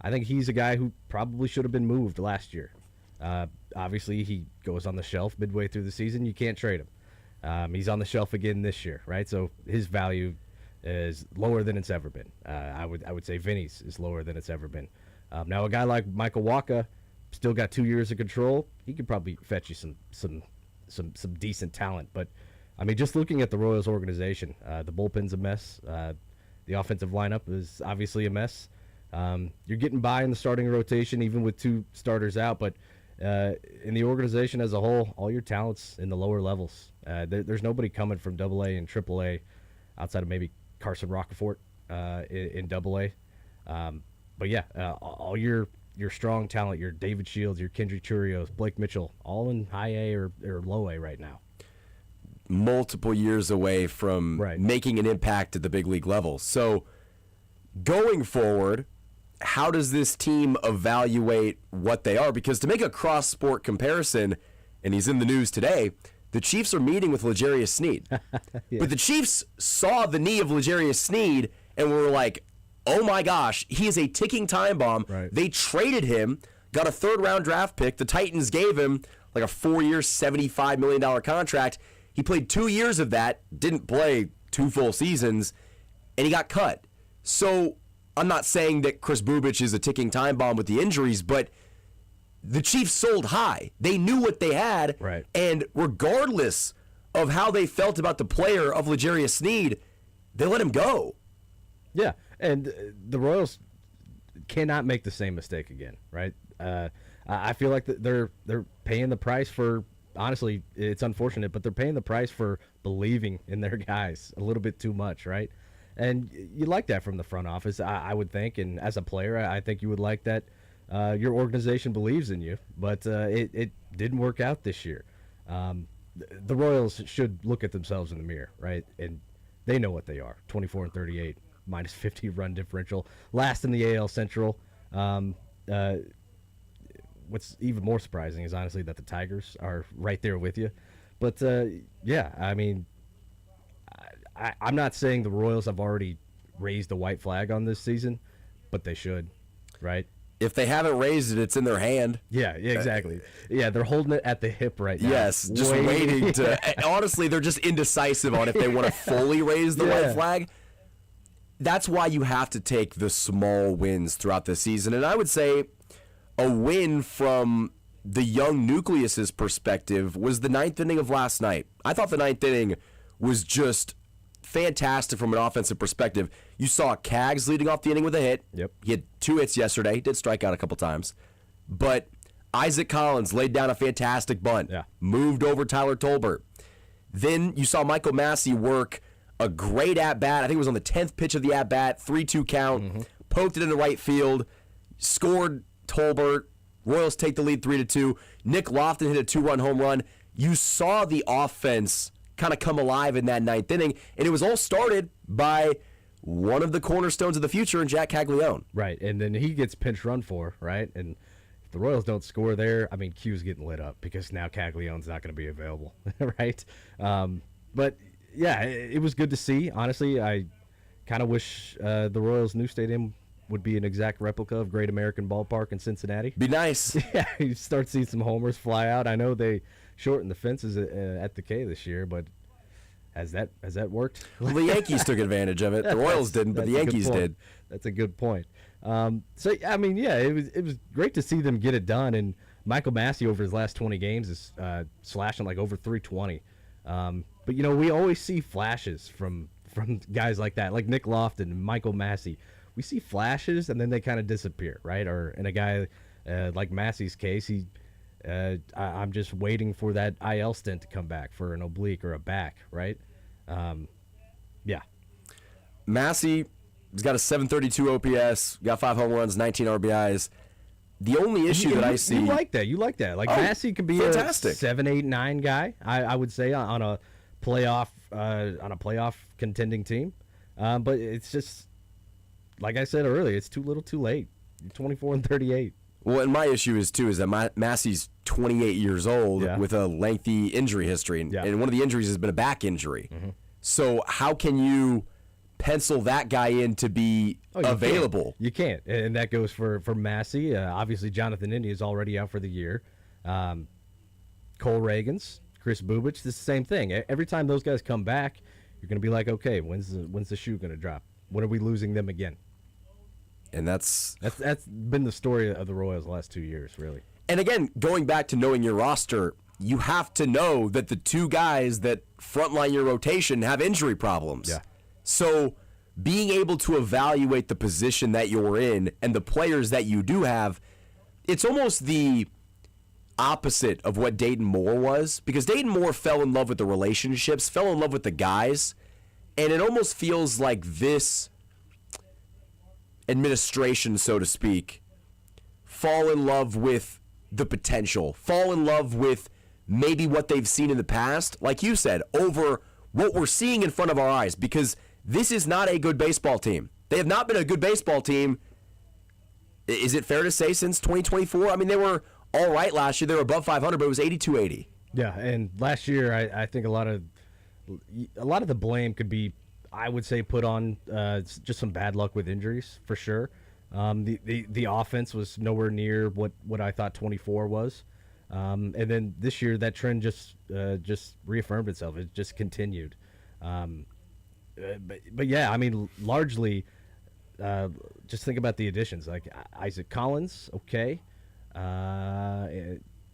I think he's a guy who probably should have been moved last year. Obviously, he goes on the shelf midway through the season. You can't trade him. He's on the shelf again this year, right? So his value is lower than it's ever been. I would say Vinny's is lower than it's ever been. Now, a guy like Michael Wacha still got 2 years of control. He could probably fetch you some decent talent. But, I mean, just looking at the Royals organization, the bullpen's a mess. The offensive lineup is obviously a mess. You're getting by in the starting rotation, even with 2 starters out. But in the organization as a whole, all your talent's in the lower levels. There's nobody coming from AA and AAA outside of maybe Carson Roccaforte in AA. But yeah, all your strong talent, your David Shields, your Kendry Churios, Blake Mitchell, all in high A or low A right now. Multiple years away from making an impact at the big league level. So going forward, how does this team evaluate what they are? Because to make a cross-sport comparison, and he's in the news today, the Chiefs are meeting with L'Jarius Sneed. Yeah. But the Chiefs saw the knee of L'Jarius Sneed and were like, oh my gosh, he is a ticking time bomb. Right. They traded him, got a third-round draft pick. The Titans gave him like a 4-year, $75 million contract. He played 2 years of that, didn't play 2 full seasons, and he got cut. So I'm not saying that Chris Bubich is a ticking time bomb with the injuries, but the Chiefs sold high. They knew what they had, right. And regardless of how they felt about the player of L'Jarius Sneed, they let him go. Yeah, and the Royals cannot make the same mistake again, right? I feel like they're paying the price for, honestly, it's unfortunate, but they're paying the price for believing in their guys a little bit too much, right? And you like that from the front office, I would think, and as a player, I think you would like that your organization believes in you, but it didn't work out this year. The Royals should look at themselves in the mirror, right? And they know what they are, 24-38. Minus 50 run differential, last in the AL Central. What's even more surprising is honestly that the Tigers are right there with you. But yeah, I mean, I'm not saying the Royals have already raised the white flag on this season, but they should, right? If they haven't raised it, it's in their hand. Yeah, exactly. Yeah, they're holding it at the hip right now. Yes, just waiting to. Honestly, they're just indecisive on if they want to fully raise the white flag. That's why you have to take the small wins throughout the season. And I would say a win from the young nucleus's perspective was the 9th inning of last night. I thought the 9th inning was just fantastic from an offensive perspective. You saw Kaggs leading off the inning with a hit. Yep. He had 2 hits yesterday. Did strike out a couple times. But Isaac Collins laid down a fantastic bunt. Yeah. Moved over Tyler Tolbert. Then you saw Michael Massey work a great at-bat. I think it was on the 10th pitch of the at-bat, 3-2 count, poked it into right field, scored Tolbert. Royals take the lead 3-2. Nick Lofton hit a 2-run home run. You saw the offense kind of come alive in that 9th inning, and it was all started by one of the cornerstones of the future in Jack Caglione. Right, and then he gets pinch run for, right? And if the Royals don't score there, I mean, Q's getting lit up because now Caglione's not going to be available, right? But yeah, it was good to see. Honestly, I kind of wish the Royals' new stadium would be an exact replica of Great American Ballpark in Cincinnati. Be nice. Yeah, you start seeing some homers fly out. I know they shortened the fences at the K this year, but has that worked? Well, the Yankees took advantage of it. The Royals didn't, but the Yankees did. That's a good point. So I mean, yeah, it was great to see them get it done. And Michael Massey over his last 20 games is slashing like over 320. But, you know, we always see flashes from guys like that, like Nick Lofton and Michael Massey. We see flashes, and then they kind of disappear, right? Or in a guy like Massey's case, I'm just waiting for that IL stint to come back for an oblique or a back, right? Yeah. Massey, he's got a 732 OPS, got 5 home runs, 19 RBIs. The only issue that I see... You like that. Like, Massey could be fantastic. A 7, 8, 9 guy, I would say, on a playoff contending team. But it's just, like I said earlier, it's too little too late. 24-38. Well, and my issue is that Massey's 28 years old with a lengthy injury history. And one of the injuries has been a back injury. Mm-hmm. So how can you pencil that guy in to be available. You can't. And that goes for Massey. Obviously, Jonathan India is already out for the year. Cole Reagans, Chris Bubich, it's the same thing. Every time those guys come back, you're going to be like, okay, when's the shoe going to drop? When are we losing them again? And that's been the story of the Royals the last 2 years, really. And again, going back to knowing your roster, you have to know that the two guys that frontline your rotation have injury problems. Yeah. So being able to evaluate the position that you're in and the players that you do have, it's almost the opposite of what Dayton Moore was, because Dayton Moore fell in love with the relationships, fell in love with the guys, and it almost feels like this administration, so to speak, fall in love with the potential, fall in love with maybe what they've seen in the past, like you said, over what we're seeing in front of our eyes, because this is not a good baseball team. They have not been a good baseball team, is it fair to say, since 2024? I mean, they were all right last year. They were above 500, but it was 82-80. Yeah, and last year I think a lot of the blame could be, I would say, put on just some bad luck with injuries for sure. The offense was nowhere near what I thought 24 was, and then this year that trend just reaffirmed itself. It just continued. But yeah, I mean, largely, just think about the additions like Isaac Collins, okay.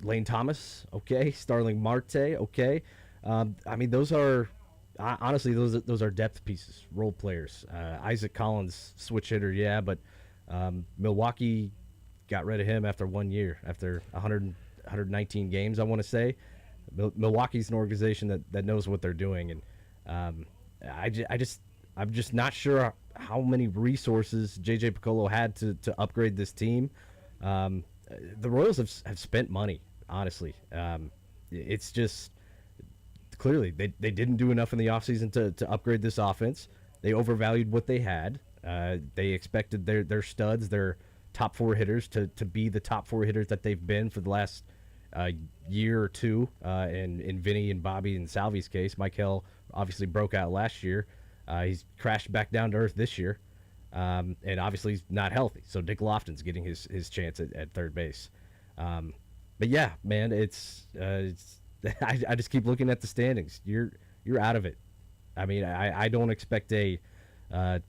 Lane Thomas, okay. Starling Marte, okay. I mean, those are honestly those are depth pieces, role players. Isaac Collins, switch hitter, yeah, but Milwaukee got rid of him after 1 year, after 119 games, I want to say. Milwaukee's an organization that knows what they're doing, and I'm just not sure how many resources J.J. Piccolo had to upgrade this team. The Royals have spent money, honestly. It's just clearly they didn't do enough in the offseason to upgrade this offense. They overvalued what they had. They expected their studs, their top four hitters, to be the top four hitters that they've been for the last year or two. In Vinny and Bobby and Salvi's case, Michael obviously broke out last year. He's crashed back down to earth this year. And obviously he's not healthy. So Dick Lofton's getting his chance at third base. But yeah, man, it's I just keep looking at the standings. You're out of it. I mean, I don't expect a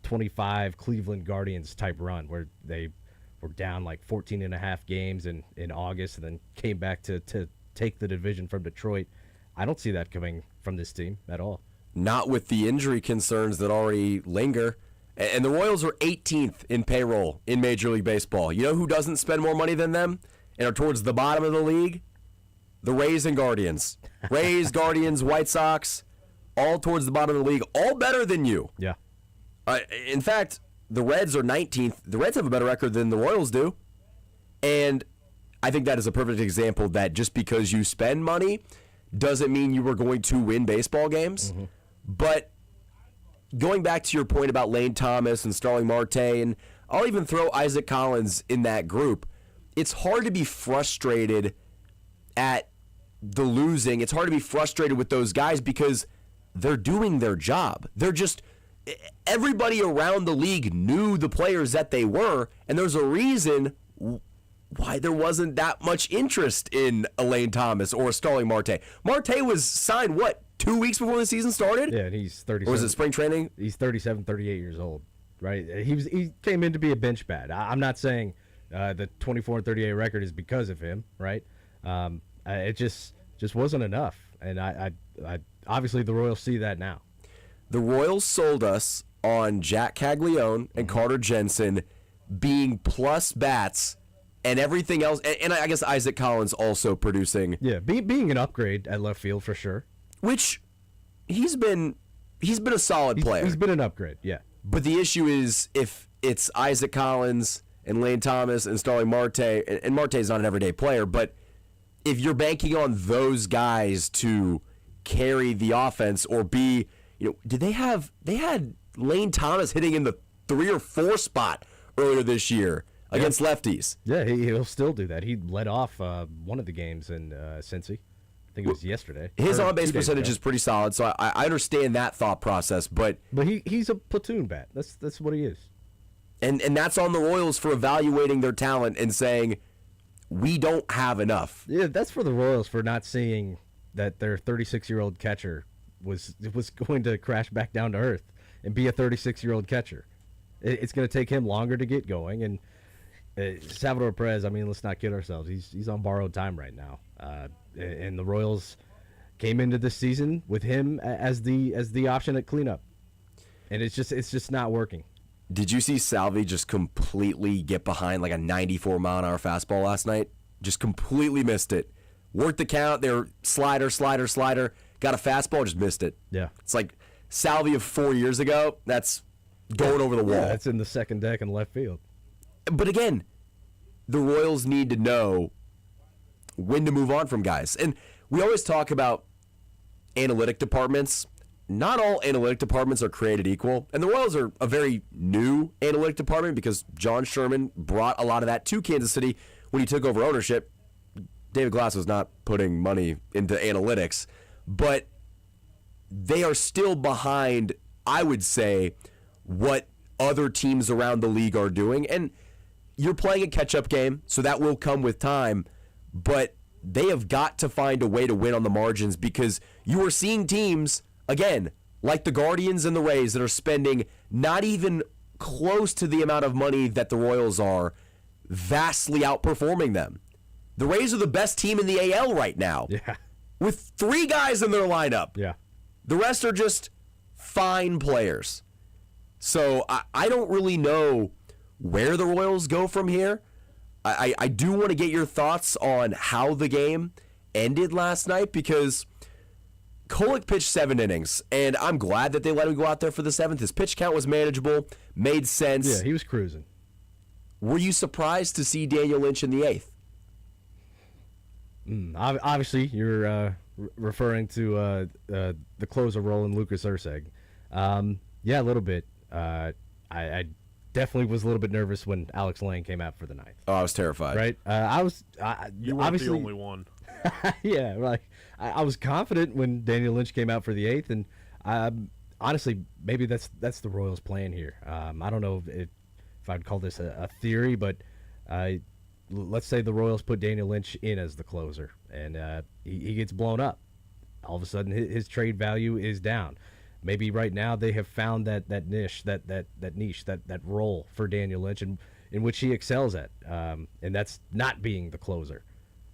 25 Cleveland Guardians type run where they were down like 14 and a half games in August and then came back to take the division from Detroit. I don't see that coming from this team at all. Not with the injury concerns that already linger. And the Royals are 18th in payroll in Major League Baseball. You know who doesn't spend more money than them and are towards the bottom of the league? The Rays and Guardians. Rays, Guardians, White Sox, all towards the bottom of the league, all better than you. Yeah. In fact, the Reds are 19th. The Reds have a better record than the Royals do. And I think that is a perfect example that just because you spend money doesn't mean you are going to win baseball games. Mm-hmm. But going back to your point about Lane Thomas and Starling Marte, and I'll even throw Isaac Collins in that group, it's hard to be frustrated at the losing. It's hard to be frustrated with those guys because they're doing their job. They're just, everybody around the league knew the players that they were, and there's a reason why there wasn't that much interest in Lane Thomas or Starling Marte. Marte was signed, 2 weeks before the season started? Yeah, and he's 37. Or was it spring training? He's 37, 38 years old, right? He came in to be a bench bat. I'm not saying the 24 and 38 record is because of him, right? It just wasn't enough, and I obviously the Royals see that now. The Royals sold us on Jack Caglione and Carter Jensen being plus bats and everything else, and I guess Isaac Collins also producing. Yeah, being an upgrade at left field for sure. Which he's been a solid player. He's been an upgrade, yeah. But the issue is if it's Isaac Collins and Lane Thomas and Starling Marte, and Marte's not an everyday player, but if you're banking on those guys to carry the offense or be, they had Lane Thomas hitting in the 3 or 4 spot earlier this year against lefties. Yeah, he'll still do that. He led off one of the games in Cincy. think it was yesterday. His or on-base 2 days percentage ago. is pretty solid, so I understand that thought process. But he's a platoon bat. That's what he is. and that's on the Royals for evaluating their talent and saying we don't have enough. Yeah, that's for the Royals for not seeing that their 36-year-old catcher was going to crash back down to earth and be a 36-year-old catcher. It's going to take him longer to get going. And Salvador Perez, I mean, let's not kid ourselves. He's on borrowed time right now. And the Royals came into this season with him as the option at cleanup, and it's just not working. Did you see Salvi just completely get behind like a 94-mile-an-hour fastball last night? Just completely missed it. Worked the count. They were slider. Got a fastball, just missed it. Yeah. It's like Salvi of 4 years ago. That's going over the wall. Yeah, that's in the second deck in left field. But again, the Royals need to know when to move on from guys. And we always talk about analytic departments. Not all analytic departments are created equal. And the Royals are a very new analytic department because John Sherman brought a lot of that to Kansas City when he took over ownership. David Glass was not putting money into analytics, but they are still behind, I would say, what other teams around the league are doing. And you're playing a catch-up game, so that will come with time, but they have got to find a way to win on the margins because you are seeing teams, again, like the Guardians and the Rays that are spending not even close to the amount of money that the Royals are, vastly outperforming them. The Rays are the best team in the AL right now. Yeah. With 3 guys in their lineup. Yeah. The rest are just fine players. So I don't really know where the Royals go from here. I do want to get your thoughts on how the game ended last night because Kolek pitched 7 innings, and I'm glad that they let him go out there for the 7th. His pitch count was manageable, made sense. Yeah, he was cruising. Were you surprised to see Daniel Lynch in the 8th? Obviously, you're referring to the closer role in Lucas Erceg. Yeah, a little bit. I definitely was a little bit nervous when Alex Lang came out for the 9th. Oh, I was terrified. Right? You weren't obviously the only one. Yeah, like I was confident when Daniel Lynch came out for the 8th, and honestly, maybe that's the Royals' plan here. I don't know if I'd call this a theory, but let's say the Royals put Daniel Lynch in as the closer, and he gets blown up. All of a sudden, his trade value is down. Maybe right now they have found that niche, that role for Daniel Lynch, in which he excels at, and that's not being the closer.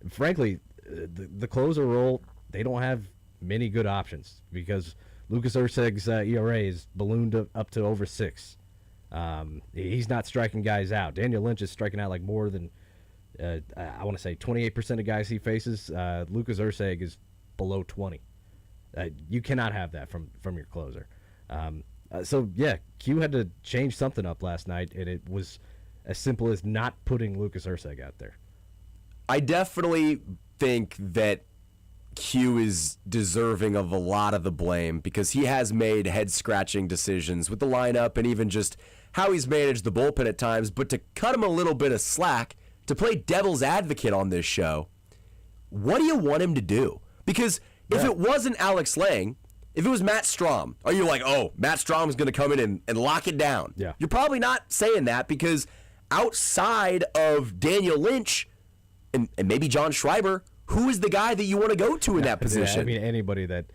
And frankly, the closer role, they don't have many good options because Lucas Erceg's ERA is ballooned up to over 6. He's not striking guys out. Daniel Lynch is striking out like more than I want to say 28% of guys he faces. Lucas Erceg is below 20. You cannot have that from your closer. So yeah, Q had to change something up last night, and it was as simple as not putting Lucas Erceg out there. I definitely think that Q is deserving of a lot of the blame because he has made head-scratching decisions with the lineup and even just how he's managed the bullpen at times. But to cut him a little bit of slack, to play devil's advocate on this show, what do you want him to do? Because if it wasn't Alex Lang, if it was Matt Strahm, are you like, oh, Matt Strahm is going to come in and lock it down? Yeah. You're probably not saying that because outside of Daniel Lynch and maybe John Schreiber, who is the guy that you want to go to in that position? Yeah, I mean, anybody that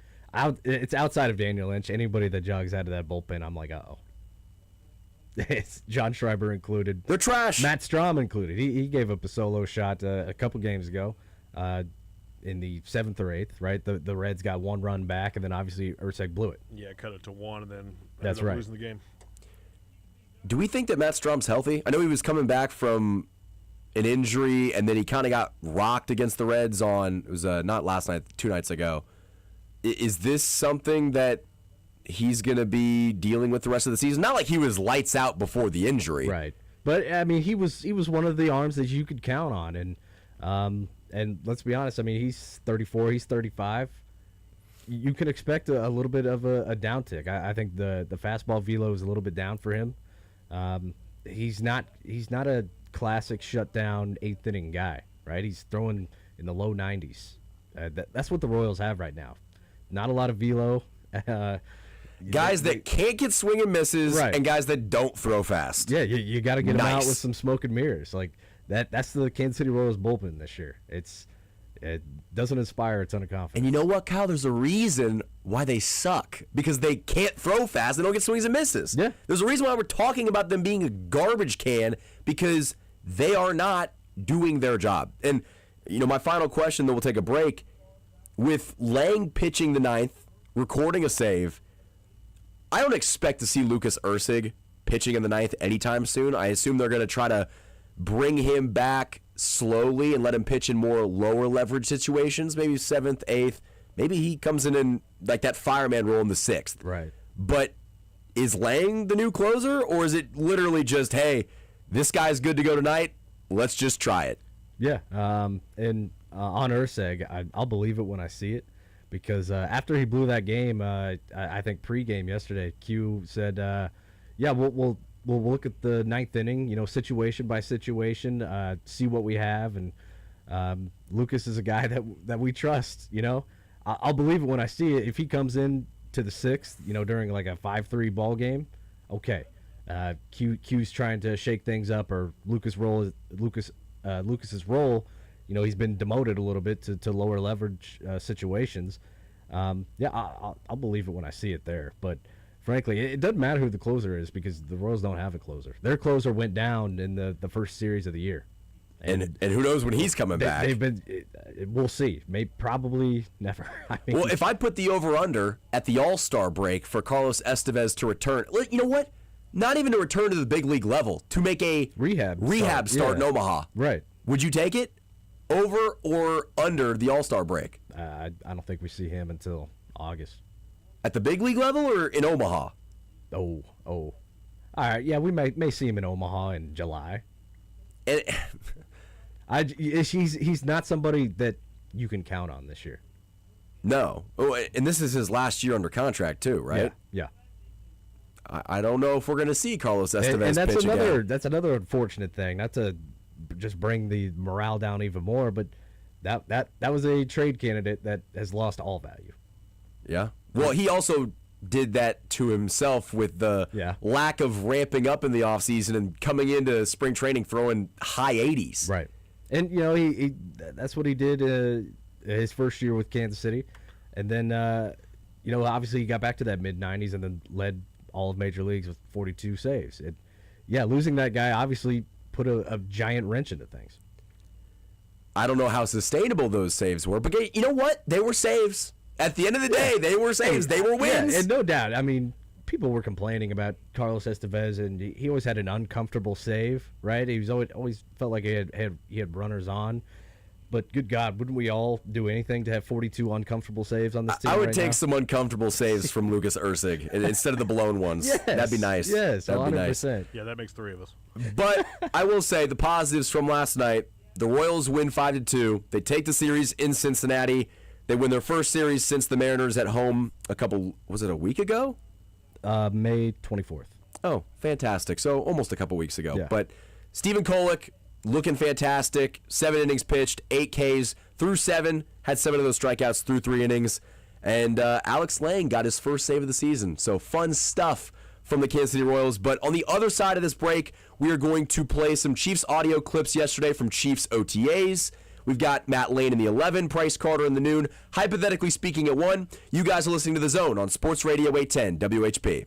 it's outside of Daniel Lynch, anybody that jogs out of that bullpen, I'm like, uh-oh. It's John Schreiber included. They're trash. Matt Strahm included. He gave up a solo shot a couple games ago in the 7th or 8th, right? The Reds got 1 run back, and then obviously Erceg blew it. Yeah, cut it to 1 and then That's ended up right. losing the game. Do we think that Matt Strahm's healthy? I know he was coming back from an injury, and then he kind of got rocked against the Reds it was not last night, 2 nights ago. Is this something that he's going to be dealing with the rest of the season? Not like he was lights out before the injury. Right. But, I mean, he was one of the arms that you could count on. And let's be honest, I mean, he's 34, he's 35. You can expect a little bit of a downtick. I think the fastball velo is a little bit down for him. He's not a classic shutdown 8th inning guy, right? He's throwing in the low 90s. That's what the Royals have right now. Not a lot of velo. Guys that can't get swing and misses, Right. and guys that don't throw fast. Yeah, you got to get them out Nice. with some smoke and mirrors. Like that's the Kansas City Royals bullpen this year. It doesn't inspire a ton of confidence. And you know what, Kyle? There's a reason why they suck. Because they can't throw fast. They don't get swings and misses. Yeah. There's a reason why we're talking about them being a garbage can, because they are not doing their job. And, my final question, then we'll take a break. With Lang pitching the ninth, recording a save, I don't expect to see Lucas Ursig pitching in the ninth anytime soon. I assume they're going to try to bring him back slowly and let him pitch in more lower leverage situations, maybe seventh, eighth. Maybe he comes in like that fireman role in the sixth. Right. But is Lang the new closer, or is it literally just, hey, this guy's good to go tonight, let's just try it? Yeah. And on Urseg, I'll believe it when I see it, because after he blew that game, I think pregame yesterday, Q said, yeah, we'll look at the ninth inning, situation by situation, see what we have, and Lucas is a guy that we trust. I'll believe it when I see it. If he comes in to the sixth, during like a 5-3 ball game, okay. Q's trying to shake things up, or Lucas's role, he's been demoted a little bit to lower leverage situations. Yeah, I'll believe it when I see it there, but. Frankly, it doesn't matter who the closer is, because the Royals don't have a closer. Their closer went down in the first series of the year. And who knows when he's coming back? They've been. We'll see. Probably never. Well, if I put the over-under at the All-Star break for Carlos Estevez to return, you know what? Not even to return to the big league level, to make a rehab start in yeah. Omaha. Right. Would you take it? Over or under the All-Star break? I don't think we see him until August. At the big league level or in Omaha? Oh. All right, yeah, we may see him in Omaha in July. And he's not somebody that you can count on this year. no. Oh, and this is his last year under contract too, right? Yeah. I don't know if we're going to see Carlos Estevez And that's pitch another again. that's another unfortunate thing. Not to just bring the morale down even more, but that was a trade candidate that has lost all value. Yeah. Well, he also did that to himself with the lack of ramping up in the offseason and coming into spring training throwing high 80s. Right. And, he that's what he did his first year with Kansas City. And then, obviously he got back to that mid-90s and then led all of Major Leagues with 42 saves. Losing that guy obviously put a giant wrench into things. I don't know how sustainable those saves were, but you know what? They were saves. At the end of the day, they were saves. They were wins. Yeah, and no doubt. I mean, people were complaining about Carlos Estevez, and he always had an uncomfortable save, right? He was always felt like he had runners on. But good God, wouldn't we all do anything to have 42 uncomfortable saves on this team? I would right take now? some uncomfortable saves from Lucas Ursig instead of the blown ones. Yes, That'd be nice. Yes, That'd 100%. be nice. Yeah, that makes three of us. But I will say the positives from last night: the Royals win 5-2. They take the series in Cincinnati. They win their first series since the Mariners at home was it a week ago? May 24th. Oh, fantastic. So almost a couple weeks ago. Yeah. But Stephen Kolek looking fantastic. 7 innings pitched, 8 Ks, threw 7, had 7 of those strikeouts through 3 innings. And Alex Lang got his first save of the season. So fun stuff from the Kansas City Royals. But on the other side of this break, we are going to play some Chiefs audio clips yesterday from Chiefs OTAs. We've got Matt Lane in the 11, Price Carter in the noon. Hypothetically speaking at 1, you guys are listening to The Zone on Sports Radio 810 WHP.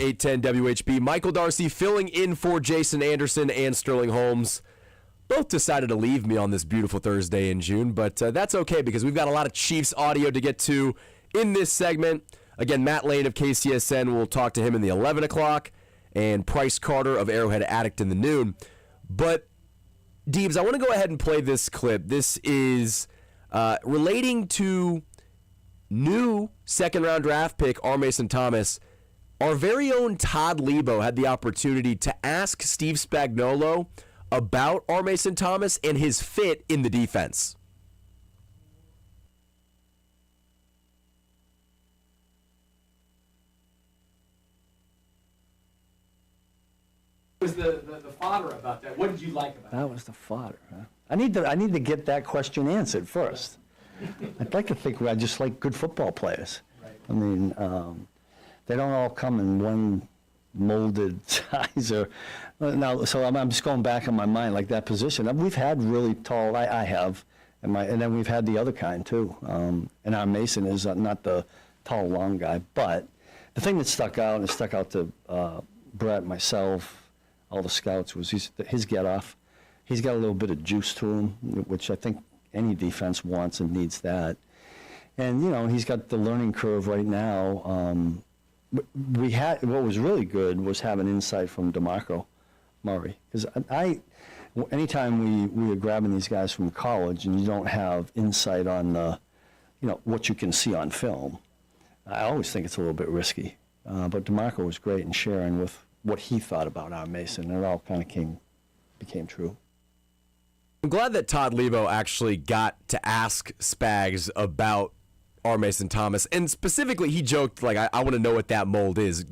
810 WHB. Michael Darcy filling in for Jason Anderson and Sterling Holmes. Both decided to leave me on this beautiful Thursday in June, but that's okay because we've got a lot of Chiefs audio to get to in this segment. Again, Matt Lane of KCSN, we'll talk to him in the 11 o'clock, and Price Carter of Arrowhead Addict in the noon. But, Deebs, I want to go ahead and play this clip. This is relating to new second-round draft pick R. Mason Thomas. Our very own Todd Lebo had the opportunity to ask Steve Spagnuolo about R. Mason Thomas and his fit in the defense. Was the fodder about that? What did you like about it? That was the fodder, huh? I need to get that question answered first. I'd like to think I just like good football players. Right. I mean, they don't all come in one molded size or now. So I'm just going back in my mind like that position. We've had really tall. I have, and then we've had the other kind too. And our Mason is not the tall, long guy, but the thing that stuck out and it stuck out to Brett, myself, all the scouts was his get off. He's got a little bit of juice to him, which I think any defense wants and needs that. And, he's got the learning curve right now. What was really good was having insight from DeMarco Murray. Because anytime we are grabbing these guys from college and you don't have insight on what you can see on film, I always think it's a little bit risky. But DeMarco was great in sharing with what he thought about our Mason, and it all kind of became true. I'm glad that Todd Lebo actually got to ask Spags about R. Mason Thomas, and specifically he joked, like, I want to know what that mold is.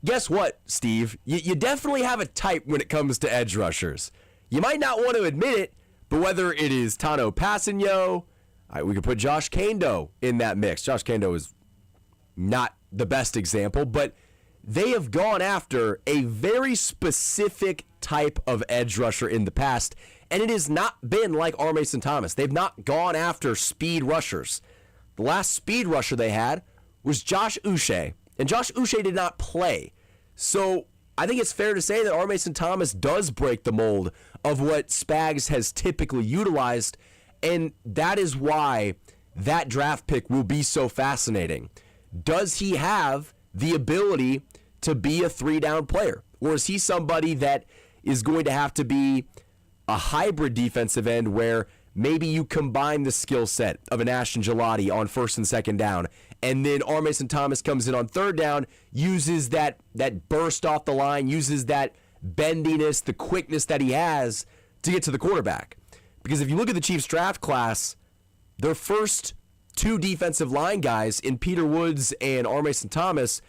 Guess what, Steve? You definitely have a type when it comes to edge rushers. You might not want to admit it, but whether it is Tano Passanio, we could put Josh Kando in that mix. Josh Kando is not the best example, but they have gone after a very specific type of edge rusher in the past, and it has not been like R. Mason Thomas. They've not gone after speed rushers. The last speed rusher they had was Josh Uche, and Josh Uche did not play. So I think it's fair to say that R. Mason Thomas does break the mold of what Spags has typically utilized, and that is why that draft pick will be so fascinating. Does he have the ability to be a three-down player? Or is he somebody that is going to have to be a hybrid defensive end where maybe you combine the skill set of an Ashton Gelati on first and second down, and then R. Mason Thomas comes in on third down, uses that burst off the line, uses that bendiness, the quickness that he has to get to the quarterback? Because if you look at the Chiefs draft class, their first two defensive line guys in Peter Woods and R. Mason Thomas,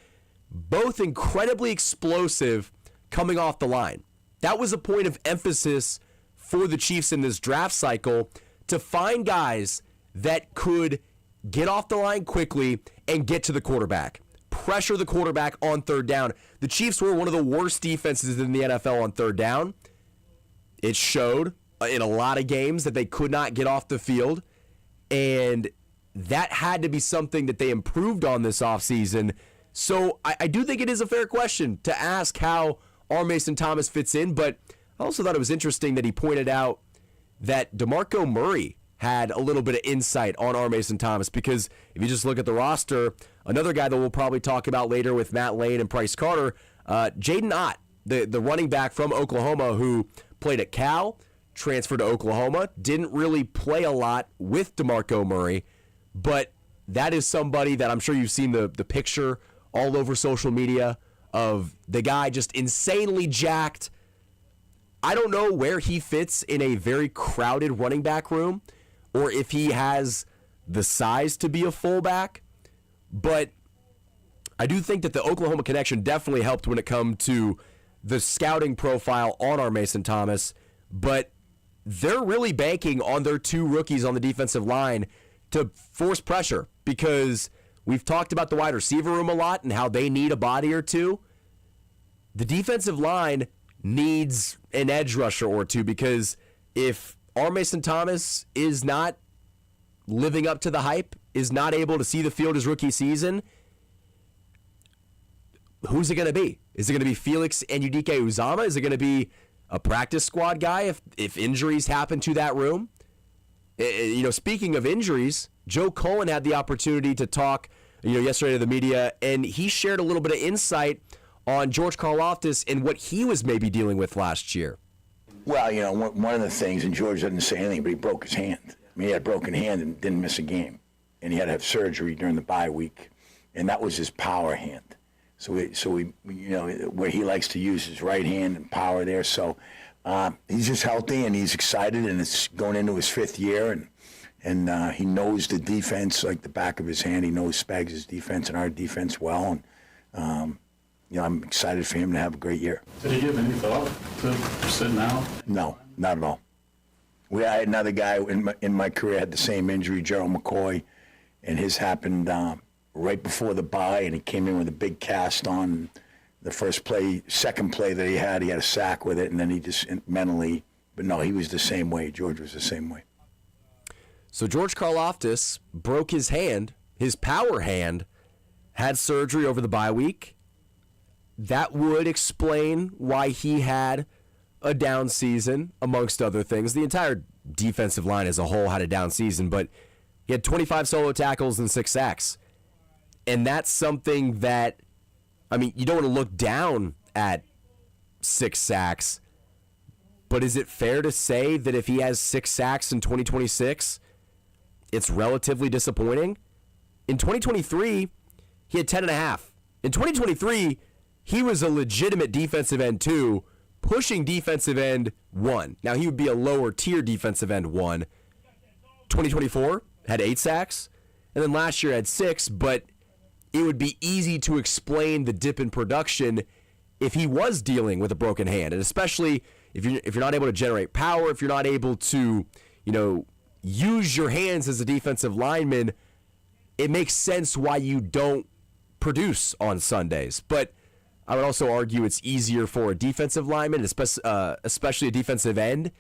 both incredibly explosive coming off the line. That was a point of emphasis for the Chiefs in this draft cycle, to find guys that could get off the line quickly and get to the quarterback, pressure the quarterback on third down. The Chiefs were one of the worst defenses in the NFL on third down. It showed in a lot of games that they could not get off the field, and that had to be something that they improved on this offseason. So I do think it is a fair question to ask how R. Mason Thomas fits in, but I also thought it was interesting that he pointed out that DeMarco Murray had a little bit of insight on R. Mason Thomas, because if you just look at the roster, another guy that we'll probably talk about later with Matt Lane and Price Carter, Jaden Ott, the running back from Oklahoma who played at Cal, transferred to Oklahoma, didn't really play a lot with DeMarco Murray, but that is somebody that I'm sure you've seen the picture all over social media of the guy just insanely jacked. I don't know where he fits in a very crowded running back room, or if he has the size to be a fullback, but I do think that the Oklahoma connection definitely helped when it come to the scouting profile on our Mason Thomas, but they're really banking on their two rookies on the defensive line to force pressure, because we've talked about the wide receiver room a lot and how they need a body or two. The defensive line needs an edge rusher or two, because if R. Mason Thomas is not living up to the hype, is not able to see the field his rookie season, who's it going to be? Is it going to be Felix Anudike Uzama? Is it going to be a practice squad guy if injuries happen to that room? Speaking of injuries, Joe Cullen had the opportunity to talk, yesterday to the media, and he shared a little bit of insight on George Karlaftis and what he was maybe dealing with last year. Well, one of the things, and George doesn't say anything, but he broke his hand. I mean, he had a broken hand and didn't miss a game. And he had to have surgery during the bye week. And that was his power hand. So we where he likes to use his right hand and power there. So he's just healthy and he's excited, and it's going into his 5th year. And he knows the defense like the back of his hand. He knows Spags' defense and our defense well. And, I'm excited for him to have a great year. Did he give any thought to sitting out? No, not at all. I had another guy in my career had the same injury, Gerald McCoy, and his happened right before the bye, and he came in with a big cast on. The second play that he had a sack with it, and then he just mentally, but no, he was the same way. George was the same way. So George Karlaftis broke his hand, his power hand, had surgery over the bye week. That would explain why he had a down season, amongst other things. The entire defensive line as a whole had a down season, but he had 25 solo tackles and 6 sacks. And that's something that, you don't want to look down at 6 sacks, but is it fair to say that if he has 6 sacks in 2026, it's relatively disappointing? In 2023, he had 10.5. In 2023, he was a legitimate defensive end 2, pushing defensive end 1. Now, he would be a lower tier defensive end 1. 2024 had 8 sacks, and then last year had 6, but it would be easy to explain the dip in production if he was dealing with a broken hand, and especially if you're not able to generate power, if you're not able to, use your hands as a defensive lineman, it makes sense why you don't produce on Sundays. But I would also argue it's easier for a defensive lineman, especially a defensive end,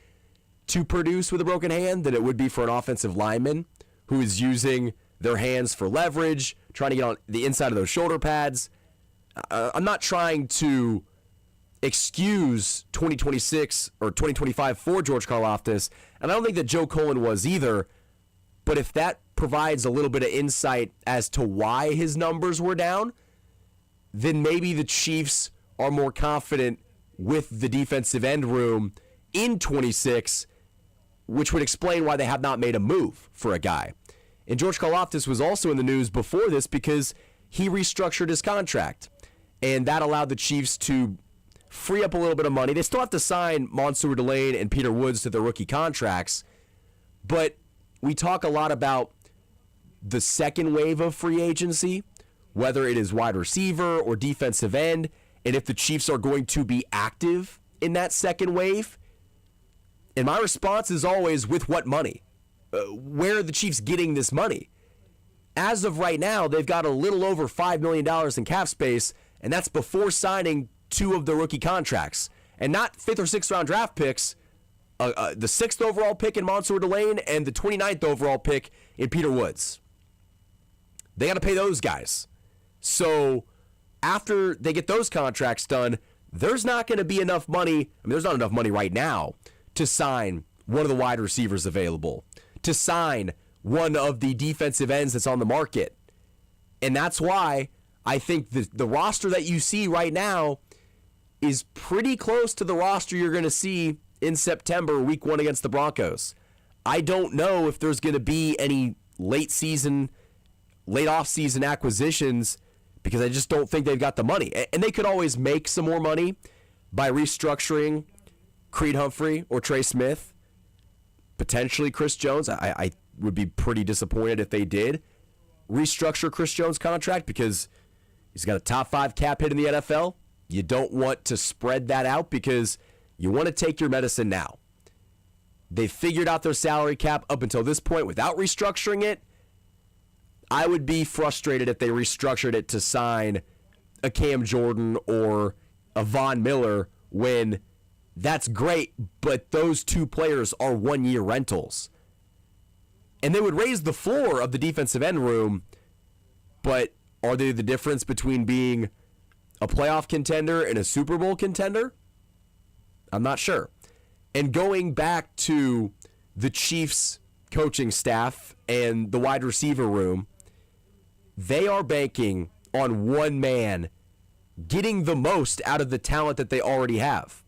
to produce with a broken hand than it would be for an offensive lineman who is using their hands for leverage, trying to get on the inside of those shoulder pads. I'm not trying to excuse 2026 or 2025 for George Karlaftis, and I don't think that Joe Cullen was either, but if that provides a little bit of insight as to why his numbers were down, then maybe the Chiefs are more confident with the defensive end room in 26, which would explain why they have not made a move for a guy. And George Karlaftis was also in the news before this because he restructured his contract, and that allowed the Chiefs to free up a little bit of money. They still have to sign Mansour Delane and Peter Woods to their rookie contracts, but we talk a lot about the second wave of free agency, whether it is wide receiver or defensive end, and if the Chiefs are going to be active in that second wave. And my response is always, with what money? Where are the Chiefs getting this money? As of right now, they've got a little over $5 million in cap space, and that's before signing 2 of the rookie contracts. And not 5th or 6th round draft picks, the 6th overall pick in Mansour Delane and the 29th overall pick in Peter Woods. They got to pay those guys. So after they get those contracts done, there's not going to be enough money. There's not enough money right now to sign one of the wide receivers available, to sign one of the defensive ends that's on the market. And that's why I think the roster that you see right now is pretty close to the roster you're going to see in September, week 1 against the Broncos. I don't know if there's going to be any late off-season acquisitions because I just don't think they've got the money. And they could always make some more money by restructuring Creed Humphrey or Trey Smith, potentially Chris Jones. I would be pretty disappointed if they did restructure Chris Jones' contract because he's got a top 5 cap hit in the NFL. You don't want to spread that out because you want to take your medicine now. They figured out their salary cap up until this point without restructuring it. I would be frustrated if they restructured it to sign a Cam Jordan or a Von Miller when that's great, but those 2 players are 1-year rentals. And they would raise the floor of the defensive end room, but are they the difference between being a playoff contender and a Super Bowl contender? I'm not sure. And going back to the Chiefs coaching staff and the wide receiver room, they are banking on one man getting the most out of the talent that they already have.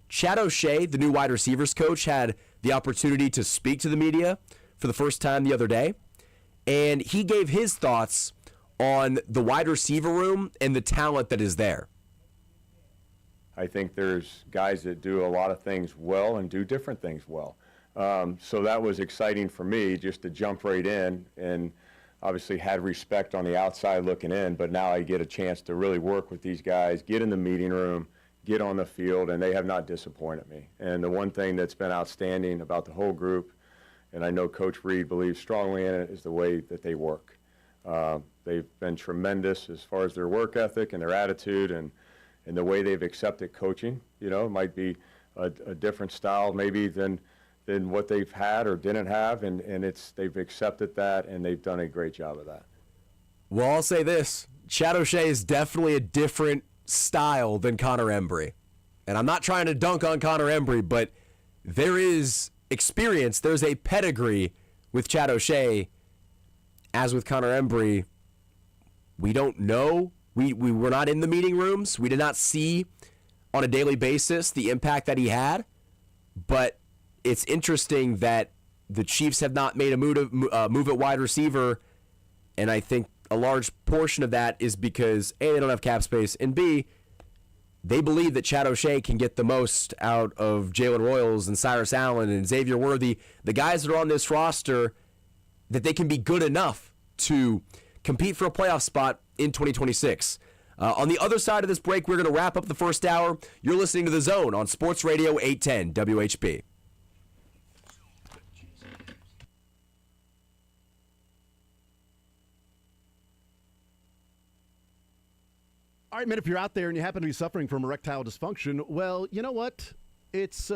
Chad O'Shea, the new wide receivers coach, had the opportunity to speak to the media for the first time the other day, and he gave his thoughts on the wide receiver room and the talent that is there. I think there's guys that do a lot of things well and do different things well. So that was exciting for me just to jump right in, and obviously had respect on the outside looking in, but now I get a chance to really work with these guys, get in the meeting room, get on the field, and they have not disappointed me. And the one thing that's been outstanding about the whole group, and I know Coach Reed believes strongly in it, is the way that they work. They've been tremendous as far as their work ethic and their attitude and the way they've accepted coaching. You know, it might be a different style maybe than what they've had or didn't have, and they've accepted that, and they've done a great job of that. Well, I'll say this. Chad O'Shea is definitely a different style than Connor Embry. And I'm not trying to dunk on Connor Embry, but there is experience, there's a pedigree with Chad O'Shea. As with Connor Embry, we don't know. We were not in the meeting rooms. We did not see on a daily basis the impact that he had. But it's interesting that the Chiefs have not made a move at wide receiver, and I think a large portion of that is because A, they don't have cap space, and B, they believe that Chad O'Shea can get the most out of Jalen Royals and Cyrus Allen and Xavier Worthy, the guys that are on this roster, that they can be good enough to compete for a playoff spot in 2026. On the other side of this break, we're going to wrap up the first hour. You're listening to The Zone on Sports Radio 810 WHP. All right, man, if you're out there and you happen to be suffering from erectile dysfunction, well, you know what? It's...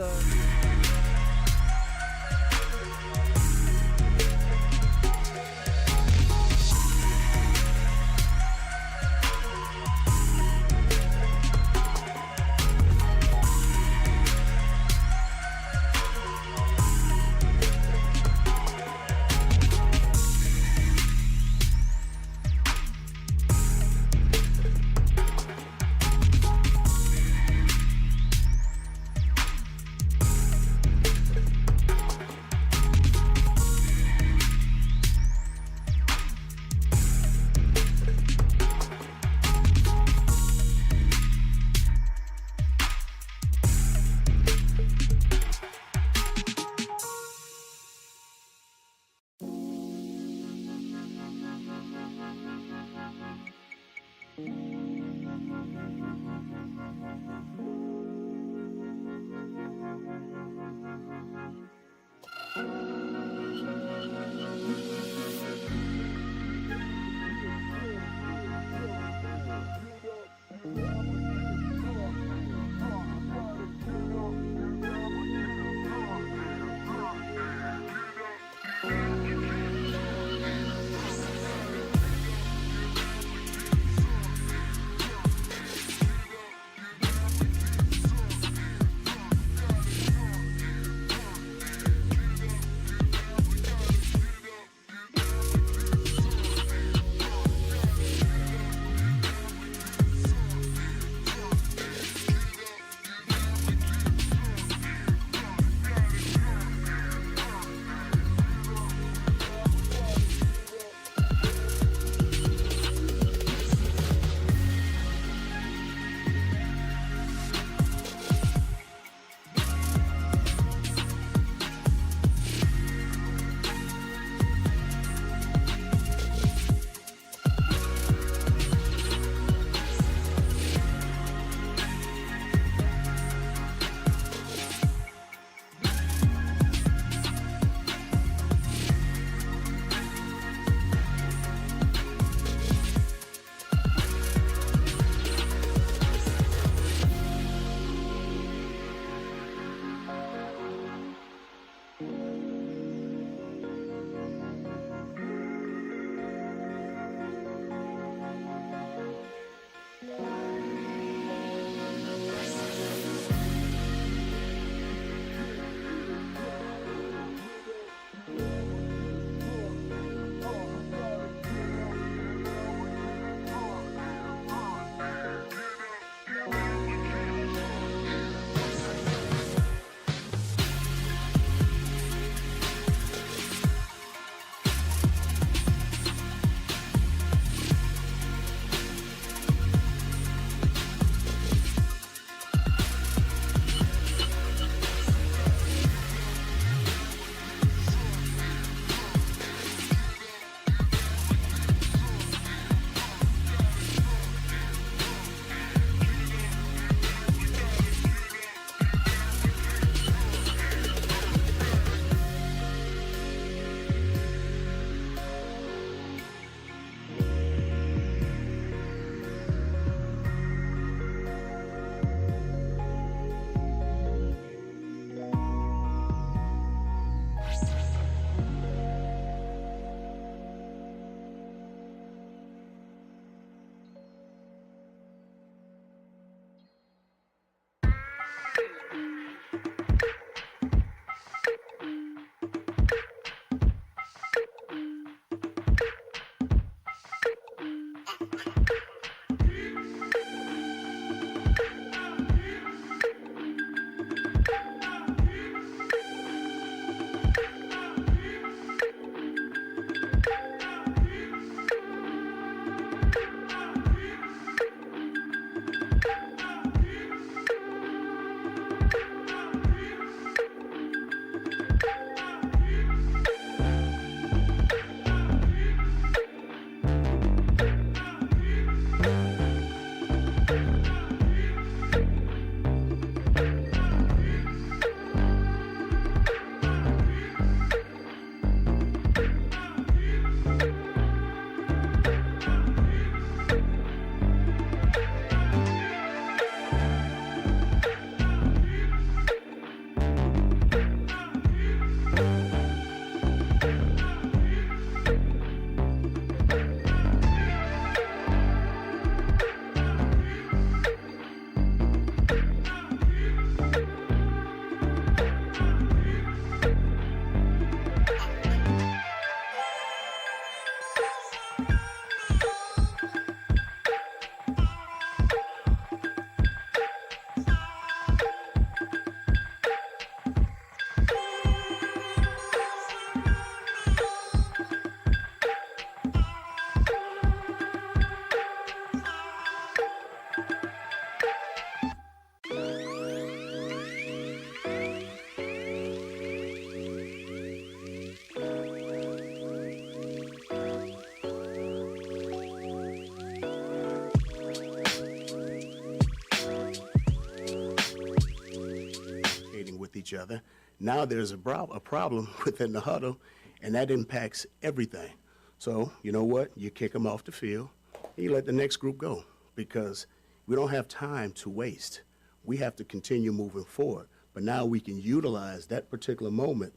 each other. Now there's a problem within the huddle, and that impacts everything. So, you know what? You kick them off the field, and you let the next group go, because we don't have time to waste. We have to continue moving forward. But now we can utilize that particular moment,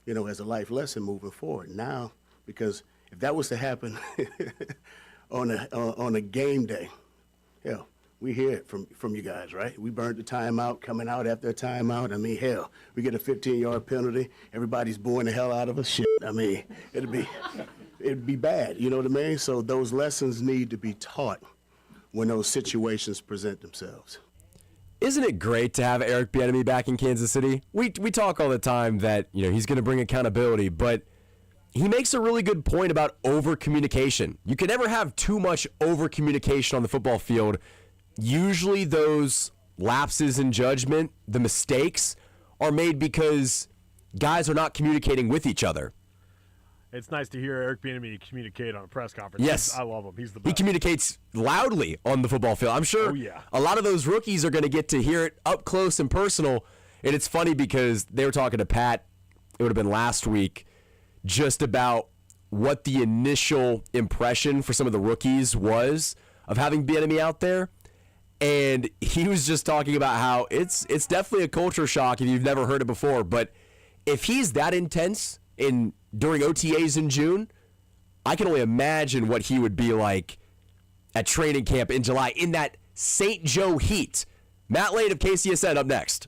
as a life lesson moving forward. Now, because if that was to happen on a game day, hell, we hear it from you guys, right? We burned the timeout, coming out after a timeout. I mean, hell, we get a 15-yard penalty. Everybody's booing the hell out of us. Shit, I mean, it'd be bad. You know what I mean? So those lessons need to be taught when those situations present themselves. Isn't it great to have Eric Bieniemy back in Kansas City? We talk all the time that he's going to bring accountability, but he makes a really good point about over-communication. You can never have too much over-communication on the football field. Usually those lapses in judgment, the mistakes, are made because guys are not communicating with each other. It's nice to hear Eric Bieniemy communicate on a press conference. Yes. I love him. He's the best. He communicates loudly on the football field. I'm sure a lot of those rookies are going to get to hear it up close and personal. And it's funny because they were talking to Pat, it would have been last week, just about what the initial impression for some of the rookies was of having Bieniemy out there. And he was just talking about how it's definitely a culture shock if you've never heard it before. But if he's that intense during OTAs in June, I can only imagine what he would be like at training camp in July in that St. Joe heat. Matt Lane of KCSN up next.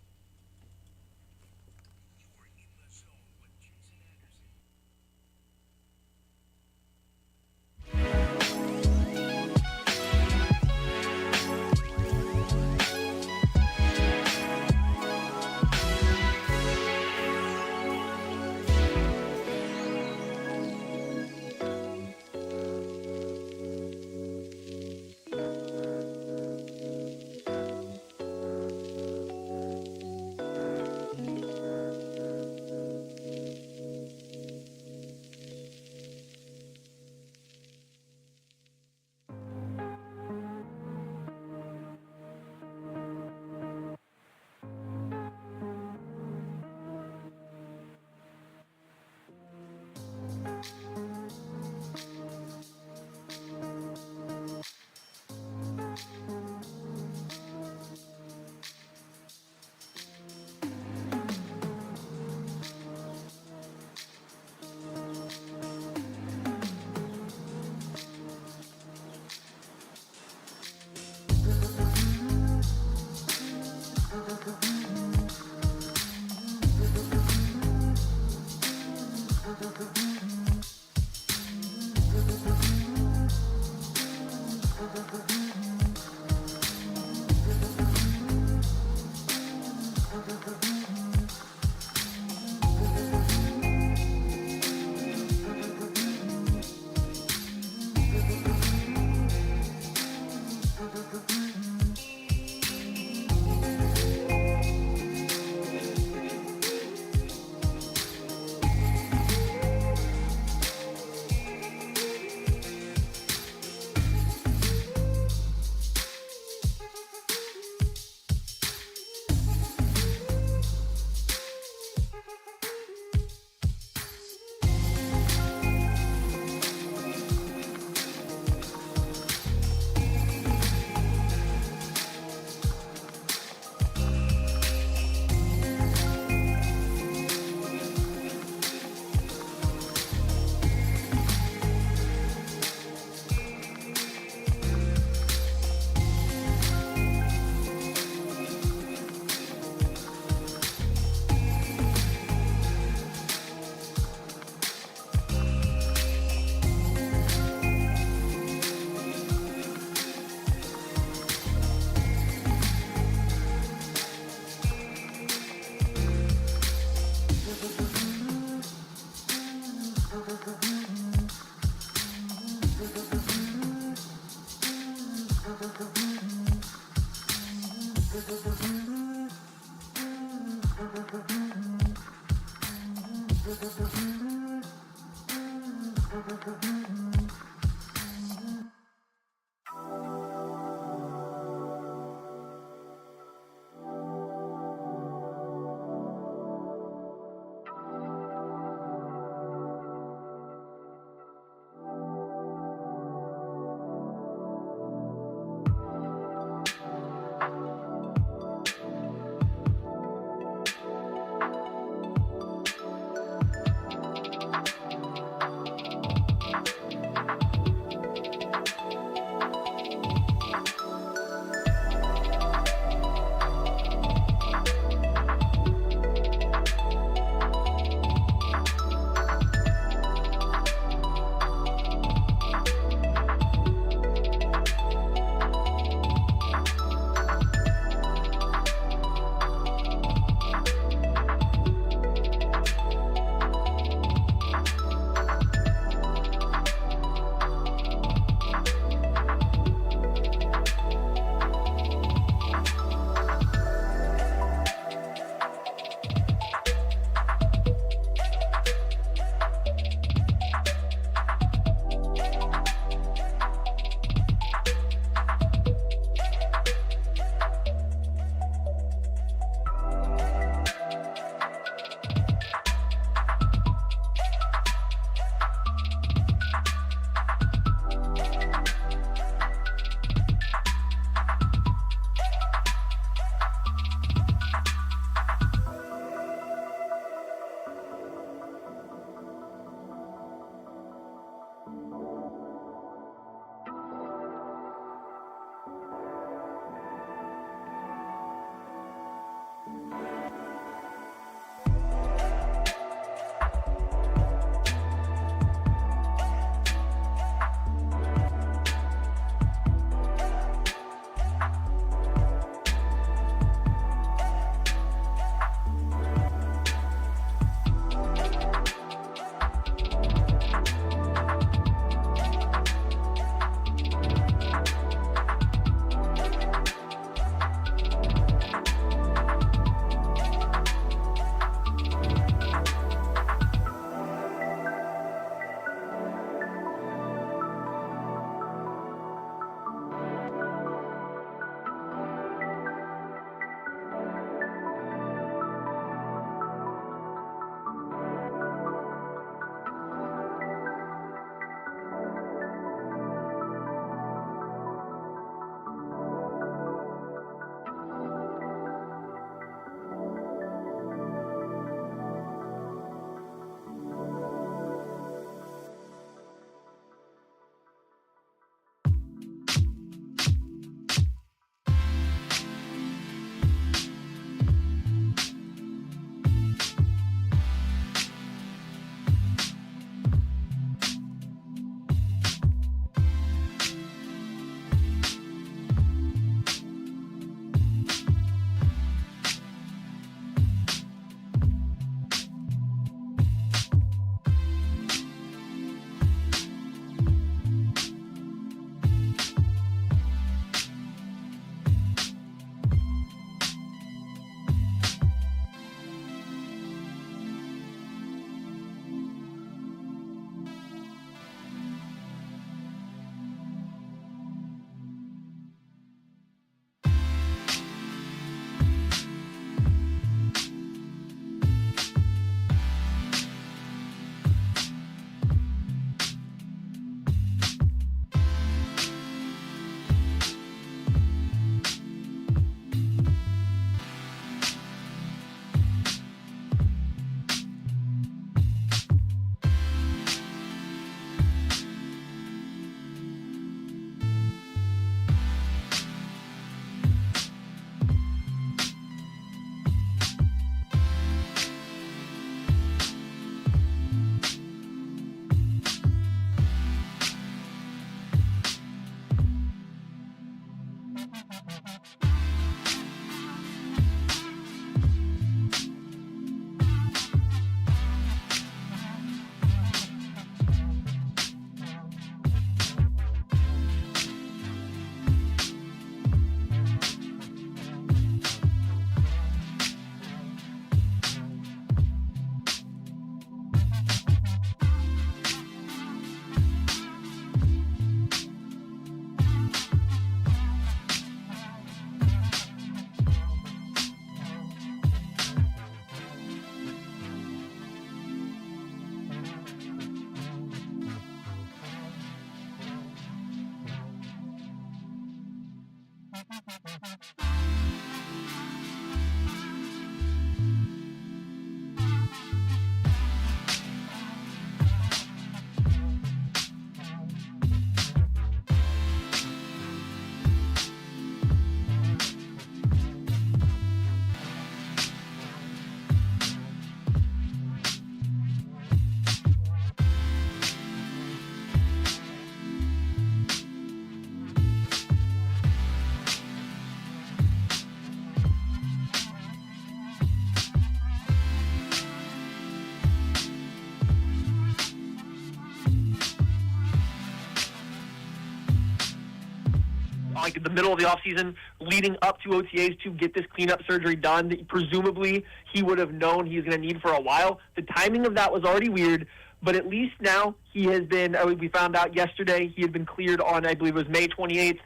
like the middle of the offseason leading up to OTAs to get this cleanup surgery done that presumably he would have known he was going to need for a while. The timing of that was already weird, but at least now he has been, we found out yesterday, he had been cleared on, I believe it was May 28th,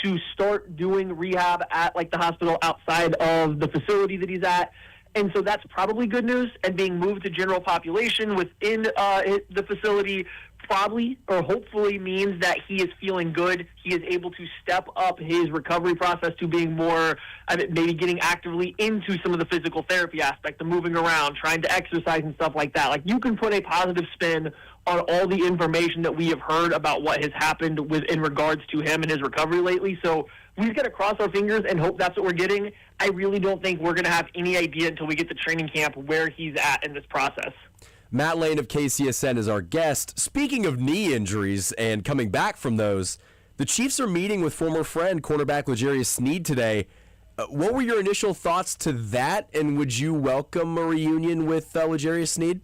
to start doing rehab at like the hospital outside of the facility that he's at. And so that's probably good news, and being moved to general population within the facility probably or hopefully means that he is feeling good. He is able to step up his recovery process to being more, maybe getting actively into some of the physical therapy aspect, the moving around, trying to exercise and stuff like that. Like, you can put a positive spin on all the information that we have heard about what has happened in regards to him and his recovery lately. So we've got to cross our fingers and hope that's what we're getting. I really don't think we're going to have any idea until we get to training camp where he's at in this process. Matt Lane of KCSN is our guest. Speaking of knee injuries and coming back from those, the Chiefs are meeting with former friend cornerback L'Jarius Sneed today. What were your initial thoughts to that, and would you welcome a reunion with L'Jarius Sneed?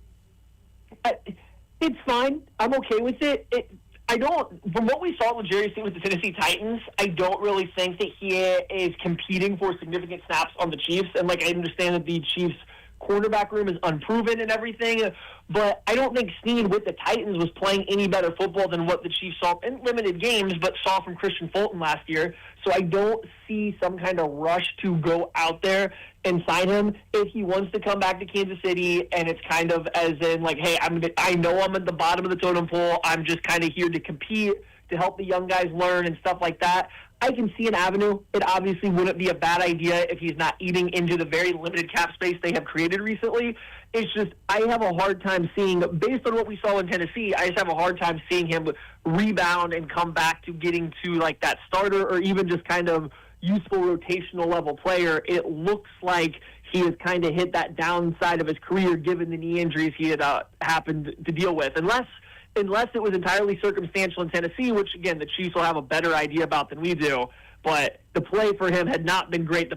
It's fine. I'm okay with it. I don't, from what we saw with L'Jarius Sneed with the Tennessee Titans, I don't really think that he is competing for significant snaps on the Chiefs. And, like, I understand that the Chiefs' quarterback room is unproven and everything, but I don't think Sneed with the Titans was playing any better football than what the Chiefs saw in limited games, but saw from Christian Fulton last year. So I don't see some kind of rush to go out there and sign him. If he wants to come back to Kansas City and it's kind of as in like, hey, I know I'm at the bottom of the totem pole, I'm just kind of here to compete, to help the young guys learn and stuff like that, I can see an avenue. It obviously wouldn't be a bad idea if he's not eating into the very limited cap space they have created recently. It's just I have a hard time seeing, based on what we saw in Tennessee, I just have a hard time seeing him rebound and come back to getting to like that starter or even just kind of useful rotational level player. It looks like he has kind of hit that downside of his career given the knee injuries he had happened to deal with. Unless it was entirely circumstantial in Tennessee, which, again, the Chiefs will have a better idea about than we do. But the play for him had not been great the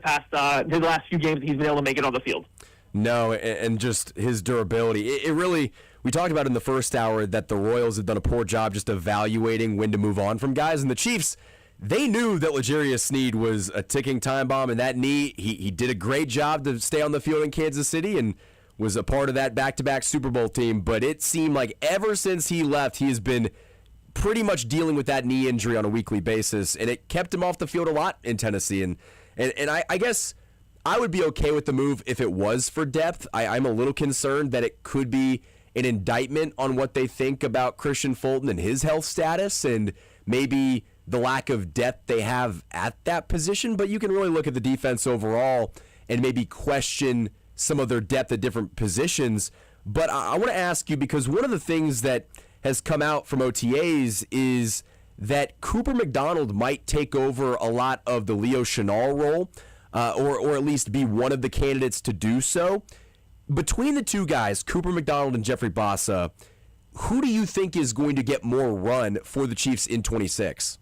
last few games that he's been able to make it on the field. No, and just his durability. It really, we talked about in the first hour that the Royals have done a poor job just evaluating when to move on from guys. And the Chiefs, they knew that L'Jarius Sneed was a ticking time bomb, and that knee, he did a great job to stay on the field in Kansas City and was a part of that back-to-back Super Bowl team, but it seemed like ever since he left, he has been pretty much dealing with that knee injury on a weekly basis, and it kept him off the field a lot in Tennessee. And I guess I would be okay with the move if it was for depth. I'm a little concerned that it could be an indictment on what they think about Christian Fulton and his health status and maybe the lack of depth they have at that position, but you can really look at the defense overall and maybe question some of their depth at different positions. But I want to ask you, because one of the things that has come out from OTAs is that Cooper McDonald might take over a lot of the Leo Chenal role, or at least be one of the candidates to do so. Between the two guys, Cooper McDonald and Jeffrey Bassa, who do you think is going to get more run for the Chiefs in 26?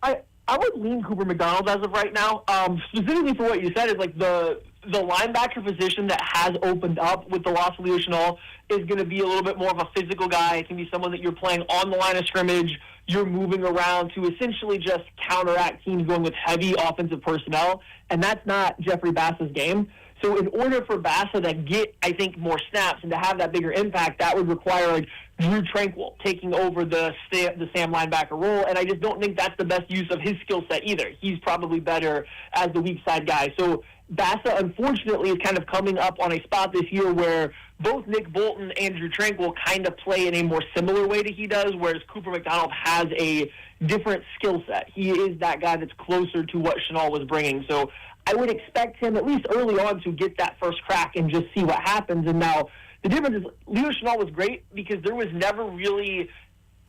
I would lean Cooper McDonald as of right now. Specifically for what you said is like the linebacker position that has opened up with the loss of Leo Chenal is going to be a little bit more of a physical guy. It can be someone that you're playing on the line of scrimmage. You're moving around to essentially just counteract teams going with heavy offensive personnel, and that's not Jeffrey Bassa's game. So in order for Bassa to get, I think, more snaps and to have that bigger impact, that would require like Drew Tranquill taking over the Sam linebacker role, and I just don't think that's the best use of his skill set either. He's probably better as the weak side guy. So Bassa, unfortunately, is kind of coming up on a spot this year where both Nick Bolton and Drew Tranquill kind of play in a more similar way that he does, whereas Cooper McDonald has a different skill set. He is that guy that's closer to what Chenal was bringing. So I would expect him, at least early on, to get that first crack and just see what happens. And now the difference is Leo Chenal was great because there was never really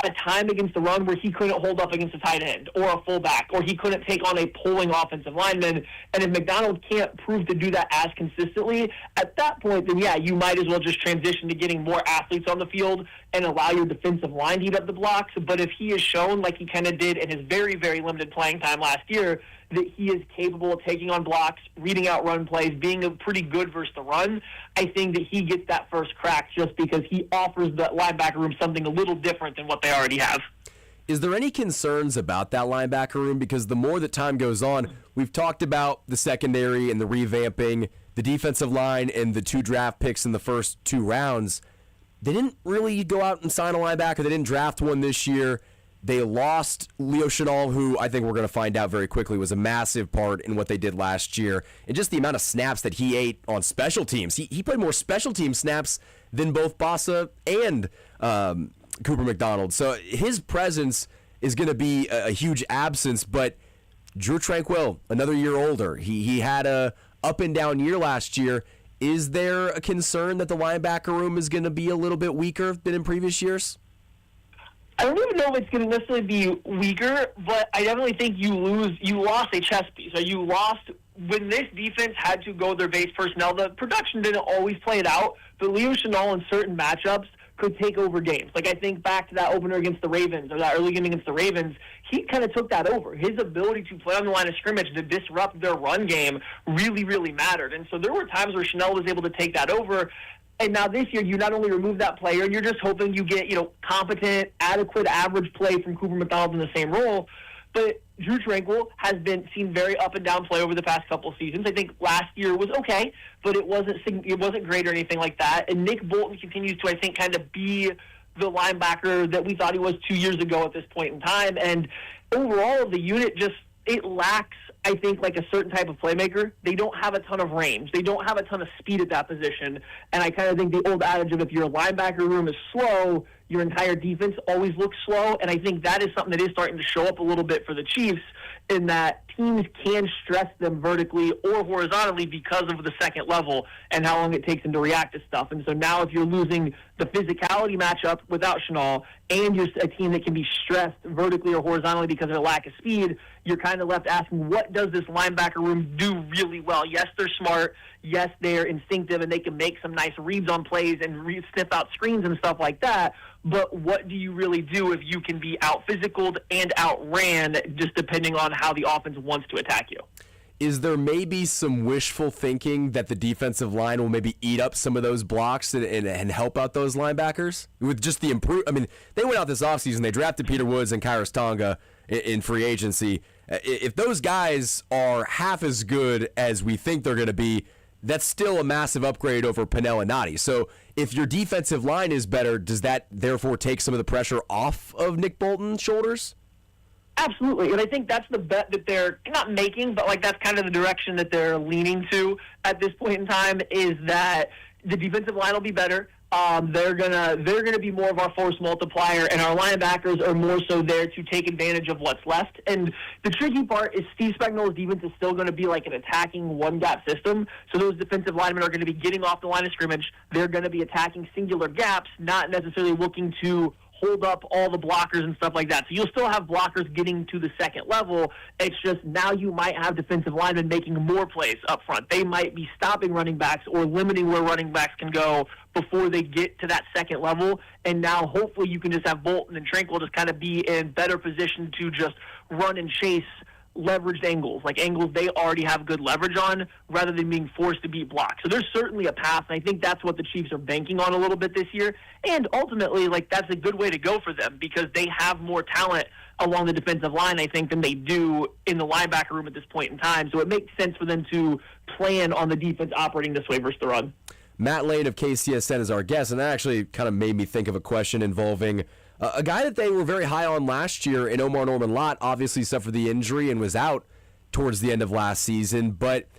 a time against the run where he couldn't hold up against a tight end or a fullback, or he couldn't take on a pulling offensive lineman. And if McDonald can't prove to do that as consistently, at that point, then yeah, you might as well just transition to getting more athletes on the field and allow your defensive line to eat up the blocks. But if he has shown, like he kind of did in his very, very limited playing time last year, that he is capable of taking on blocks, reading out run plays, being a pretty good versus the run, I think that he gets that first crack just because he offers the linebacker room something a little different than what they already have. Is there any concerns about that linebacker room? Because the more that time goes on, we've talked about the secondary and the revamping, the defensive line and the 2 draft picks in the first 2 rounds. They didn't really go out and sign a linebacker. They didn't draft one this year. They lost Leo Chenal, who I think we're going to find out very quickly was a massive part in what they did last year. And just the amount of snaps that he ate on special teams. He played more special team snaps than both Bossa and Cooper McDonald. So his presence is going to be a huge absence, but Drew Tranquill, another year older. He had a up and down year last year. Is there a concern that the linebacker room is going to be a little bit weaker than in previous years? I don't even know if it's going to necessarily be weaker, but I definitely think you lost a chess piece. Or you lost when this defense had to go their base personnel. The production didn't always play it out, but Leo Chenal in certain matchups could take over games. Like I think back to that opener against the Ravens, or that early game against the Ravens, he kind of took that over. His ability to play on the line of scrimmage to disrupt their run game really, really mattered. And so there were times where Chenal was able to take that over. And now this year, you not only remove that player, and you're just hoping you get, competent, adequate, average play from Cooper McDonald in the same role. But Drew Tranquill has been seen very up and down play over the past couple of seasons. I think last year was okay, but it wasn't great or anything like that. And Nick Bolton continues to, I think, kind of be the linebacker that we thought he was 2 years ago at this point in time. And overall, the unit it lacks, I think, like a certain type of playmaker. They don't have a ton of range. They don't have a ton of speed at that position. And I kind of think the old adage of if your linebacker room is slow, your entire defense always looks slow. And I think that is something that is starting to show up a little bit for the Chiefs, in that teams can stress them vertically or horizontally because of the second level and how long it takes them to react to stuff. And so now if you're losing the physicality matchup without Chenal, and you're a team that can be stressed vertically or horizontally because of their lack of speed, you're kind of left asking, what does this linebacker room do really well? Yes, they're smart. Yes, they're instinctive, and they can make some nice reads on plays and sniff out screens and stuff like that. But what do you really do if you can be out-physicaled and outran, just depending on how the offense wants to attack you? Is there maybe some wishful thinking that the defensive line will maybe eat up some of those blocks and help out those linebackers? With just the they went out this offseason, they drafted Peter Woods and Kairos Tonga in free agency. If those guys are half as good as we think they're going to be, that's still a massive upgrade over Pennell and Nadi. So if your defensive line is better, does that therefore take some of the pressure off of Nick Bolton's shoulders? Absolutely, and I think that's the bet that they're not making, but like that's kind of the direction that they're leaning to at this point in time, is that the defensive line will be better. They're gonna be more of our force multiplier, and our linebackers are more so there to take advantage of what's left. And the tricky part is Steve Spagnuolo's defense is still going to be like an attacking one-gap system. So those defensive linemen are going to be getting off the line of scrimmage. They're going to be attacking singular gaps, not necessarily looking to hold up all the blockers and stuff like that. So you'll still have blockers getting to the second level. It's just now you might have defensive linemen making more plays up front. They might be stopping running backs or limiting where running backs can go before they get to that second level. And now hopefully you can just have Bolton and Tranquill just kind of be in better position to just run and chase leveraged angles, like angles they already have good leverage on, rather than being forced to beat blocks. So there's certainly a path, and I think that's what the Chiefs are banking on a little bit this year. And ultimately, like, that's a good way to go for them, because they have more talent along the defensive line, I think, than they do in the linebacker room at this point in time. So it makes sense for them to plan on the defense operating this way versus the run. Matt Lane of KCSN is our guest, and that actually kind of made me think of a question involving a guy that they were very high on last year in Omar Norman-Lott. Obviously suffered the injury and was out towards the end of last season. But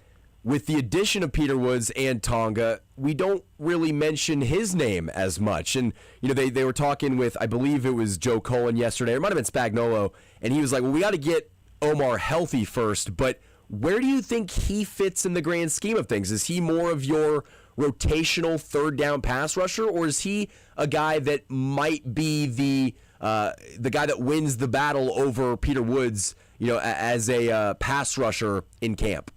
with the addition of Peter Woods and Tonga, we don't really mention his name as much. And, they were talking with, I believe it was Joe Cullen yesterday, or it might have been Spagnuolo, and he was like, well, we got to get Omar healthy first. But where do you think he fits in the grand scheme of things? Is he more of your rotational third down pass rusher, or is he a guy that might be the guy that wins the battle over Peter Woods, as a pass rusher in camp?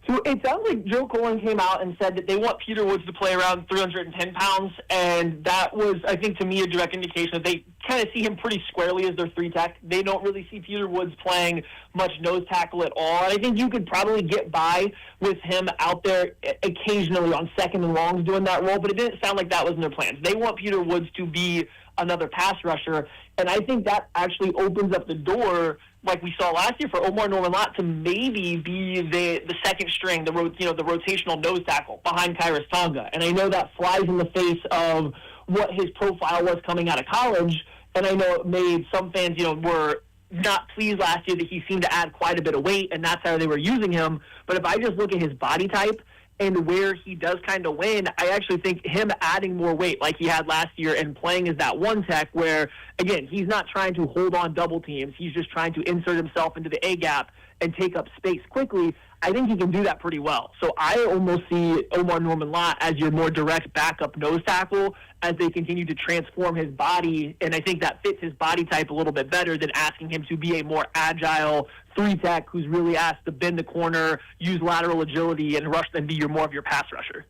So it sounds like Joe Cullen came out and said that they want Peter Woods to play around 310 pounds, and that was, I think, to me, a direct indication that they kind of see him pretty squarely as their 3-tech. They don't really see Peter Woods playing much nose tackle at all. And I think you could probably get by with him out there occasionally on second and longs doing that role, but it didn't sound like that was in their plans. They want Peter Woods to be another pass rusher, and I think that actually opens up the door, like we saw last year, for Omar Norman-Lott to maybe be the second string, the rotational nose tackle behind Kyrus Tonga. And I know that flies in the face of what his profile was coming out of college, and I know it made some fans, were not pleased last year that he seemed to add quite a bit of weight, and that's how they were using him. But if I just look at his body type and where he does kind of win, I actually think him adding more weight like he had last year and playing as that 1-tech where, again, he's not trying to hold on double teams. He's just trying to insert himself into the A-gap and take up space quickly. I think he can do that pretty well. So I almost see Omar Norman-Lott as your more direct backup nose tackle as they continue to transform his body, and I think that fits his body type a little bit better than asking him to be a more agile 3-tech who's really asked to bend the corner, use lateral agility, and rush and be more of your pass rusher.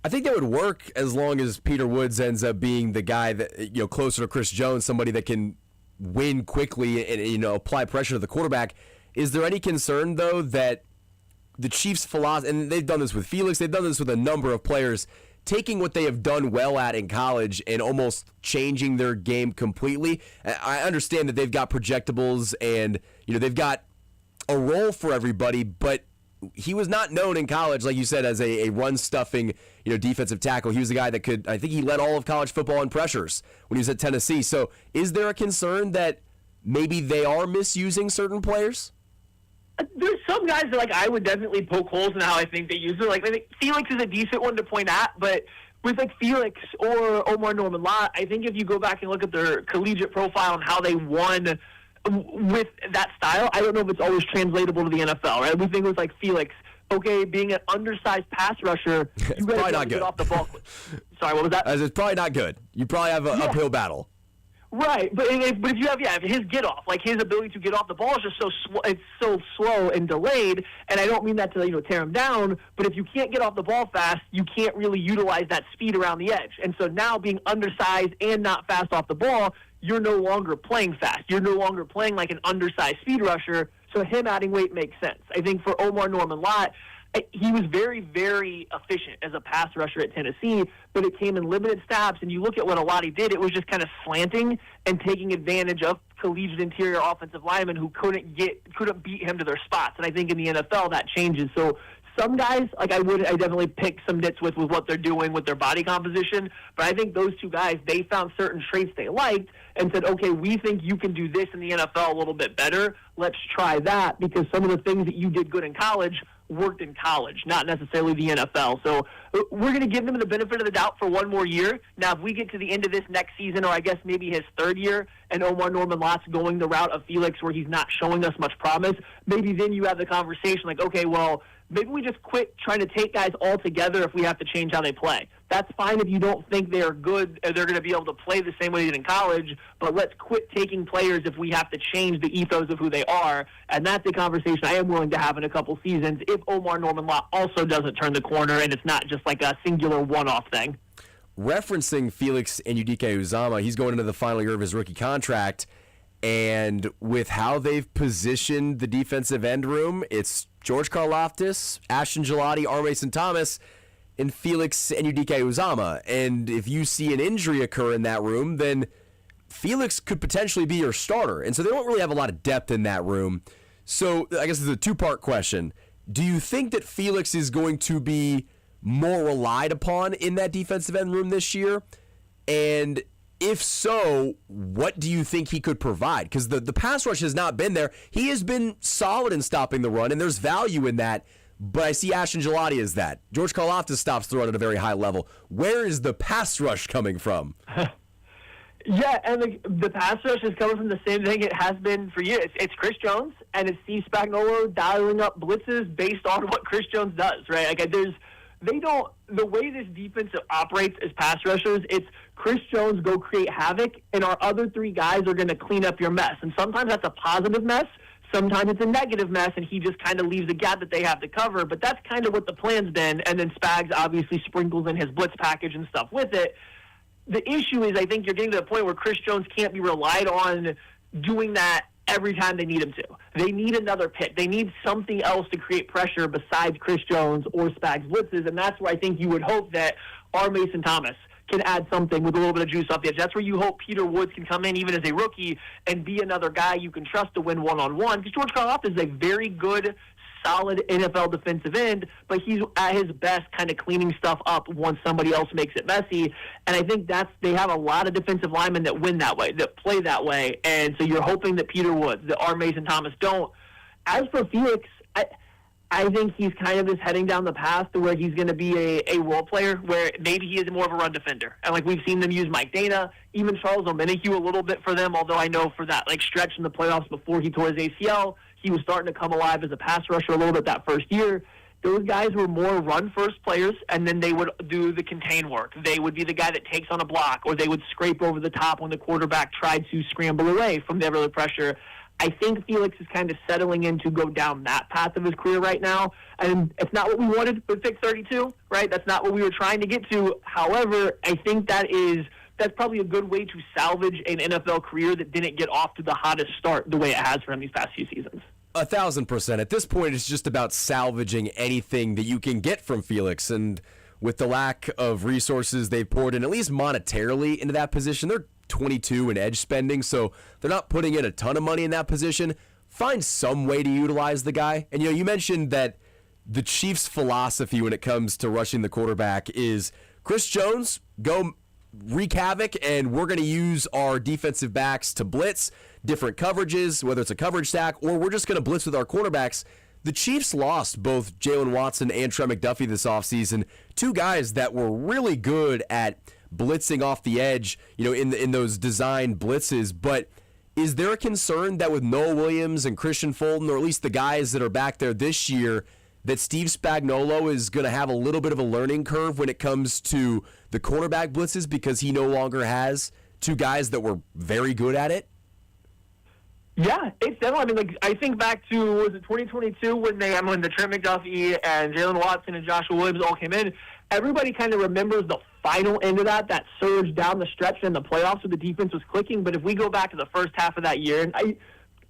I think that would work as long as Peter Woods ends up being the guy that, closer to Chris Jones, somebody that can win quickly and, apply pressure to the quarterback. Is there any concern, though, that the Chiefs' philosophy, and they've done this with Felix, they've done this with a number of players, taking what they have done well at in college and almost changing their game completely? I understand that they've got projectables and, they've got a role for everybody, but he was not known in college, like you said, as a run-stuffing, defensive tackle. He was a guy that could, I think he led all of college football in pressures when he was at Tennessee. So is there a concern that maybe they are misusing certain players? There's some guys that I would definitely poke holes in how I think they use it. I think Felix is a decent one to point at, but with Felix or Omar Norman-Lott, I think if you go back and look at their collegiate profile and how they won with that style, I don't know if it's always translatable to the NFL, right? We think it was Felix, okay, being an undersized pass rusher, you got to get off the ball. Sorry, what was that? It's probably not good. You probably have an uphill battle. Right, but if you have his get off, his ability to get off the ball is just it's so slow and delayed. And I don't mean that to tear him down, but if you can't get off the ball fast, you can't really utilize that speed around the edge. And so now being undersized and not fast off the ball, you're no longer playing fast. You're no longer playing like an undersized speed rusher. So him adding weight makes sense. I think for Omar Norman-Lott, he was very, very efficient as a pass rusher at Tennessee, but it came in limited snaps. And you look at what Alati did, it was just kind of slanting and taking advantage of collegiate interior offensive linemen who couldn't beat him to their spots. And I think in the NFL that changes. So some guys, I definitely pick some nits with what they're doing with their body composition. But I think those two guys, they found certain traits they liked and said, okay, we think you can do this in the NFL a little bit better. Let's try that, because some of the things that you did good in college worked in college, not necessarily the NFL. So we're going to give them the benefit of the doubt for one more year. Now, if we get to the end of this next season, or I guess maybe his third year, and Omar Norman-Lott's going the route of Felix where he's not showing us much promise, maybe then you have the conversation okay, well, maybe we just quit trying to take guys all together if we have to change how they play. That's fine if you don't think they are good or they're going to be able to play the same way they did in college, but let's quit taking players if we have to change the ethos of who they are. And that's a conversation I am willing to have in a couple seasons if Omar Norman-Lott also doesn't turn the corner and it's not just a singular one-off thing. Referencing Felix Uzama, he's going into the final year of his rookie contract, and with how they've positioned the defensive end room, it's George Karlaftis, Ashton Gelati, R. Mason Thomas, and Felix Uzama. And if you see an injury occur in that room, then Felix could potentially be your starter. And so they don't really have a lot of depth in that room. So I guess it's a two-part question. Do you think that Felix is going to be more relied upon in that defensive end room this year? And if so, what do you think he could provide? Because the pass rush has not been there. He has been solid in stopping the run, and there's value in that. But I see Ashton Gelati as that. George Karlaftis stops the run at a very high level. Where is the pass rush coming from? Yeah, and the pass rush is coming from the same thing it has been for years. It's Chris Jones, and it's Steve Spagnuolo dialing up blitzes based on what Chris Jones does, right? The way this defense operates as pass rushers, it's Chris Jones go create havoc, and our other three guys are going to clean up your mess. And sometimes that's a positive mess. Sometimes it's a negative mess, and he just kind of leaves a gap that they have to cover. But that's kind of what the plan's been. And then Spags obviously sprinkles in his blitz package and stuff with it. The issue is I think you're getting to the point where Chris Jones can't be relied on doing that every time they need him to. They need another pick. They need something else to create pressure besides Chris Jones or Spags blitzes, and that's where I think you would hope that our Mason Thomas can add something with a little bit of juice off the edge. That's where you hope Peter Woods can come in even as a rookie and be another guy you can trust to win one-on-one, because George Karlaftis is a very good, solid NFL defensive end, but he's at his best kind of cleaning stuff up once somebody else makes it messy. And I think they have a lot of defensive linemen that win that way, that play that way. And so you're hoping that Peter Woods, that our Mason Thomas don't. As for Felix, I think he's kind of just heading down the path to where he's going to be a role player, where maybe he is more of a run defender. And like we've seen them use Mike Dana, even Charles Omenihu a little bit for them, although I know for that like stretch in the playoffs before he tore his ACL, he was starting to come alive as a pass rusher a little bit that first year. Those guys were more run-first players, and then they would do the contain work. They would be the guy that takes on a block, or they would scrape over the top when the quarterback tried to scramble away from the early pressure. I think Felix is kind of settling in to go down that path of his career right now. And it's not what we wanted with pick 32, right? That's not what we were trying to get to. However, I think that's probably a good way to salvage an NFL career that didn't get off to the hottest start the way it has for him these past few seasons. 1,000%. At this point, it's just about salvaging anything that you can get from Felix. And with the lack of resources they've poured in, at least monetarily, into that position, they're 22 in edge spending, so they're not putting in a ton of money in that position. Find some way to utilize the guy. And you mentioned that the Chiefs' philosophy when it comes to rushing the quarterback is Chris Jones, go wreak havoc, and we're going to use our defensive backs to blitz different coverages, whether it's a coverage stack or we're just going to blitz with our cornerbacks. The Chiefs lost both Jalen Watson and Trent McDuffie this offseason, two guys that were really good at blitzing off the edge, in those designed blitzes. But is there a concern that with Noah Williams and Christian Fulton, or at least the guys that are back there this year, that Steve Spagnuolo is going to have a little bit of a learning curve when it comes to the cornerback blitzes because he no longer has two guys that were very good at it? Yeah, it's definitely. I think back to, was it 2022 when the Trent McDuffie and Jalen Watson and Joshua Williams all came in? Everybody kind of remembers the final end of that surge down the stretch in the playoffs where the defense was clicking. But if we go back to the first half of that year, and I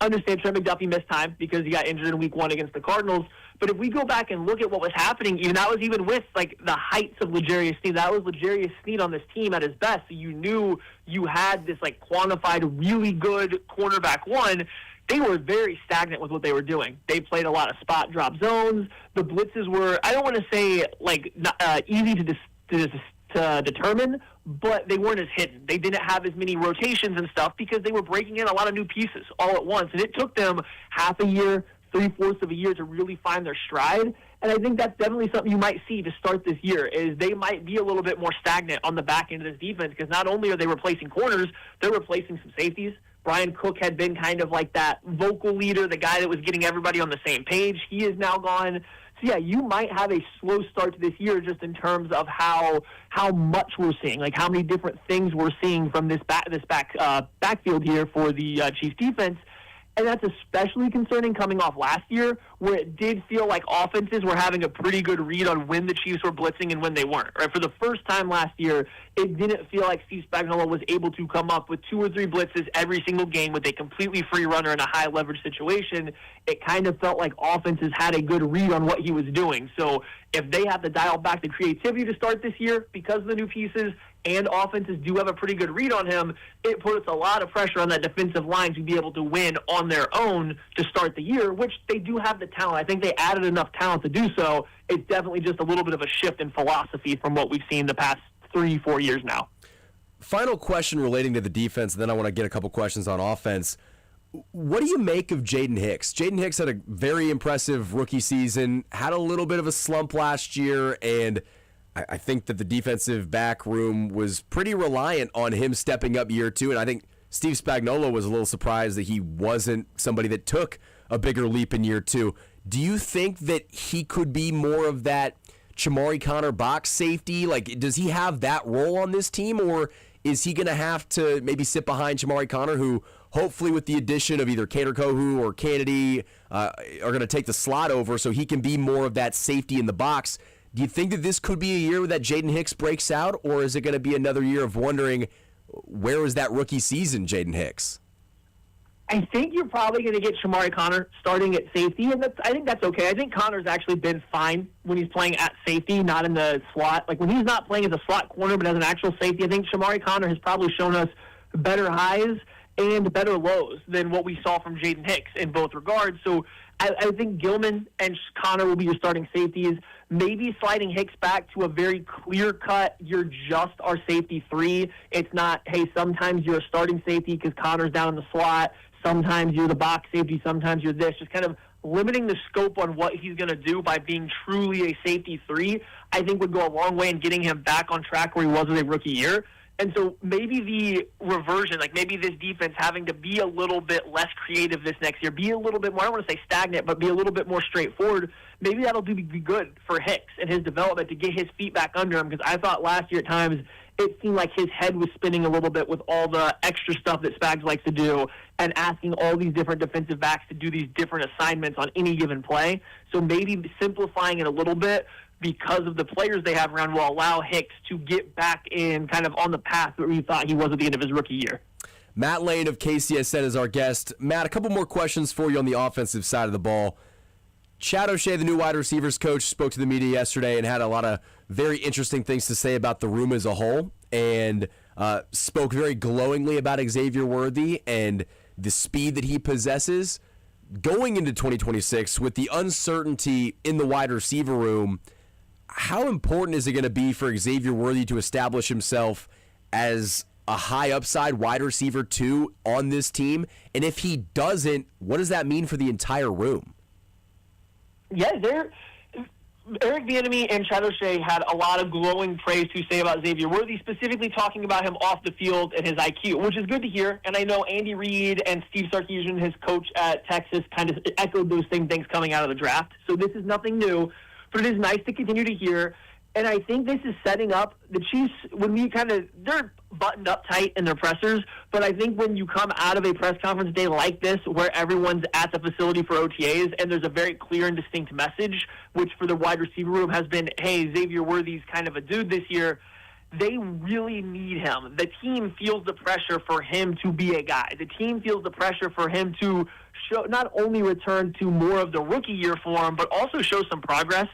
understand Trent McDuffie missed time because he got injured in week 1 against the Cardinals. But if we go back and look at what was happening, that was even with like the heights of L'Jarius Sneed. That was L'Jarius Sneed on this team at his best. So you knew you had this like quantified, really good cornerback one. They were very stagnant with what they were doing. They played a lot of spot drop zones. The blitzes were, I don't want to say like easy to determine, but they weren't as hidden. They didn't have as many rotations and stuff because they were breaking in a lot of new pieces all at once. And it took them half a year, 3/4 of a year to really find their stride. And I think that's definitely something you might see to start this year, is they might be a little bit more stagnant on the back end of this defense because not only are they replacing corners, they're replacing some safeties. Brian Cook had been kind of like that vocal leader, the guy that was getting everybody on the same page. He is now gone. So, yeah, you might have a slow start to this year just in terms of how much we're seeing, like how many different things we're seeing from this backfield here for the Chiefs defense. And that's especially concerning coming off last year, where it did feel like offenses were having a pretty good read on when the Chiefs were blitzing and when they weren't. Right? For the first time last year, it didn't feel like Steve Spagnuolo was able to come up with 2 or 3 blitzes every single game with a completely free runner in a high leverage situation. It kind of felt like offenses had a good read on what he was doing. So if they have to dial back the creativity to start this year because of the new pieces, and offenses do have a pretty good read on him, it puts a lot of pressure on that defensive line to be able to win on their own to start the year, which they do have the talent. I think they added enough talent to do so. It's definitely just a little bit of a shift in philosophy from what we've seen the past 3-4 years now. Final question relating to the defense, and then I want to get a couple questions on offense. What do you make of Jaden Hicks? Jaden Hicks had a very impressive rookie season, had a little bit of a slump last year, and I think that the defensive back room was pretty reliant on him stepping up year 2, and I think Steve Spagnuolo was a little surprised that he wasn't somebody that took a bigger leap in year 2. Do you think that he could be more of that Chamari Connor box safety? Like, does he have that role on this team, or is he going to have to maybe sit behind Shamari Connor, who hopefully with the addition of either Kader Kohu or Kennedy are going to take the slot over so he can be more of that safety in the box? Do you think that this could be a year that Jaden Hicks breaks out, or is it going to be another year of wondering where was that rookie season, Jaden Hicks? I think you're probably going to get Shamari Connor starting at safety, and I think that's okay. I think Connor's actually been fine when he's playing at safety, not in the slot. Like when he's not playing as a slot corner but as an actual safety, I think Shamari Connor has probably shown us better highs and better lows than what we saw from Jaden Hicks in both regards. So I think Gilman and Connor will be your starting safeties. Maybe sliding Hicks back to a very clear-cut, you're just our safety 3. It's not, hey, sometimes you're a starting safety because Connor's down in the slot. Sometimes you're the box safety. Sometimes you're this. Just kind of limiting the scope on what he's going to do by being truly a safety 3, I think would go a long way in getting him back on track where he was with a rookie year. And so maybe the reversion, like maybe this defense having to be a little bit less creative this next year, be a little bit more, I don't want to say stagnant, but be a little bit more straightforward, maybe that'll be good for Hicks and his development to get his feet back under him, because I thought last year at times it seemed like his head was spinning a little bit with all the extra stuff that Spags likes to do and asking all these different defensive backs to do these different assignments on any given play. So maybe simplifying it a little bit because of the players they have around will allow Hicks to get back in kind of on the path where we thought he was at the end of his rookie year. Matt Lane of KCSN is our guest. Matt, a couple more questions for you on the offensive side of the ball. Chad O'Shea, the new wide receivers coach, spoke to the media yesterday and had a lot of very interesting things to say about the room as a whole, and spoke very glowingly about Xavier Worthy and the speed that he possesses. Going into 2026, with the uncertainty in the wide receiver room, how important is it going to be for Xavier Worthy to establish himself as a high upside wide receiver 2 on this team? And if he doesn't, what does that mean for the entire room? Yeah, Eric Bieniemy and Chad O'Shea had a lot of glowing praise to say about Xavier Worthy, specifically talking about him off the field and his IQ, which is good to hear. And I know Andy Reid and Steve Sarkisian, his coach at Texas, kind of echoed those same things coming out of the draft. So this is nothing new, but it is nice to continue to hear. And I think this is setting up the Chiefs when we they're buttoned up tight in their pressers, but I think when you come out of a press conference day like this where everyone's at the facility for OTAs and there's a very clear and distinct message, which for the wide receiver room has been, hey, Xavier Worthy's kind of a dude this year, they really need him. The team feels the pressure for him to be a guy. The team feels the pressure for him to show, not only return to more of the rookie year form, but also show some progress.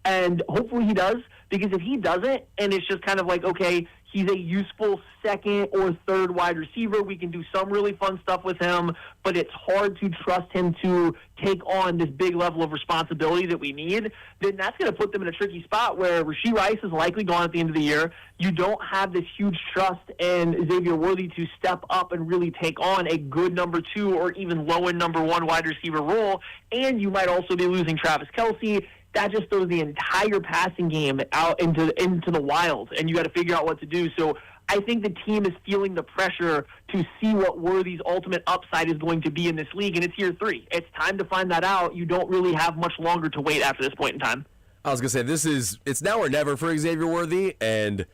And hopefully he does, because if he doesn't, and it's just kind of like, okay, he's a useful second or third wide receiver, we can do some really fun stuff with him, but it's hard to trust him to take on this big level of responsibility that we need, then that's going to put them in a tricky spot where Rashee Rice is likely gone at the end of the year. You don't have this huge trust in Xavier Worthy to step up and really take on a good number 2 or even low-end number 1 wide receiver role, and you might also be losing Travis Kelce. That just throws the entire passing game out into the wild, and you got to figure out what to do. So I think the team is feeling the pressure to see what Worthy's ultimate upside is going to be in this league, and it's year 3. It's time to find that out. You don't really have much longer to wait after this point in time. I was going to say, it's now or never for Xavier Worthy, and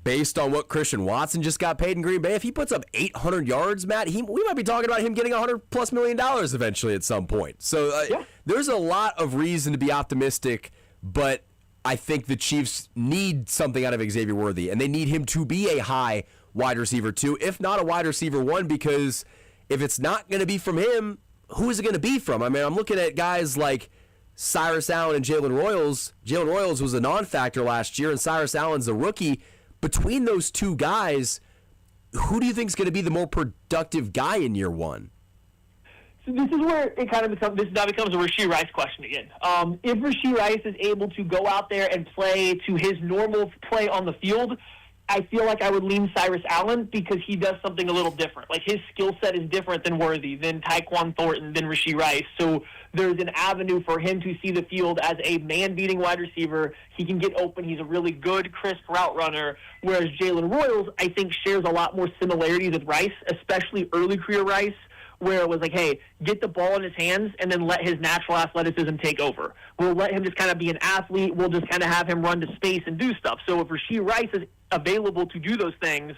based on what Christian Watson just got paid in Green Bay, if he puts up 800 yards, Matt, we might be talking about him getting $100+ million eventually at some point. So there's a lot of reason to be optimistic, but I think the Chiefs need something out of Xavier Worthy, and they need him to be a high wide receiver 2, if not a wide receiver 1, because if it's not going to be from him, who is it going to be from? I mean, I'm looking at guys like Cyrus Allen and Jalen Royals. Jalen Royals was a non-factor last year, and Cyrus Allen's a rookie. Between those two guys, who do you think is going to be the more productive guy in year 1? So this is where it kind of becomes a Rashee Rice question again. If Rashee Rice is able to go out there and play to his normal play on the field, I feel like I would lean Cyrus Allen because he does something a little different. Like his skill set is different than Worthy, than Tyquan Thornton, than Rashee Rice. So there's an avenue for him to see the field as a man-beating wide receiver. He can get open. He's a really good, crisp route runner. Whereas Jalen Royals, I think, shares a lot more similarities with Rice, especially early career Rice, where it was like, hey, get the ball in his hands and then let his natural athleticism take over. We'll let him just kind of be an athlete. We'll just kind of have him run to space and do stuff. So if Rashee Rice is available to do those things,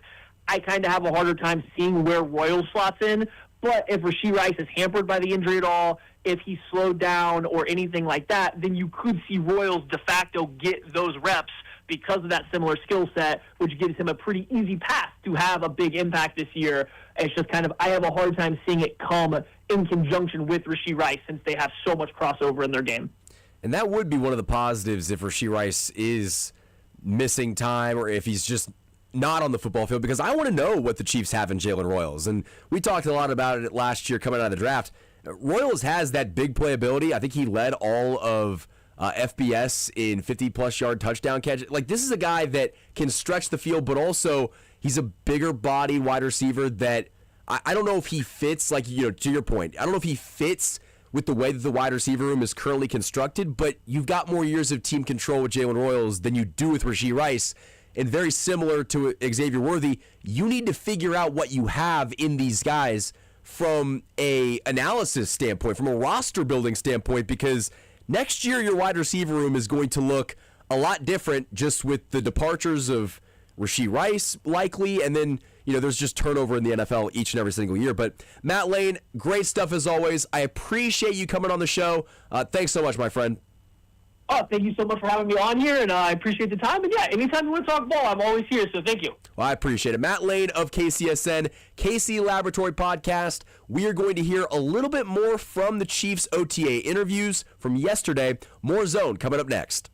I kind of have a harder time seeing where Royals slots in. But if Rashee Rice is hampered by the injury at all, if he's slowed down or anything like that, then you could see Royals de facto get those reps because of that similar skill set, which gives him a pretty easy path to have a big impact this year. It's just kind of, I have a hard time seeing it come in conjunction with Rashee Rice since they have so much crossover in their game. And that would be one of the positives if Rashee Rice is missing time or if he's just not on the football field, because I want to know what the Chiefs have in Jalen Royals. And we talked a lot about it last year coming out of the draft. Royals has that big playability. I think he led all of FBS in 50-plus yard touchdown catch. Like, this is a guy that can stretch the field, but also he's a bigger body wide receiver that I don't know if he fits, like, you know, to your point, I don't know if he fits with the way that the wide receiver room is currently constructed, but you've got more years of team control with Jalen Royals than you do with Rashee Rice. And very similar to Xavier Worthy, you need to figure out what you have in these guys from a analysis standpoint, from a roster building standpoint, because next year your wide receiver room is going to look a lot different just with the departures of Rashee Rice likely, and then, you know, there's just turnover in the NFL each and every single year. But Matt Lane, great stuff as always. I appreciate you coming on the show. Thanks so much, my friend. Oh, thank you so much for having me on here, and I appreciate the time. And yeah, anytime you want to talk ball, I'm always here, so thank you. Well, I appreciate it. Matt Lane of KCSN, KC Laboratory Podcast. We are going to hear a little bit more from the Chiefs OTA interviews from yesterday. More Zone coming up next.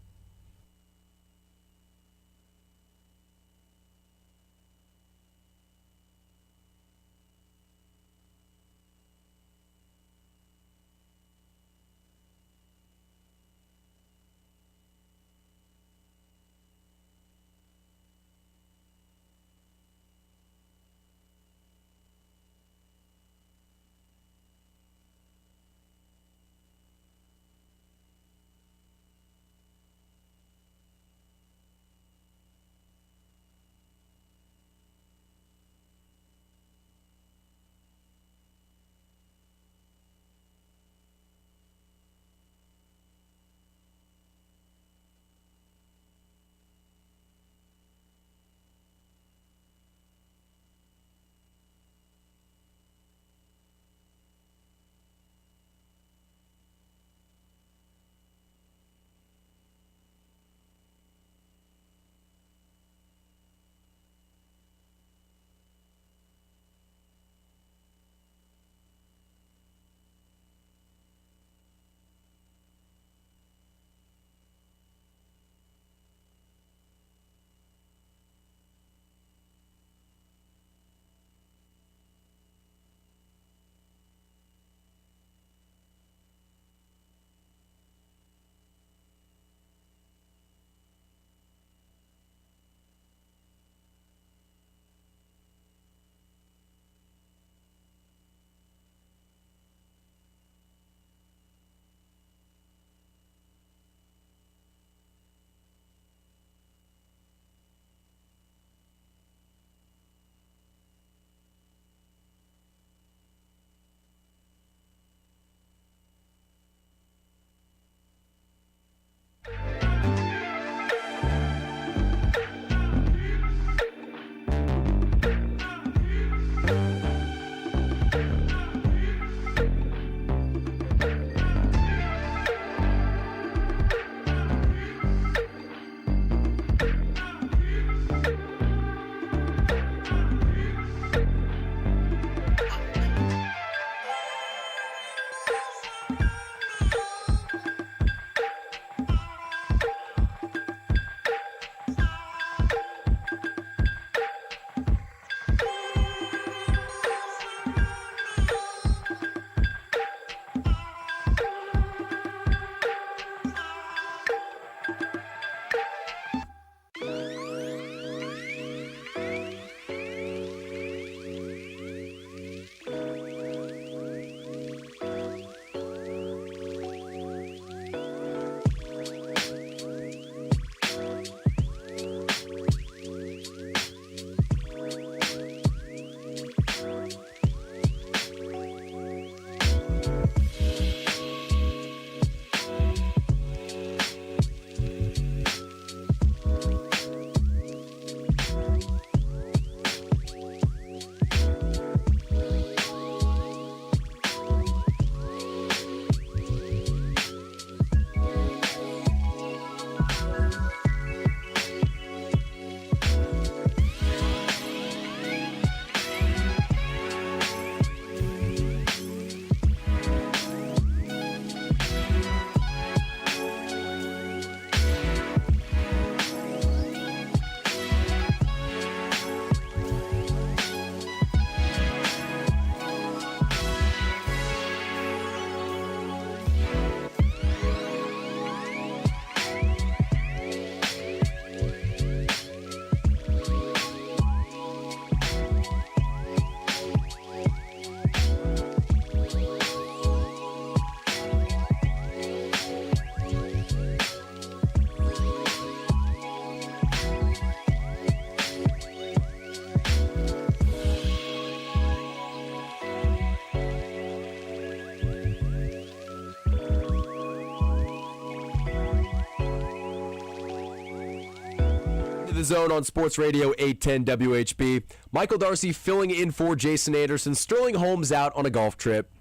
Zone on Sports Radio 810 WHB. Michael Darcy filling in for Jason Anderson. Sterling Holmes out on a golf trip.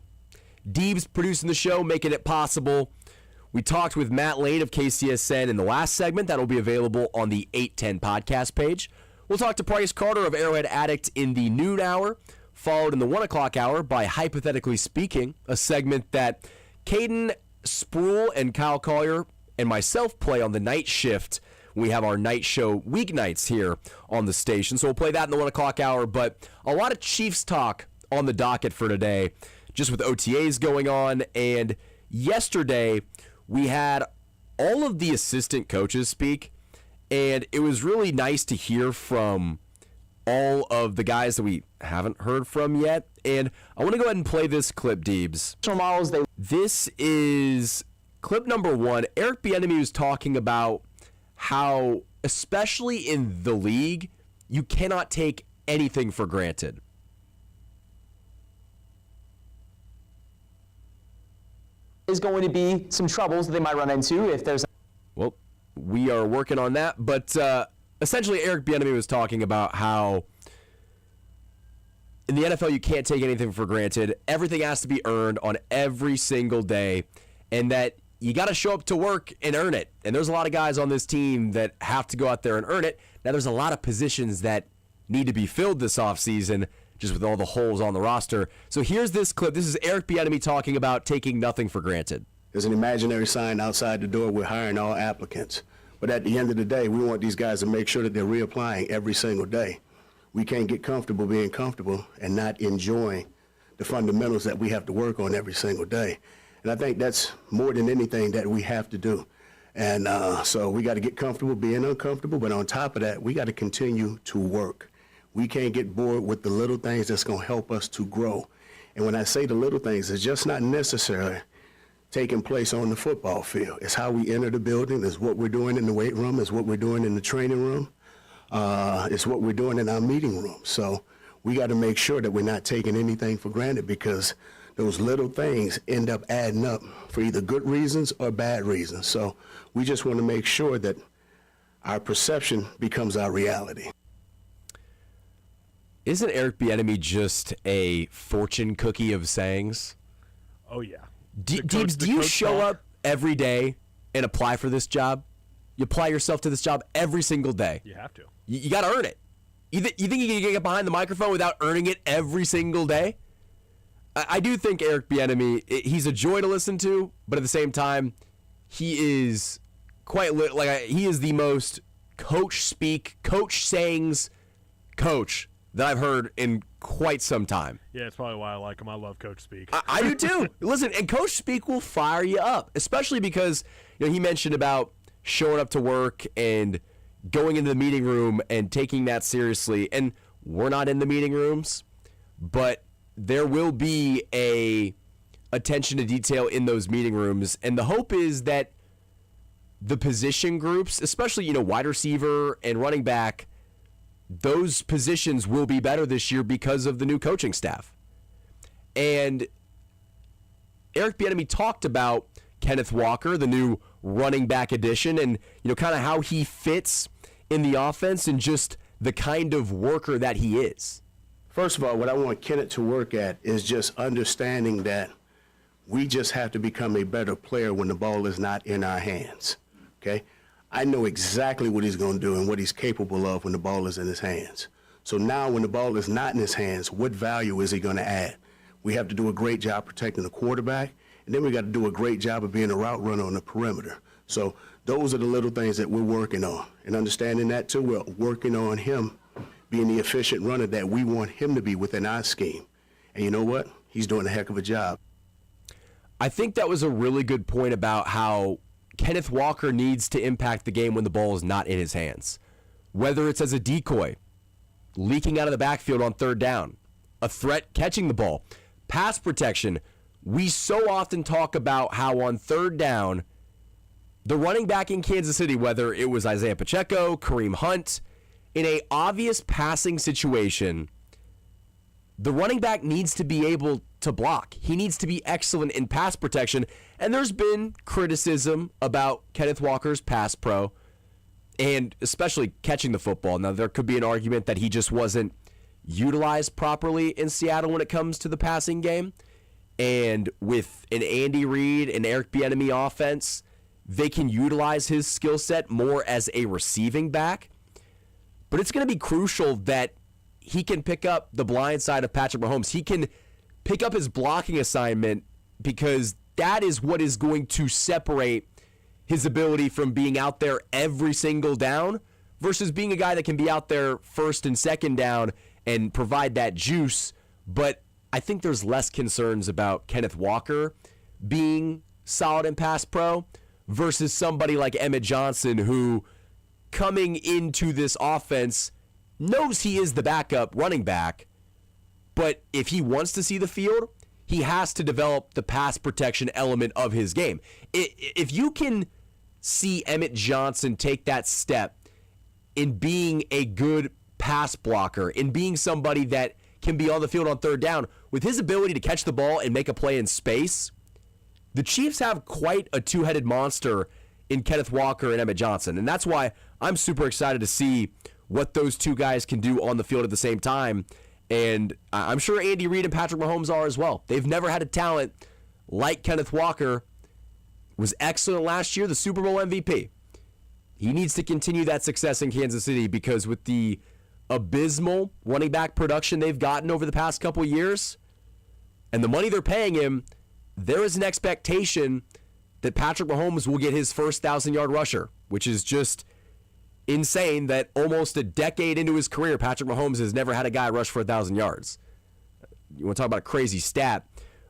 Deebs producing the show, making it possible. We talked with Matt Lane of KCSN in the last segment. That'll be available on the 810 podcast page. We'll talk to Bryce Carter of Arrowhead Addict in the noon hour, followed in the 1 o'clock hour by Hypothetically Speaking, a segment that Caden Sproul and Kyle Collier and myself play on the night shift. We have our night show weeknights here on the station, so we'll play that in the 1 o'clock hour. But a lot of Chiefs talk on the docket for today, just with OTAs going on. And yesterday, we had all of the assistant coaches speak, and it was really nice to hear from all of the guys that we haven't heard from yet. And I want to go ahead and play this clip, Deebs. This is clip number 1. Eric Bieniemy was talking about how, especially in the league, you cannot take anything for granted. Is going to be some troubles that they might run into if there's... Well, we are working on that, but essentially Eric Bieniemy was talking about how in the NFL you can't take anything for granted. Everything has to be earned on every single day, and that you got to show up to work and earn it. And there's a lot of guys on this team that have to go out there and earn it. Now, there's a lot of positions that need to be filled this offseason, just with all the holes on the roster. So here's this clip. This is Eric Bieniemy talking about taking nothing for granted. There's an imaginary sign outside the door. We're hiring all applicants. But at the end of the day, we want these guys to make sure that they're reapplying every single day. We can't get comfortable being comfortable and not enjoying the fundamentals that we have to work on every single day. And I think that's more than anything that we have to do. And so we got to get comfortable being uncomfortable. But on top of that, we got to continue to work. We can't get bored with the little things that's going to help us to grow. And when I say the little things, it's just not necessarily taking place on the football field. It's how we enter the building. It's what we're doing in the weight room. It's what we're doing in the training room. It's what we're doing in our meeting room. So we got to make sure that we're not taking anything for granted, because those little things end up adding up for either good reasons or bad reasons. So we just want to make sure that our perception becomes our reality. Isn't Eric Bieniemy just a fortune cookie of sayings? Oh, yeah. Deebs, do you show up every day and apply for this job? You apply yourself to this job every single day. You have to. You got to earn it. You think you can get behind the microphone without earning it every single day? I do think Eric Bieniemy, he's a joy to listen to, but at the same time, he is he is the most coach sayings coach that I've heard in quite some time. Yeah, it's probably why I like him. I love Coach Speak. I do too. Listen, and Coach Speak will fire you up, especially because he mentioned about showing up to work and going into the meeting room and taking that seriously. And we're not in the meeting rooms, but there will be a attention to detail in those meeting rooms. And the hope is that the position groups, especially, wide receiver and running back, those positions will be better this year because of the new coaching staff. And Eric Bieniemy talked about Kenneth Walker, the new running back addition, and kind of how he fits in the offense and just the kind of worker that he is. First of all, what I want Kenneth to work at is just understanding that we just have to become a better player when the ball is not in our hands, okay? I know exactly what he's going to do and what he's capable of when the ball is in his hands. So now when the ball is not in his hands, what value is he going to add? We have to do a great job protecting the quarterback, and then we got to do a great job of being a route runner on the perimeter. So those are the little things that we're working on. And understanding that, too, we're working on him being the efficient runner that we want him to be within our scheme. And you know what? He's doing a heck of a job. I think that was a really good point about how Kenneth Walker needs to impact the game when the ball is not in his hands. Whether it's as a decoy, leaking out of the backfield on third down, a threat catching the ball, pass protection. We so often talk about how on third down, the running back in Kansas City, whether it was Isaiah Pacheco, Kareem Hunt, in a obvious passing situation, the running back needs to be able to block. He needs to be excellent in pass protection. And there's been criticism about Kenneth Walker's pass pro. and especially catching the football. Now, there could be an argument that he just wasn't utilized properly in Seattle when it comes to the passing game. And with an Andy Reid and Eric Bieniemy offense, they can utilize his skill set more as a receiving back. But it's going to be crucial that he can pick up the blind side of Patrick Mahomes. He can pick up his blocking assignment, because that is what is going to separate his ability from being out there every single down versus being a guy that can be out there first and second down and provide that juice. But I think there's less concerns about Kenneth Walker being solid in pass pro versus somebody like Emmett Johnson, who coming into this offense knows he is the backup running back, but if he wants to see the field, he has to develop the pass protection element of his game. If you can see Emmett Johnson take that step in being a good pass blocker, in being somebody that can be on the field on third down, with his ability to catch the ball and make a play in space, the Chiefs have quite a two-headed monster in Kenneth Walker and Emmett Johnson. And that's why I'm super excited to see what those two guys can do on the field at the same time. And I'm sure Andy Reid and Patrick Mahomes are as well. They've never had a talent like Kenneth Walker. Was excellent last year, the Super Bowl MVP. He needs to continue that success in Kansas City, because with the abysmal running back production they've gotten over the past couple years and the money they're paying him, there is an expectation that Patrick Mahomes will get his first 1,000-yard rusher, which is just insane that almost a decade into his career, Patrick Mahomes has never had a guy rush for 1,000 yards. You want to talk about a crazy stat.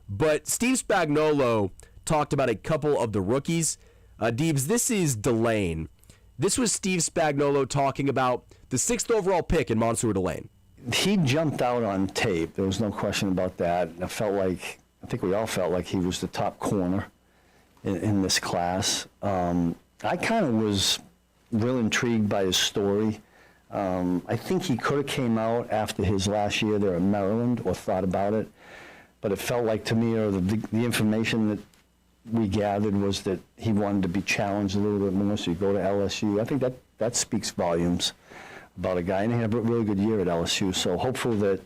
But Steve Spagnuolo talked about a couple of the rookies. Deebs, this is Delane. This was Steve Spagnuolo talking about the 6th overall pick in Mansour Delane. He jumped out on tape. There was no question about that. I think we all felt like he was the top corner in this class. I kind of was real intrigued by his story. I think he could have came out after his last year there at Maryland or thought about it, but it felt like to me, or the information that we gathered, was that he wanted to be challenged a little bit more, so you go to LSU. I think that speaks volumes about a guy, and he had a really good year at LSU, so hopeful that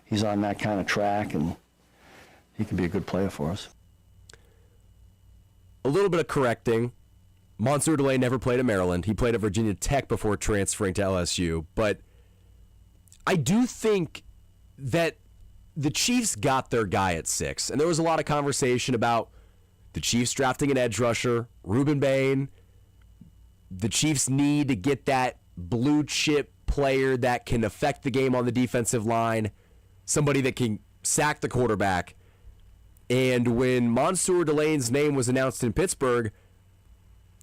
he's on that kind of track and he can be a good player for us. A little bit of correcting. Mansour Delane never played at Maryland. He played at Virginia Tech before transferring to LSU. But I do think that the Chiefs got their guy at 6. And there was a lot of conversation about the Chiefs drafting an edge rusher, Reuben Bain. The Chiefs need to get that blue chip player that can affect the game on the defensive line, somebody that can sack the quarterback. And when Mansour Delane's name was announced in Pittsburgh,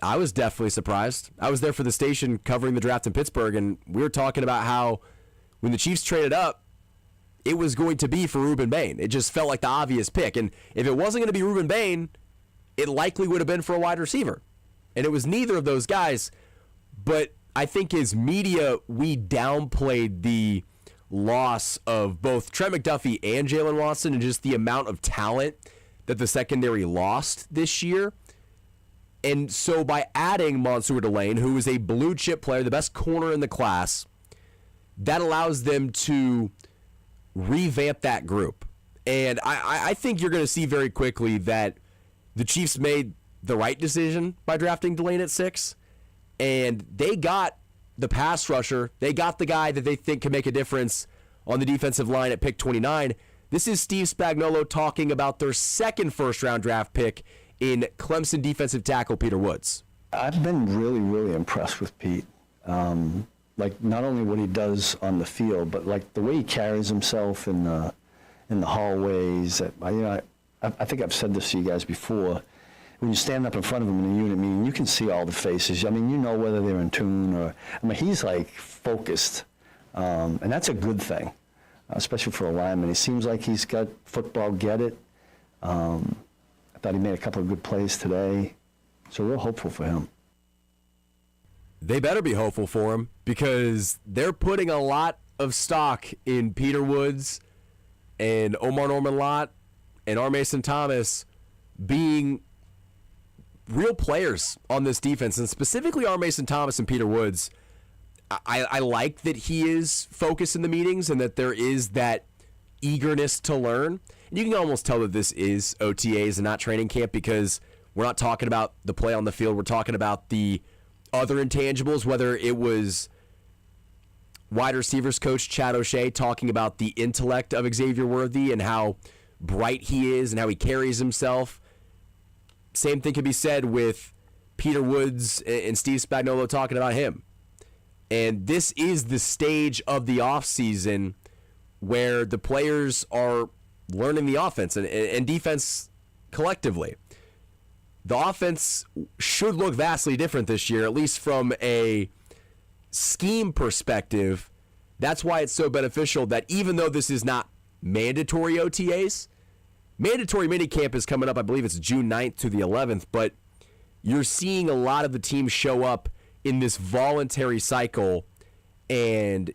I was definitely surprised. I was there for the station covering the draft in Pittsburgh, and we were talking about how when the Chiefs traded up, it was going to be for Reuben Bain. It just felt like the obvious pick. And if it wasn't going to be Reuben Bain, it likely would have been for a wide receiver. And it was neither of those guys. But I think as media, we downplayed the loss of both Trent McDuffie and Jalen Watson and just the amount of talent that the secondary lost this year. And so by adding Mansour Delane, who is a blue chip player, the best corner in the class, that allows them to revamp that group. And I think you're going to see very quickly that the Chiefs made the right decision by drafting Delane at 6. And they got the pass rusher. They got the guy that they think can make a difference on the defensive line at pick 29. This is Steve Spagnuolo talking about their second first-round draft pick in Clemson defensive tackle Peter Woods. I've been really, really impressed with Pete. Like not only what he does on the field, but like the way he carries himself in the hallways. I think I've said this to you guys before. When you stand up in front of him in a unit meeting, you can see all the faces. I mean, you know whether they're in tune or. I mean, he's like focused, and that's a good thing, especially for a lineman. He seems like he's got football get it. I thought he made a couple of good plays today, so real hopeful for him. They better be hopeful for him because they're putting a lot of stock in Peter Woods and Omar Norman Lott and R. Mason Thomas being real players on this defense, and specifically R. Mason Thomas and Peter Woods. I like that he is focused in the meetings and that there is that eagerness to learn. And you can almost tell that this is OTAs and not training camp, because we're not talking about the play on the field. We're talking about the other intangibles, whether it was wide receivers coach Chad O'Shea talking about the intellect of Xavier Worthy and how bright he is and how he carries himself. Same thing could be said with Peter Woods and Steve Spagnuolo talking about him. And this is the stage of the offseason where the players are learning the offense and defense collectively. The offense should look vastly different this year, at least from a scheme perspective. That's why it's so beneficial that even though this is not mandatory OTAs, mandatory minicamp is coming up. I believe it's June 9th to the 11th, but you're seeing a lot of the teams show up in this voluntary cycle and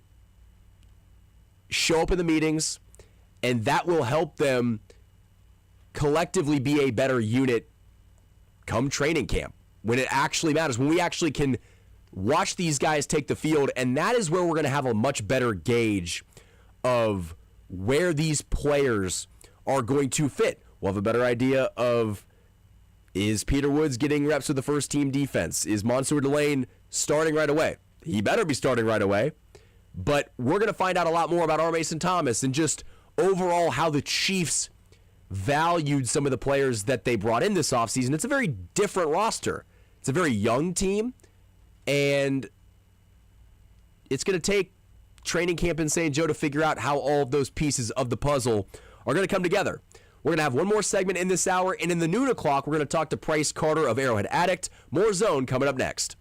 show up in the meetings, and that will help them collectively be a better unit come training camp, when it actually matters, when we actually can watch these guys take the field. And that is where we're going to have a much better gauge of where these players are going to fit. We'll have a better idea of, is Peter Woods getting reps with the first team defense? Is Monsieur Delane starting right away? He better be starting right away. But we're going to find out a lot more about R. Mason Thomas and just overall how the Chiefs valued some of the players that they brought in this offseason. It's a very different roster. It's a very young team, and it's going to take training camp in St. Joe to figure out how all of those pieces of the puzzle are going to come together. We're going to have one more segment in this hour, and in the noon o'clock, we're going to talk to Price Carter of Arrowhead Addict. More Zone coming up next.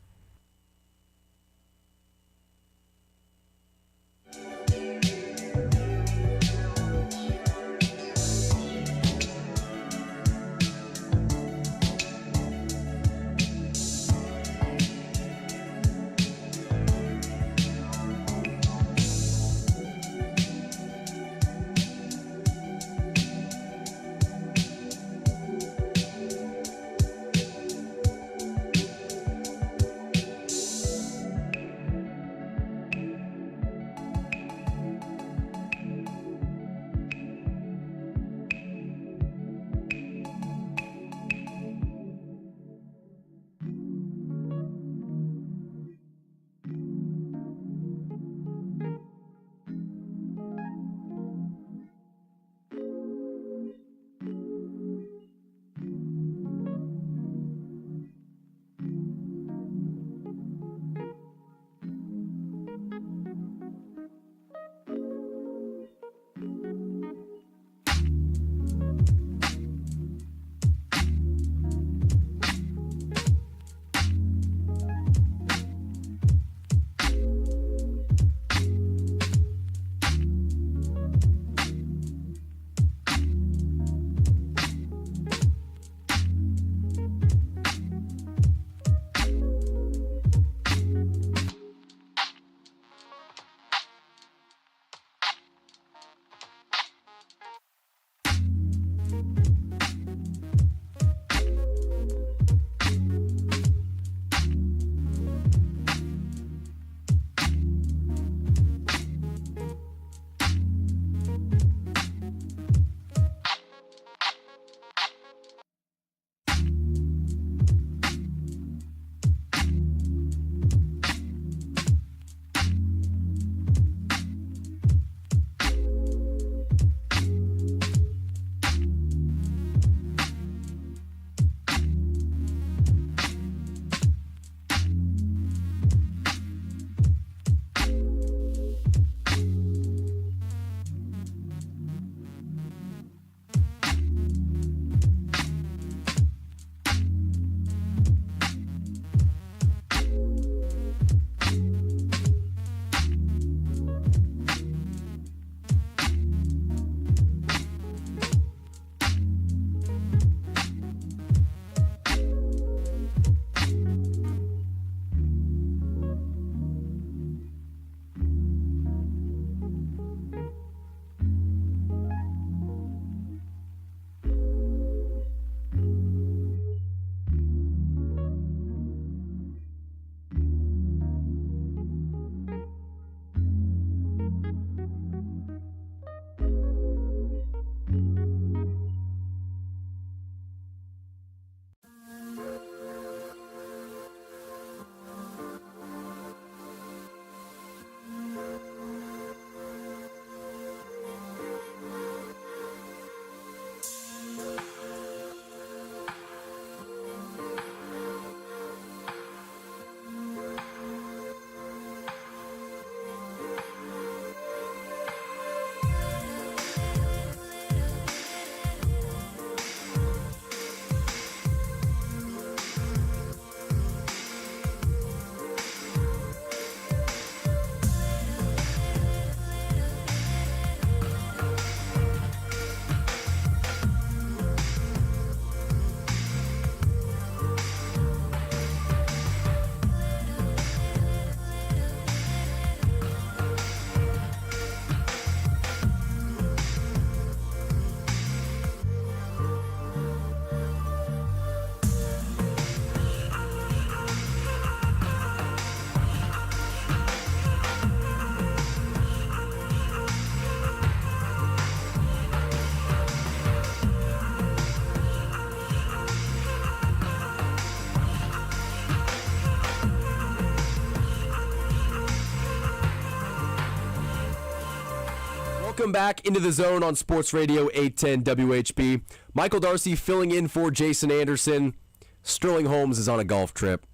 Welcome back into the zone on Sports Radio 810 WHB. Michael Darcy filling in for Jason Anderson. Sterling Holmes is on a golf trip.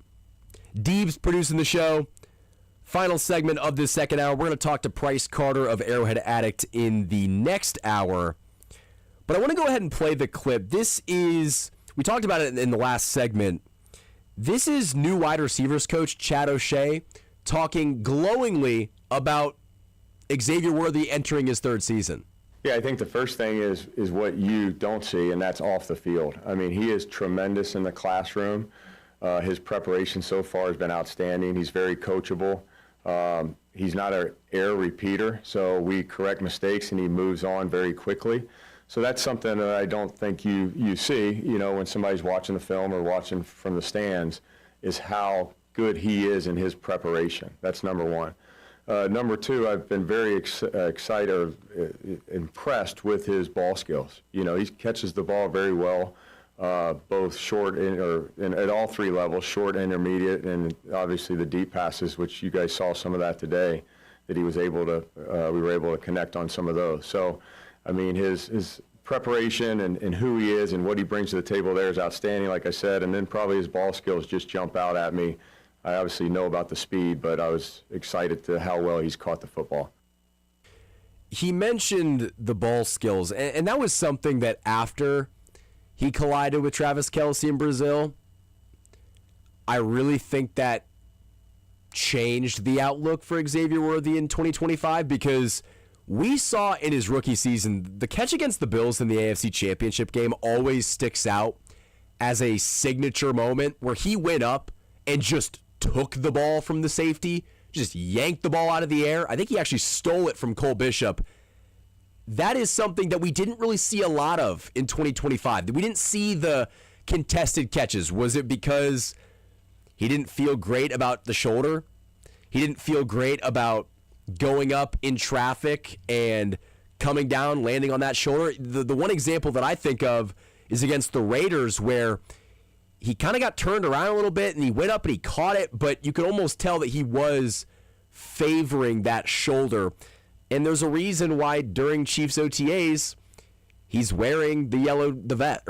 Deebs producing the show. Final segment of this second hour. We're going to talk to Price Carter of Arrowhead Addict in the next hour. But I want to go ahead and play the clip. This is, we talked about it in the last segment. This is new wide receivers coach Chad O'Shea talking glowingly about Xavier Worthy entering his third season. Yeah, I think the first thing is what you don't see, and that's off the field. I mean, he is tremendous in the classroom. His preparation so far has been outstanding. He's very coachable. He's not an error repeater, so we correct mistakes and he moves on very quickly. So that's something that I don't think you see, when somebody's watching the film or watching from the stands, is how good he is in his preparation. That's number one. Number two, I've been very excited, impressed with his ball skills. He catches the ball very well, both short and at all three levels, short, intermediate, and obviously the deep passes, which you guys saw some of that today, that he was able to, we were able to connect on some of those. So, I mean, his preparation and who he is and what he brings to the table there is outstanding, like I said, and then probably his ball skills just jump out at me. I obviously know about the speed, but I was excited to how well he's caught the football. He mentioned the ball skills, and that was something that after he collided with Travis Kelce in Brazil, I really think that changed the outlook for Xavier Worthy in 2025, because we saw in his rookie season, the catch against the Bills in the AFC Championship game always sticks out as a signature moment where he went up and just took the ball from the safety, just yanked the ball out of the air. I think he actually stole it from Cole Bishop. That is something that we didn't really see a lot of in 2025. We didn't see the contested catches. Was it because he didn't feel great about the shoulder? He didn't feel great about going up in traffic and coming down, landing on that shoulder? The one example that I think of is against the Raiders, where he kind of got turned around a little bit and he went up and he caught it, but you could almost tell that he was favoring that shoulder. And there's a reason why during Chiefs OTAs, he's wearing the yellow vest,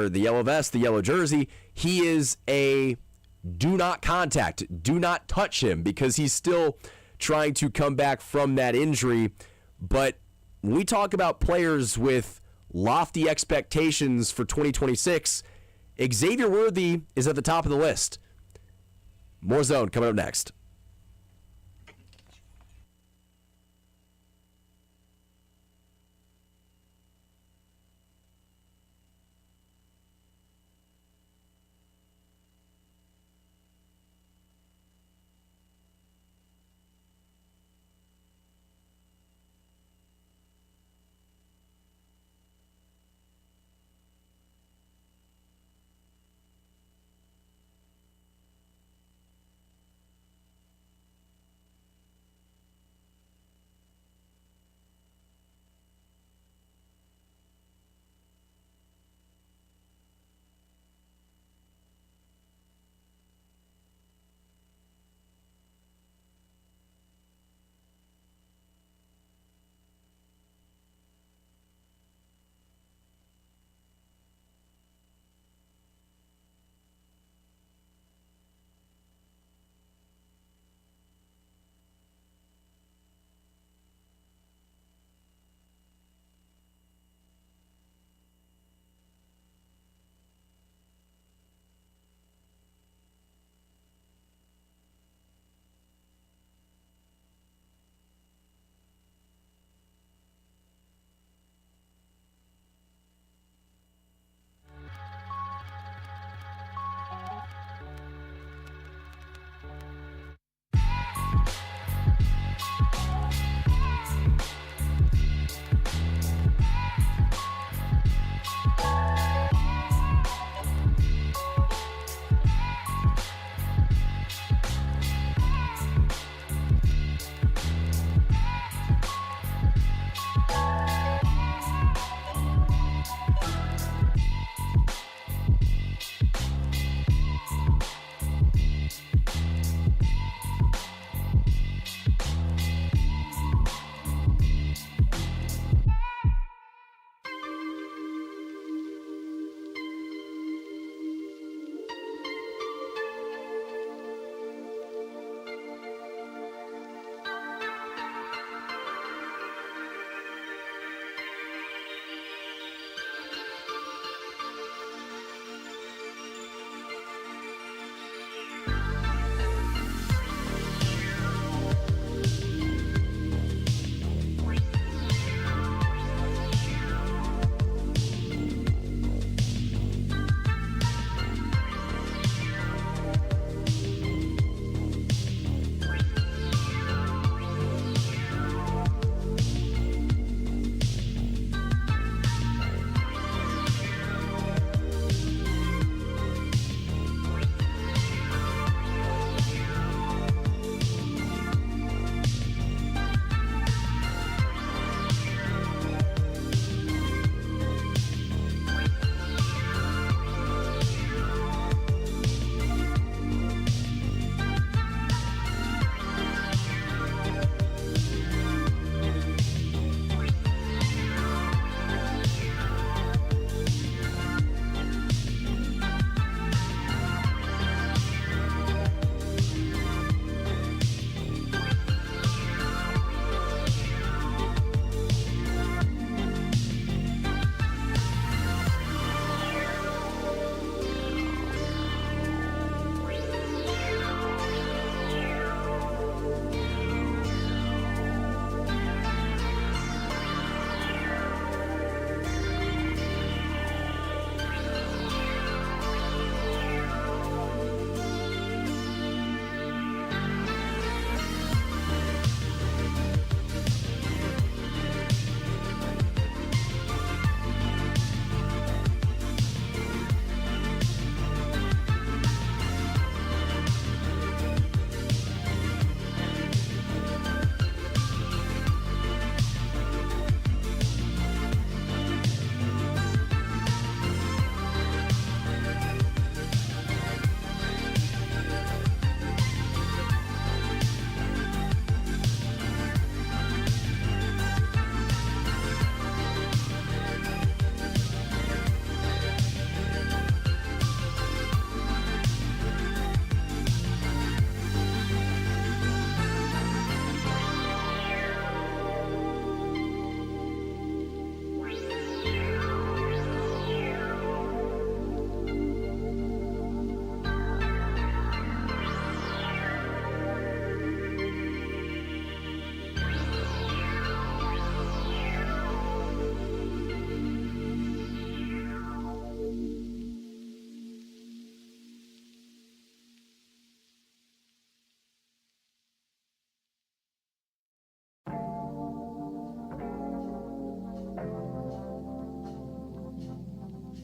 the yellow jersey. He is a do not contact, do not touch him, because he's still trying to come back from that injury. But when we talk about players with lofty expectations for 2026, Xavier Worthy is at the top of the list. More Zone coming up next.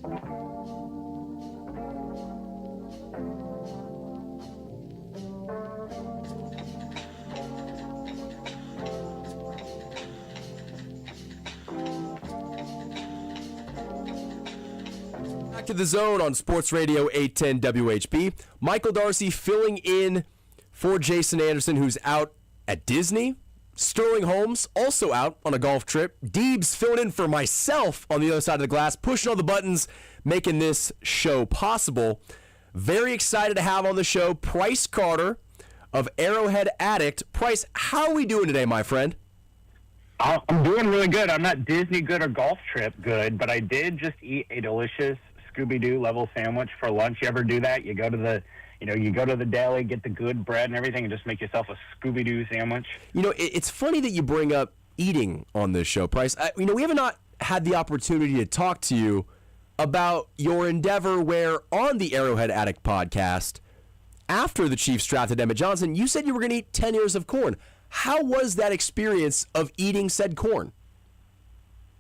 Back to the Zone on Sports Radio 810 WHB. Michael Darcy filling in for Jason Anderson, who's out at Disney. Sterling Holmes also out on a golf trip. Deebs filling in for myself on the other side of the glass, pushing all the buttons, making this show possible. Very excited to have on the show Price Carter of Arrowhead Addict. Price, how are we doing today, my friend? I'm doing really good. I'm not Disney good or golf trip good, but I did just eat a delicious Scooby-Doo level sandwich for lunch. You ever do that? You go to the deli, get the good bread and everything, and just make yourself a Scooby-Doo sandwich. You know, it's funny that you bring up eating on this show, Price. We have not had the opportunity to talk to you about your endeavor where on the Arrowhead Addict podcast, after the Chiefs drafted Emmett Johnson, you said you were going to eat 10 ears of corn. How was that experience of eating said corn?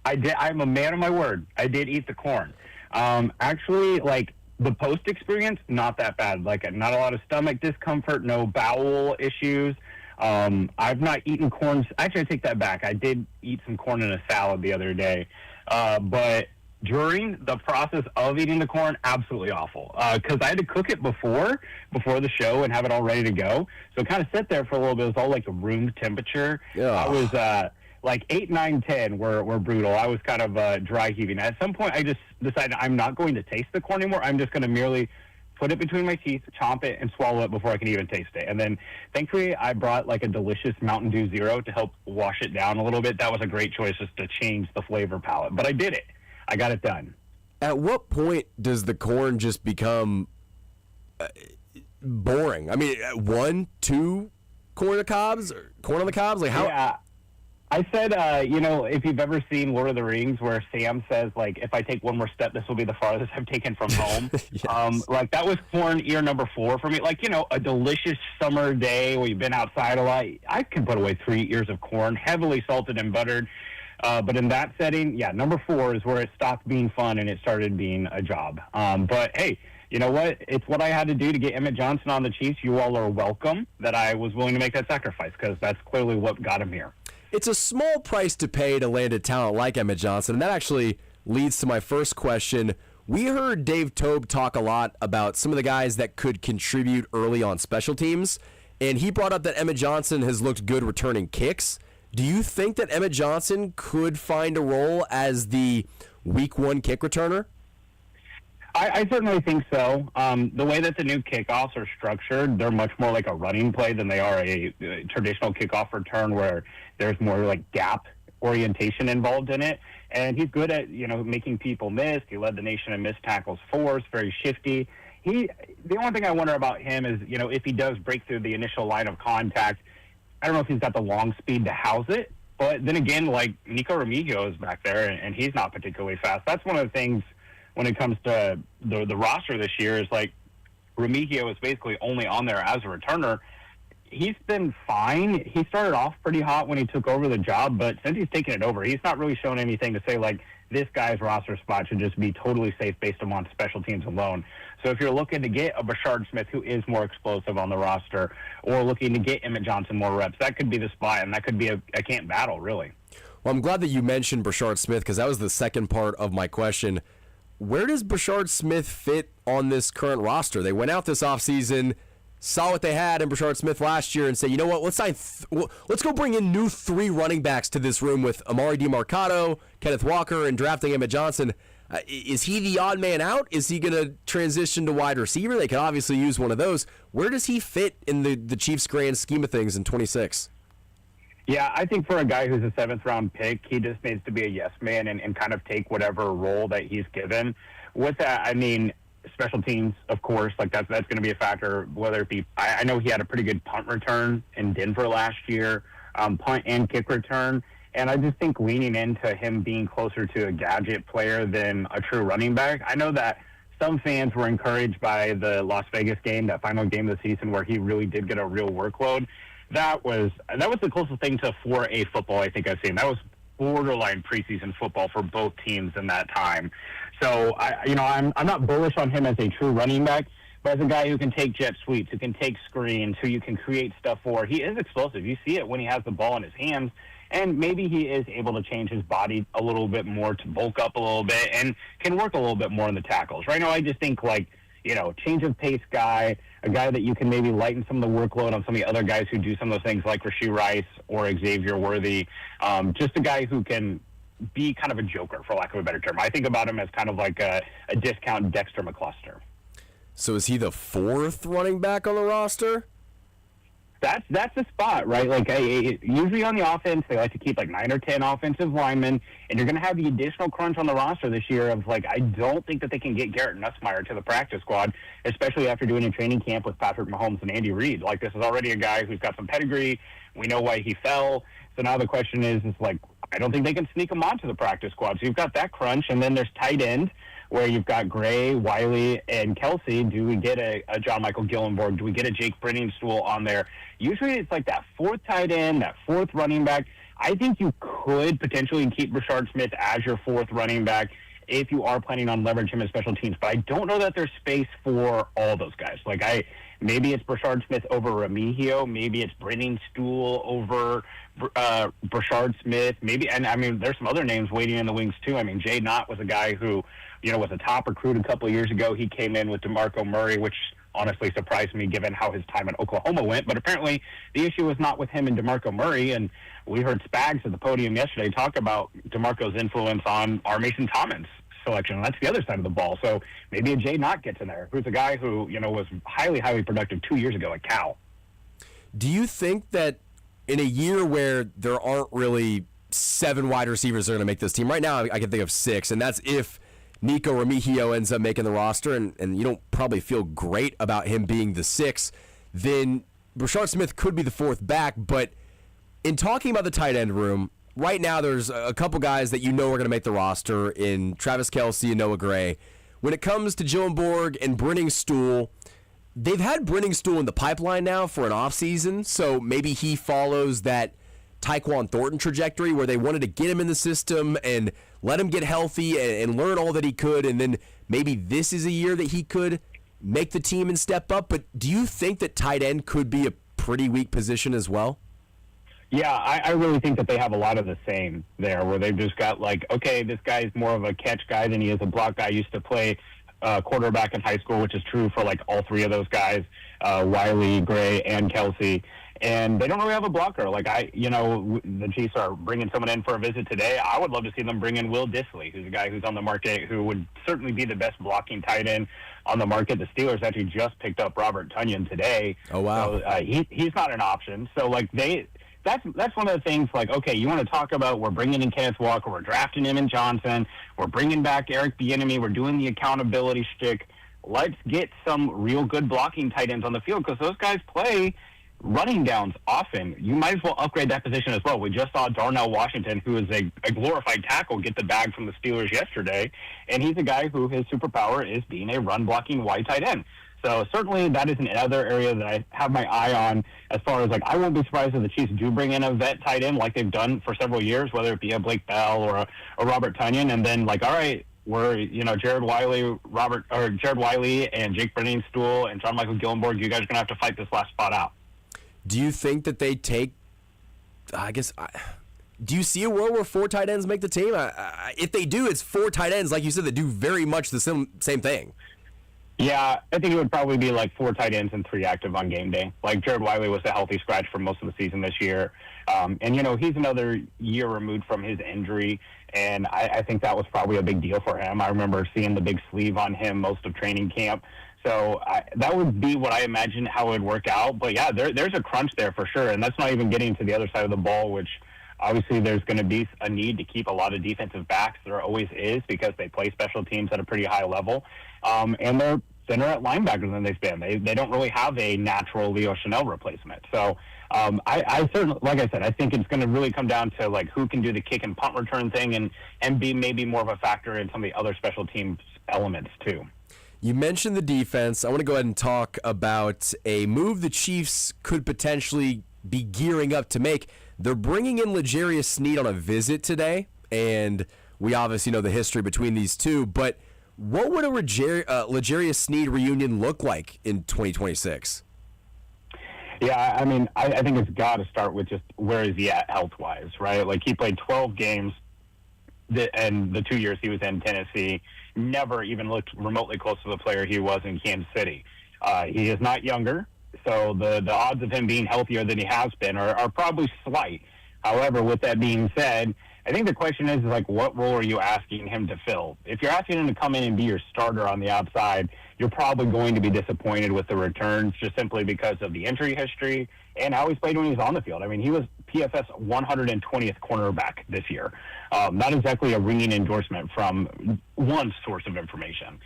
I did. I'm a man of my word. I did eat the corn. Actually, like, the post experience, not that bad. Like, not a lot of stomach discomfort, no bowel issues. I've not eaten corn. Actually, I take that back. I did eat some corn in a salad the other day. But during the process of eating the corn, absolutely awful. Because I had to cook it before the show and have it all ready to go. So it kind of sit there for a little bit. It was all like room temperature. Yeah. I was like 8, 9, 10 were brutal. I was kind of dry heaving. At some point, I just decided I'm not going to taste the corn anymore. I'm just going to merely put it between my teeth, chomp it, and swallow it before I can even taste it. And then, thankfully, I brought like a delicious Mountain Dew Zero to help wash it down a little bit. That was a great choice just to change the flavor palette. But I did it. I got it done. At what point does the corn just become boring? I mean, 1, 2 corn on the cobs? Or corn on the cobs? Like how? Yeah. I said, if you've ever seen Lord of the Rings where Sam says, like, if I take one more step, this will be the farthest I've taken from home. Yes. Like, that was corn ear number 4 for me. Like, a delicious summer day where you've been outside a lot. I can put away 3 ears of corn, heavily salted and buttered. But in that setting, yeah, number 4 is where it stopped being fun and it started being a job. But, hey, you know what? It's what I had to do to get Emmett Johnson on the Chiefs. You all are welcome that I was willing to make that sacrifice because that's clearly what got him here. It's a small price to pay to land a talent like Emmett Johnson, and that actually leads to my first question. We heard Dave Tobe talk a lot about some of the guys that could contribute early on special teams, and he brought up that Emmett Johnson has looked good returning kicks. Do you think that Emmett Johnson could find a role as the week 1 kick returner? I certainly think so. The way that the new kickoffs are structured, they're much more like a running play than they are a traditional kickoff return where there's more like gap orientation involved in it. And he's good at, making people miss. He led the nation in missed tackles force, very shifty. The only thing I wonder about him is, if he does break through the initial line of contact, I don't know if he's got the long speed to house it. But then again, like Nico Remigio is back there and he's not particularly fast. That's one of the things when it comes to the roster this year is like Remigio is basically only on there as a returner. He's been fine. He started off pretty hot when he took over the job, but since he's taken it over, he's not really shown anything to say like this guy's roster spot should just be totally safe based on special teams alone. So if you're looking to get a Brashard Smith who is more explosive on the roster or looking to get Emmett Johnson more reps, that could be the spot, and that could be a camp battle, really. Well, I'm glad that you mentioned Brashard Smith because that was the second part of my question. Where does Brashard Smith fit on this current roster? They went out this offseason, saw what they had in Brashard Smith last year and say, you know what, let's go bring in new 3 running backs to this room with Amari DiMarcado, Kenneth Walker, and drafting Emmett Johnson. Is he the odd man out? Is he going to transition to wide receiver? They could obviously use one of those. Where does he fit in the Chiefs' grand scheme of things in 26? Yeah, I think for a guy who's a 7th-round pick, he just needs to be a yes man and kind of take whatever role that he's given. With that, I mean, special teams, of course, like that's going to be a factor, whether it be, I know he had a pretty good punt return in Denver last year, punt and kick return. And I just think leaning into him being closer to a gadget player than a true running back. I know that some fans were encouraged by the Las Vegas game, that final game of the season where he really did get a real workload. That was the closest thing to 4A football I think I've seen. That was borderline preseason football for both teams in that time. So I'm not bullish on him as a true running back, but as a guy who can take jet sweeps, who can take screens, who you can create stuff for. He is explosive. You see it when he has the ball in his hands, and maybe he is able to change his body a little bit more to bulk up a little bit and can work a little bit more in the tackles. Right now, I just think change of pace guy, a guy that you can maybe lighten some of the workload on some of the other guys who do some of those things like Rashee Rice or Xavier Worthy. Just a guy who can be kind of a joker, for lack of a better term. I think about him as kind of like a discount Dexter McCluster. So is he the 4th running back on the roster? That's the spot, right? Like, usually on the offense, they like to keep like 9 or 10 offensive linemen, and you're going to have the additional crunch on the roster this year of like, I don't think that they can get Garrett Nussmeier to the practice squad, especially after doing a training camp with Patrick Mahomes and Andy Reid. Like, this is already a guy who's got some pedigree. We know why he fell. So now the question is like, I don't think they can sneak him onto the practice squad. So you've got that crunch, and then there's tight end, where you've got Gray, Wiley, and Kelsey. Do we get a John Michael Gillenborg? Do we get a Jake Brenningstool on there? Usually it's like that 4th tight end, that 4th running back. I think you could potentially keep Brashard Smith as your 4th running back if you are planning on leveraging him as special teams. But I don't know that there's space for all those guys. Maybe it's Brashard Smith over Remigio. Maybe it's Brenningstool over Brashard Smith. There's some other names waiting in the wings too. Jay Knott was a guy who, was a top recruit a couple of years ago. He came in with DeMarco Murray, which honestly surprised me given how his time in Oklahoma went. But apparently the issue was not with him and DeMarco Murray. And we heard Spags at the podium yesterday talk about DeMarco's influence on our Mason Thomas selection. That's the other side of the ball. So maybe a Jay Knott gets in there, who's a guy who, was highly, highly productive 2 years ago at Cal. Do you think that in a year where there aren't really 7 wide receivers that are going to make this team, right now I can think of 6, and that's if Nico Remigio ends up making the roster, and you don't probably feel great about him being the 6th, then Brashard Smith could be the 4th back. But in talking about the tight end room, right now there's a couple guys that are going to make the roster in Travis Kelce and Noah Gray. When it comes to Gillenborg and Brenningstool, they've had Brenningstool in the pipeline now for an offseason, so maybe he follows that Tyquan Thornton trajectory where they wanted to get him in the system and let him get healthy and learn all that he could, and then maybe this is a year that he could make the team and step up. But do you think that tight end could be a pretty weak position as well? Yeah, I really think that they have a lot of the same there, where they've just got okay, this guy's more of a catch guy than he is a block guy. Used to play quarterback in high school, which is true for all 3 of those guys, Wiley, Gray, and Kelsey. And they don't really have a blocker. The Chiefs are bringing someone in for a visit today. I would love to see them bring in Will Dissly, who's a guy who's on the market, who would certainly be the best blocking tight end on the market. The Steelers actually just picked up Robert Tonyan today. Oh, wow. So, he's not an option. So, that's one of the things, okay, you want to talk about we're bringing in Kenneth Walker, we're drafting him in Johnson, we're bringing back Eric Bieniemy, we're doing the accountability shtick. Let's get some real good blocking tight ends on the field, because those guys play running downs often. You might as well upgrade that position as well. We just saw Darnell Washington, who is a glorified tackle, get the bag from the Steelers yesterday, and he's a guy who his superpower is being a run-blocking wide tight end. So certainly that is another area that I have my eye on as far as I won't be surprised if the Chiefs do bring in a vet tight end like they've done for several years, whether it be a Blake Bell or a Robert Tonyan, and then all right, we're Jared Wiley and Jake Brenningstool and John Michael Gillenborg, you guys are gonna have to fight this last spot out. Do you think that they take? Do you see a world where 4 tight ends make the team? If they do, it's 4 tight ends, like you said, that do very much the same thing. Yeah, I think it would probably be 4 tight ends and 3 active on game day. Jared Wiley was a healthy scratch for most of the season this year. And he's another year removed from his injury, and I think that was probably a big deal for him. I remember seeing the big sleeve on him most of training camp. So that would be what I imagine how it would work out. But, yeah, there's a crunch there for sure, and that's not even getting to the other side of the ball, which obviously there's going to be a need to keep a lot of defensive backs. There always is, because they play special teams at a pretty high level. And they're thinner at linebacker than they've been. They don't really have a natural Leo Chanel replacement. So I certainly, like I said, I think it's going to really come down to who can do the kick and punt return thing and be maybe more of a factor in some of the other special teams elements too. You mentioned the defense. I want to go ahead and talk about a move the Chiefs could potentially be gearing up to make. They're bringing in L'Jarius Sneed on a visit today, and we obviously know the history between these two, but what would a L'Jarius Sneed reunion look like in 2026? Yeah, I mean, I think it's got to start with just where is he at health-wise, right? Like, he played 12 games, and the 2 years he was in Tennessee, never even looked remotely close to the player he was in Kansas City. He is not younger, so the odds of him being healthier than he has been are probably slight. However, with that being said, I think the question is like, what role are you asking him to fill? If you're asking him to come in and be your starter on the outside, you're probably going to be disappointed with the returns just simply because of the injury history and how he's played when he was on the field. I mean, he was PFF's 120th cornerback this year. Not exactly a ringing endorsement from one source of information.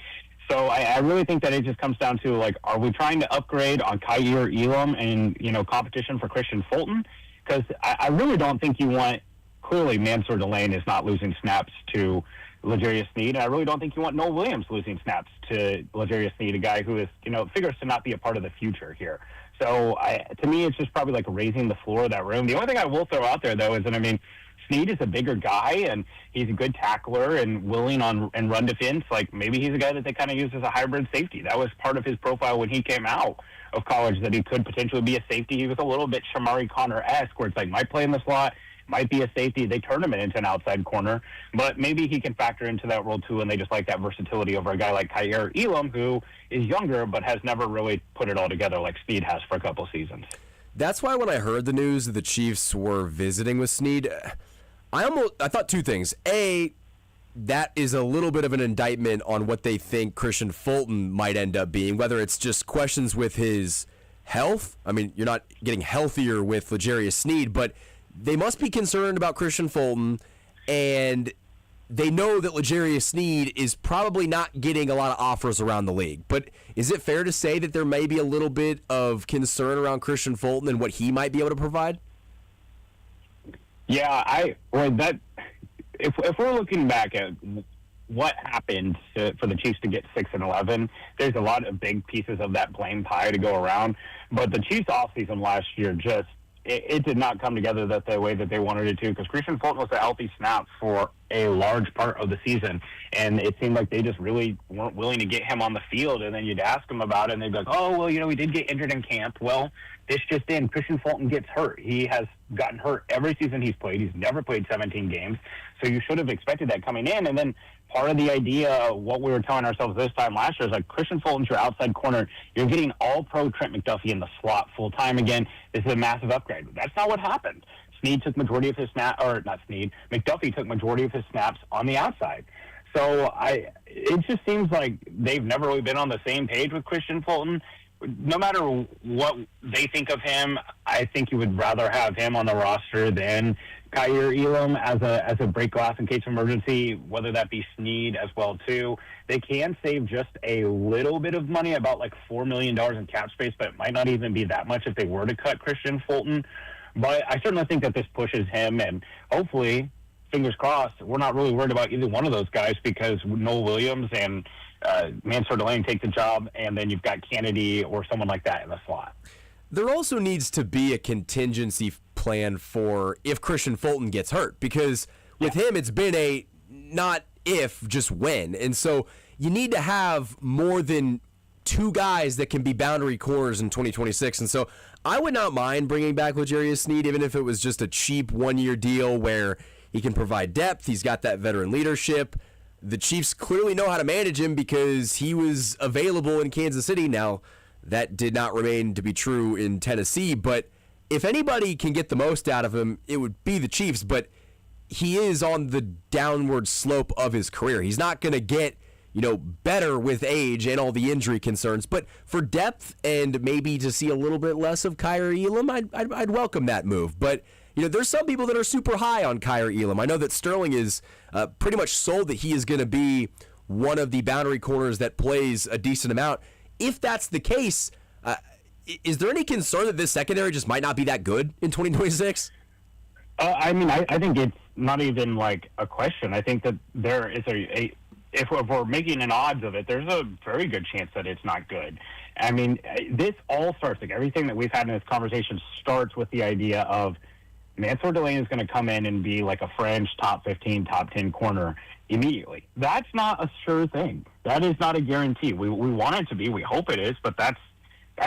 So I really think that it just comes down to, like, are we trying to upgrade on Kaiir Elam and, competition for Christian Fulton? Because I really don't think you want, clearly Mansour Delane is not losing snaps to L'Jarius Sneed, and I really don't think you want Noel Williams losing snaps to L'Jarius Sneed, a guy who is, figures to not be a part of the future here. So to me, it's just probably like raising the floor of that room. The only thing I will throw out there, though, is that, Sneed is a bigger guy, and he's a good tackler and willing on and run defense. Like, maybe he's a guy that they kind of use as a hybrid safety. That was part of his profile when he came out of college, that he could potentially be a safety. He was a little bit Shamari Connor-esque, where it's like, might play in the slot, might be a safety. They turn him into an outside corner, but maybe he can factor into that role too, and they just like that versatility over a guy like Kaiir Elam, who is younger but has never really put it all together like Sneed has for a couple seasons. That's why when I heard the news that the Chiefs were visiting with Sneed, I thought two things. A, that is a little bit of an indictment on what they think Christian Fulton might end up being, whether it's just questions with his health. I mean, you're not getting healthier with L'Jarius Sneed, but they must be concerned about Christian Fulton, and they know that L'Jarius Sneed is probably not getting a lot of offers around the league. But is it fair to say that there may be a little bit of concern around Christian Fulton and what he might be able to provide? Yeah, if we're looking back at what happened for the Chiefs to get 6-11, there's a lot of big pieces of that blame pie to go around. But the Chiefs offseason last year it did not come together the way that they wanted it to, because Christian Fulton was a healthy snap for a large part of the season, and it seemed like they just really weren't willing to get him on the field. And then you'd ask them about it, and they'd be like, oh, well, we did get injured in camp. Well, this just in, Christian Fulton gets hurt. He has gotten hurt every season he's played. He's never played 17 games, so you should have expected that coming in. And then part of the idea, what we were telling ourselves this time last year, is like, Christian Fulton's your outside corner. You're getting all-pro Trent McDuffie in the slot full-time again. This is a massive upgrade. That's not what happened. Sneed took majority of his snaps, or not Sneed, McDuffie took majority of his snaps on the outside. So it just seems like they've never really been on the same page with Christian Fulton. No matter what they think of him, I think you would rather have him on the roster than Kaiir Elam as a break glass in case of emergency, whether that be Sneed as well too. They can save just a little bit of money, about like $4 million in cap space, but it might not even be that much if they were to cut Christian Fulton. But I certainly think that this pushes him, and hopefully, fingers crossed, we're not really worried about either one of those guys, because Noel Williams and Mansour Delane take the job, and then you've got Kennedy or someone like that in the slot. There also needs to be a contingency plan for if Christian Fulton gets hurt, because with him, it's been a not if, just when. And so you need to have more than two guys that can be boundary corners in 2026. And so I would not mind bringing back L'Jarius Sneed, even if it was just a cheap one-year deal where he can provide depth. He's got that veteran leadership. The Chiefs clearly know how to manage him because he was available in Kansas City. Now, that did not remain to be true in Tennessee, but if anybody can get the most out of him, it would be the Chiefs. But he is on the downward slope of his career. He's not going to get, better with age and all the injury concerns. But for depth and maybe to see a little bit less of Kaiir Elam, I'd welcome that move. But there's some people that are super high on Kaiir Elam. I know that Sterling is pretty much sold that he is going to be one of the boundary corners that plays a decent amount. If that's the case, is there any concern that this secondary just might not be that good in 2026? I think it's not even like a question. I think that there is if we're making an odds of it, there's a very good chance that it's not good. I mean, this all starts, like everything that we've had in this conversation starts with the idea of Mansour Delaney is going to come in and be like a fringe top 15, top 10 corner immediately. That's not a sure thing. That is not a guarantee. We want it to be. We hope it is, but that's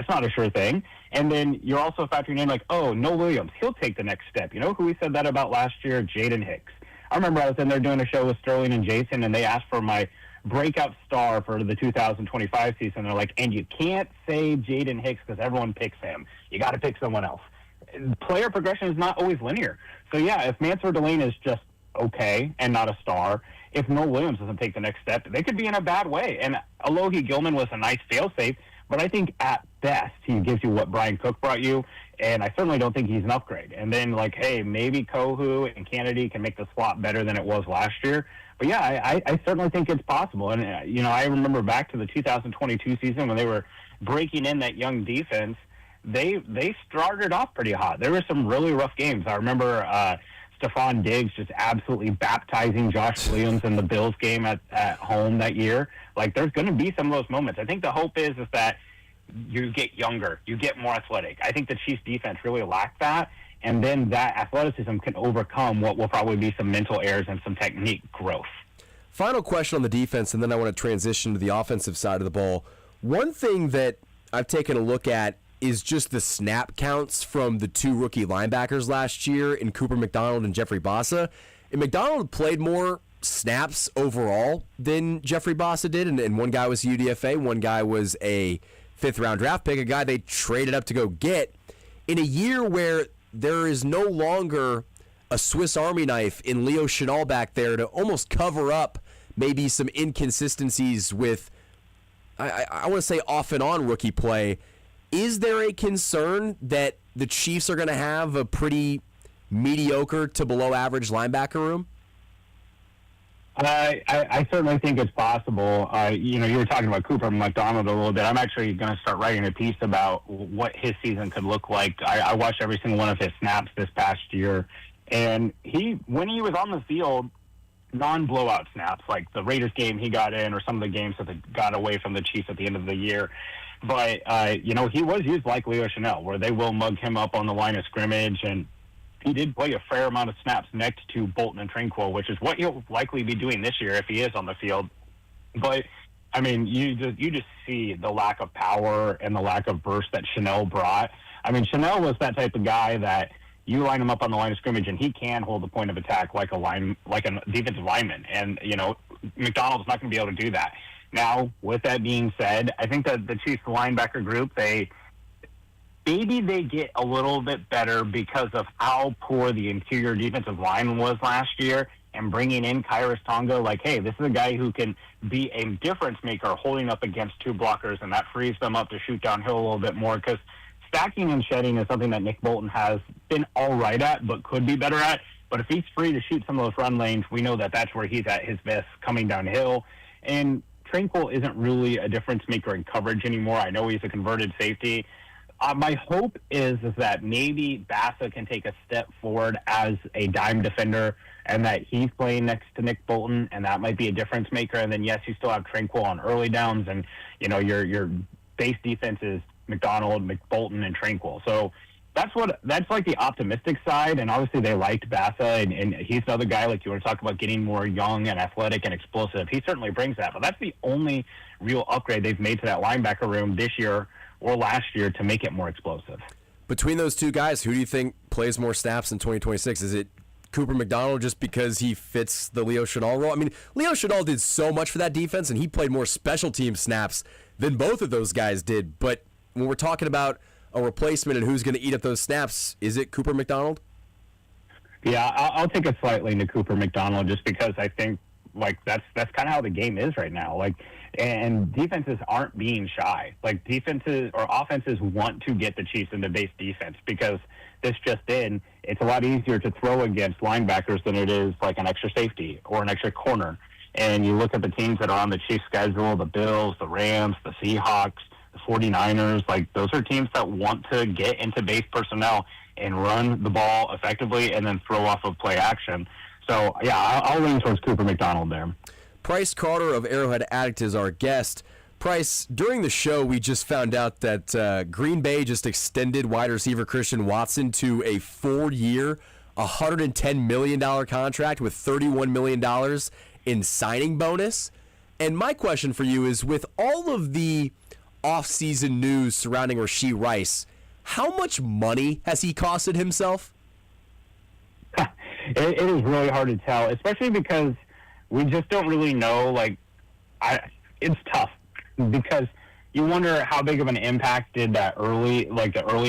not a sure thing. And then you're also factoring in like, oh, Noah Williams, he'll take the next step. You know who we said that about last year? Jaden Hicks. I remember I was in there doing a show with Sterling and Jason, and they asked for my breakout star for the 2025 season. They're like, and you can't say Jaden Hicks because everyone picks him. You got to pick someone else. Player progression is not always linear. So, yeah, if Mansour Delaney is just okay and not a star, if Noah Williams doesn't take the next step, they could be in a bad way. And Alohi Gilman was a nice fail-safe, but I think at best he gives you what Brian Cook brought you, and I certainly don't think he's an upgrade. And then, like, hey, maybe Kohu and Kennedy can make the slot better than it was last year. But, yeah, I certainly think it's possible. And, I remember back to the 2022 season when they were breaking in that young defense, they started off pretty hot. There were some really rough games. I remember Stephon Diggs just absolutely baptizing Josh Williams in the Bills game at home that year. Like, there's going to be some of those moments. I think the hope is that you get younger, you get more athletic. I think the Chiefs defense really lacked that, and then that athleticism can overcome what will probably be some mental errors and some technique growth. Final question on the defense, and then I want to transition to the offensive side of the ball. One thing that I've taken a look at is just the snap counts from the two rookie linebackers last year in Cooper McDonald and Jeffrey Bassa. And McDonald played more snaps overall than Jeffrey Bassa did, and one guy was UDFA, one guy was a fifth-round draft pick, a guy they traded up to go get. In a year where there is no longer a Swiss Army knife in Leo Chenal back there to almost cover up maybe some inconsistencies with, I want to say off and on rookie play, is there a concern that the Chiefs are going to have a pretty mediocre to below average linebacker room? I certainly think it's possible. You were talking about Cooper McDonald a little bit. I'm actually going to start writing a piece about what his season could look like. I watched every single one of his snaps this past year, and when he was on the field, non-blowout snaps, like the Raiders game he got in, or some of the games that they got away from the Chiefs at the end of the year. But, he was used like Leo Chenal, where they will mug him up on the line of scrimmage, and he did play a fair amount of snaps next to Bolton and Tranquill, which is what he'll likely be doing this year if he is on the field. But, I mean, you just see the lack of power and the lack of burst that Chenal brought. I mean, Chenal was that type of guy that you line him up on the line of scrimmage, and he can hold the point of attack like a defensive lineman. And, McDonald's not going to be able to do that. Now, with that being said, I think that the Chiefs linebacker group, maybe they get a little bit better because of how poor the interior defensive line was last year, and bringing in Kairos Tonga, like, hey, this is a guy who can be a difference maker holding up against two blockers, and that frees them up to shoot downhill a little bit more, because stacking and shedding is something that Nick Bolton has been all right at but could be better at. But if he's free to shoot some of those run lanes, we know that that's where he's at his best, coming downhill. And Tranquill isn't really a difference maker in coverage anymore. I know he's a converted safety. My hope is that maybe Bassa can take a step forward as a dime defender, and that he's playing next to Nick Bolton, and that might be a difference maker. And then, yes, you still have Tranquill on early downs, and your base defense is McDonald, McBolton, and Tranquill. So that's like the optimistic side. And obviously they liked Bassa, and he's another guy, like you want to talk about getting more young and athletic and explosive. He certainly brings that, but that's the only real upgrade they've made to that linebacker room this year or last year to make it more explosive. Between those two guys, who do you think plays more snaps in 2026? Is it Cooper McDonald just because he fits the Leo Chenal role? I mean, Leo Chenal did so much for that defense, and he played more special team snaps than both of those guys did. But when we're talking about a replacement and who's going to eat up those snaps, is it Cooper McDonald? Yeah, I'll take a slight lean to Cooper McDonald, just because I think that's kind of how the game is right now. And defenses aren't being shy. Defenses or offenses want to get the Chiefs into base defense, because this just in, it's a lot easier to throw against linebackers than it is like an extra safety or an extra corner. And you look at the teams that are on the Chiefs schedule, the Bills, the Rams, the Seahawks, the 49ers, those are teams that want to get into base personnel and run the ball effectively and then throw off of play action. So, yeah, I'll lean towards Cooper McDonald there. Price Carter of Arrowhead Addict is our guest. Price, during the show, we just found out that Green Bay just extended wide receiver Christian Watson to a 4-year, a $110 million contract with $31 million in signing bonus. And my question for you is, with all of the offseason news surrounding Rashee Rice, how much money has he costed himself? It is really hard to tell, especially because we just don't really know. It's tough because you wonder how big of an impact did the early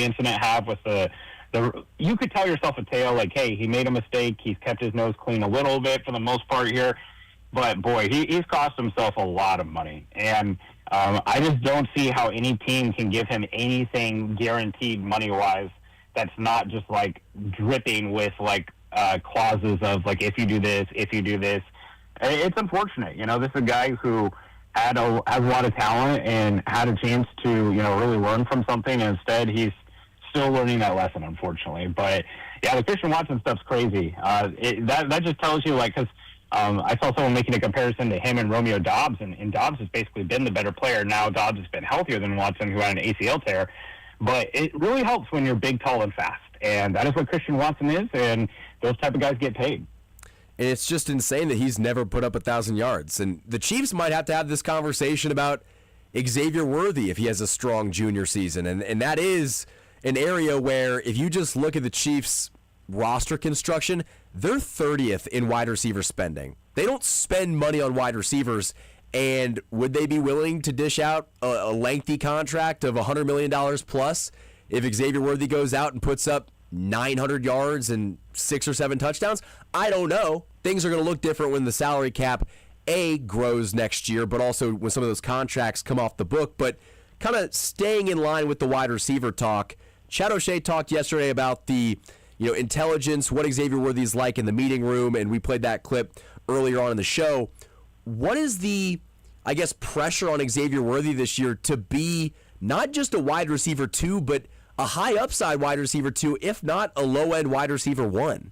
incident have with the. You could tell yourself a tale like, hey, he made a mistake. He's kept his nose clean a little bit for the most part here. But, boy, he's cost himself a lot of money. And I just don't see how any team can give him anything guaranteed money-wise that's not just, dripping with, clauses of, if you do this, if you do this. It's unfortunate. This is a guy who has a lot of talent and had a chance to, really learn from something. And instead, he's still learning that lesson, unfortunately. But, yeah, the Christian Watson stuff's crazy. That just tells you, because I saw someone making a comparison to him and Romeo Doubs, and Doubs has basically been the better player. Now Doubs has been healthier than Watson, who had an ACL tear. But it really helps when you're big, tall, and fast. And that is what Christian Watson is, and those type of guys get paid. And it's just insane that he's never put up 1,000 yards. And the Chiefs might have to have this conversation about Xavier Worthy if he has a strong junior season. And that is an area where if you just look at the Chiefs' roster construction, they're 30th in wide receiver spending. They don't spend money on wide receivers. And would they be willing to dish out a lengthy contract of $100 million plus if Xavier Worthy goes out and puts up 900 yards and 6 or 7 touchdowns? I don't know. Things are going to look different when the salary cap, grows next year, but also when some of those contracts come off the book. But kind of staying in line with the wide receiver talk, Chad O'Shea talked yesterday about the intelligence, what Xavier Worthy is like in the meeting room, and we played that clip earlier on in the show. What is the, pressure on Xavier Worthy this year to be not just a wide receiver 2, but a high upside wide receiver 2, if not a low end wide receiver 1?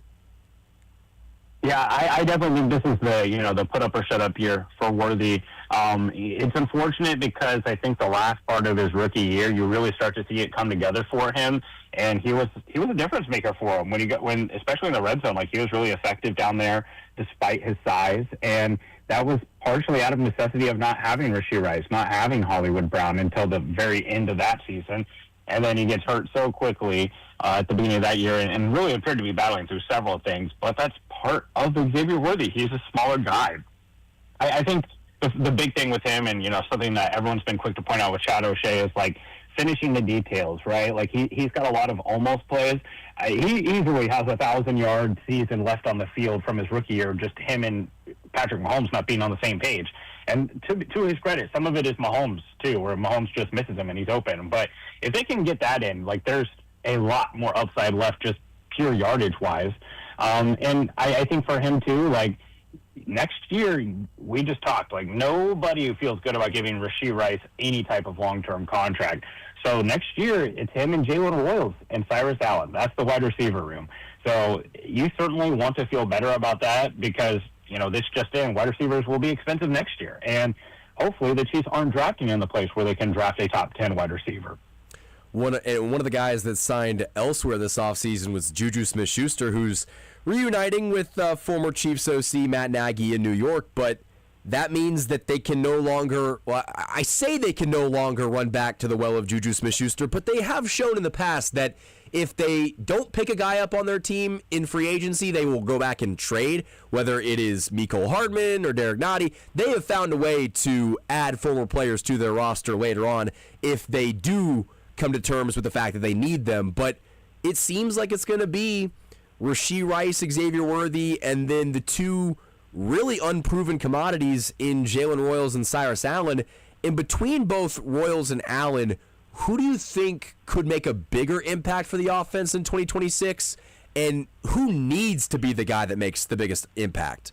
Yeah, I definitely think this is the put up or shut up year for Worthy. It's unfortunate because I think the last part of his rookie year, you really start to see it come together for him, and he was a difference maker for him especially in the red zone. He was really effective down there despite his size, and that was partially out of necessity of not having Rashee Rice, not having Hollywood Brown until the very end of that season. And then he gets hurt so quickly at the beginning of that year and really appeared to be battling through several things. But that's part of Xavier Worthy. He's a smaller guy. I think the big thing with him, and, something that everyone's been quick to point out with Chad O'Shea is, finishing the details, right? He's got a lot of almost plays. He easily has a 1,000-yard season left on the field from his rookie year, just him and Patrick Mahomes not being on the same page. And to his credit, some of it is Mahomes, too, where Mahomes just misses him and he's open. But if they can get that in, there's a lot more upside left just pure yardage-wise. And I think for him, too, next year, we just talked, nobody feels good about giving Rashee Rice any type of long-term contract. So next year, it's him and Jalen Royals and Cyrus Allen. That's the wide receiver room. So you certainly want to feel better about that because, this just in, wide receivers will be expensive next year. And hopefully the Chiefs aren't drafting in the place where they can draft a top 10 wide receiver. One of the guys that signed elsewhere this offseason was Juju Smith-Schuster, who's reuniting with former Chiefs OC Matt Nagy in New York, but that means that they can no longer, I say they can no longer run back to the well of Juju Smith-Schuster, but they have shown in the past that if they don't pick a guy up on their team in free agency, they will go back and trade, whether it is Mecole Hardman or Derek Nottie. They have found a way to add former players to their roster later on if they do come to terms with the fact that they need them. But it seems like it's going to be Rashee Rice, Xavier Worthy, and then the two really unproven commodities in Jalen Royals and Cyrus Allen. In between both Royals and Allen, who do you think could make a bigger impact for the offense in 2026? And who needs to be the guy that makes the biggest impact?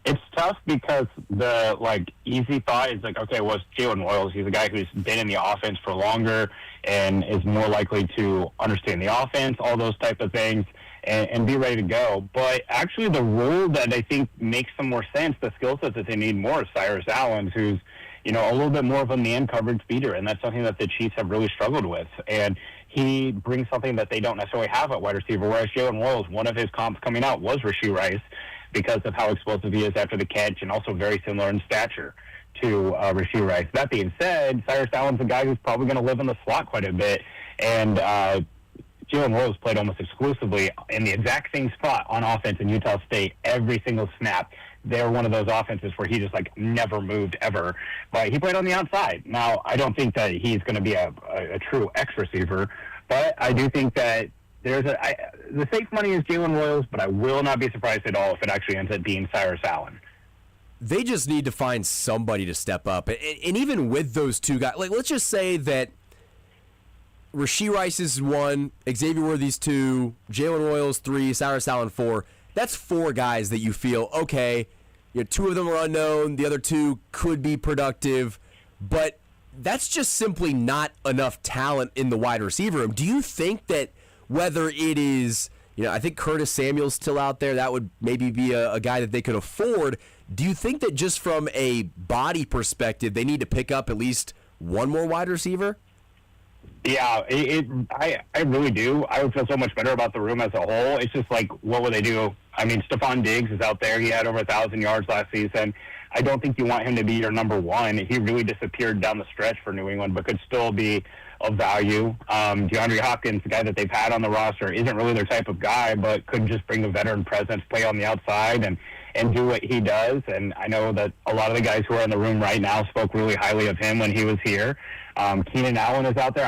It's tough because the easy thought is okay, well, it's Jalen Royals. He's a guy who's been in the offense for longer and is more likely to understand the offense, all those type of things, and be ready to go. But actually the role that I think makes some more sense, the skill set that they need more, is Cyrus Allen, who's a little bit more of a man coverage beater, and that's something that the Chiefs have really struggled with. And he brings something that they don't necessarily have at wide receiver, whereas Jalen Royals, one of his comps coming out was Rashee Rice because of how explosive he is after the catch and also very similar in stature to Rashee Rice. That being said, Cyrus Allen's a guy who's probably going to live in the slot quite a bit, and Jalen Royals played almost exclusively in the exact same spot on offense in Utah State every single snap. They're one of those offenses where he just never moved ever, but he played on the outside. Now, I don't think that he's going to be a true X receiver, but I do think that the safe money is Jalen Royals, but I will not be surprised at all if it actually ends up being Cyrus Allen. They just need to find somebody to step up. And even with those two guys, let's just say that Rashee Rice is 1, Xavier Worthy's 2, Jalen Royals 3, Cyrus Allen 4. That's 4 guys that you feel, okay, 2 of them are unknown, the other 2 could be productive, but that's just simply not enough talent in the wide receiver room. Do you think that whether it is, I think Curtis Samuel's still out there, that would maybe be a guy that they could afford. Do you think that just from a body perspective, they need to pick up at least one more wide receiver? Yeah, I really do. I would feel so much better about the room as a whole. It's just what will they do? I mean, Stephon Diggs is out there. He had over 1,000 yards last season. I don't think you want him to be your number 1. He really disappeared down the stretch for New England, but could still be of value. DeAndre Hopkins, the guy that they've had on the roster, isn't really their type of guy, but could just bring a veteran presence, play on the outside, and do what he does. And I know that a lot of the guys who are in the room right now spoke really highly of him when he was here. Keenan Allen is out there.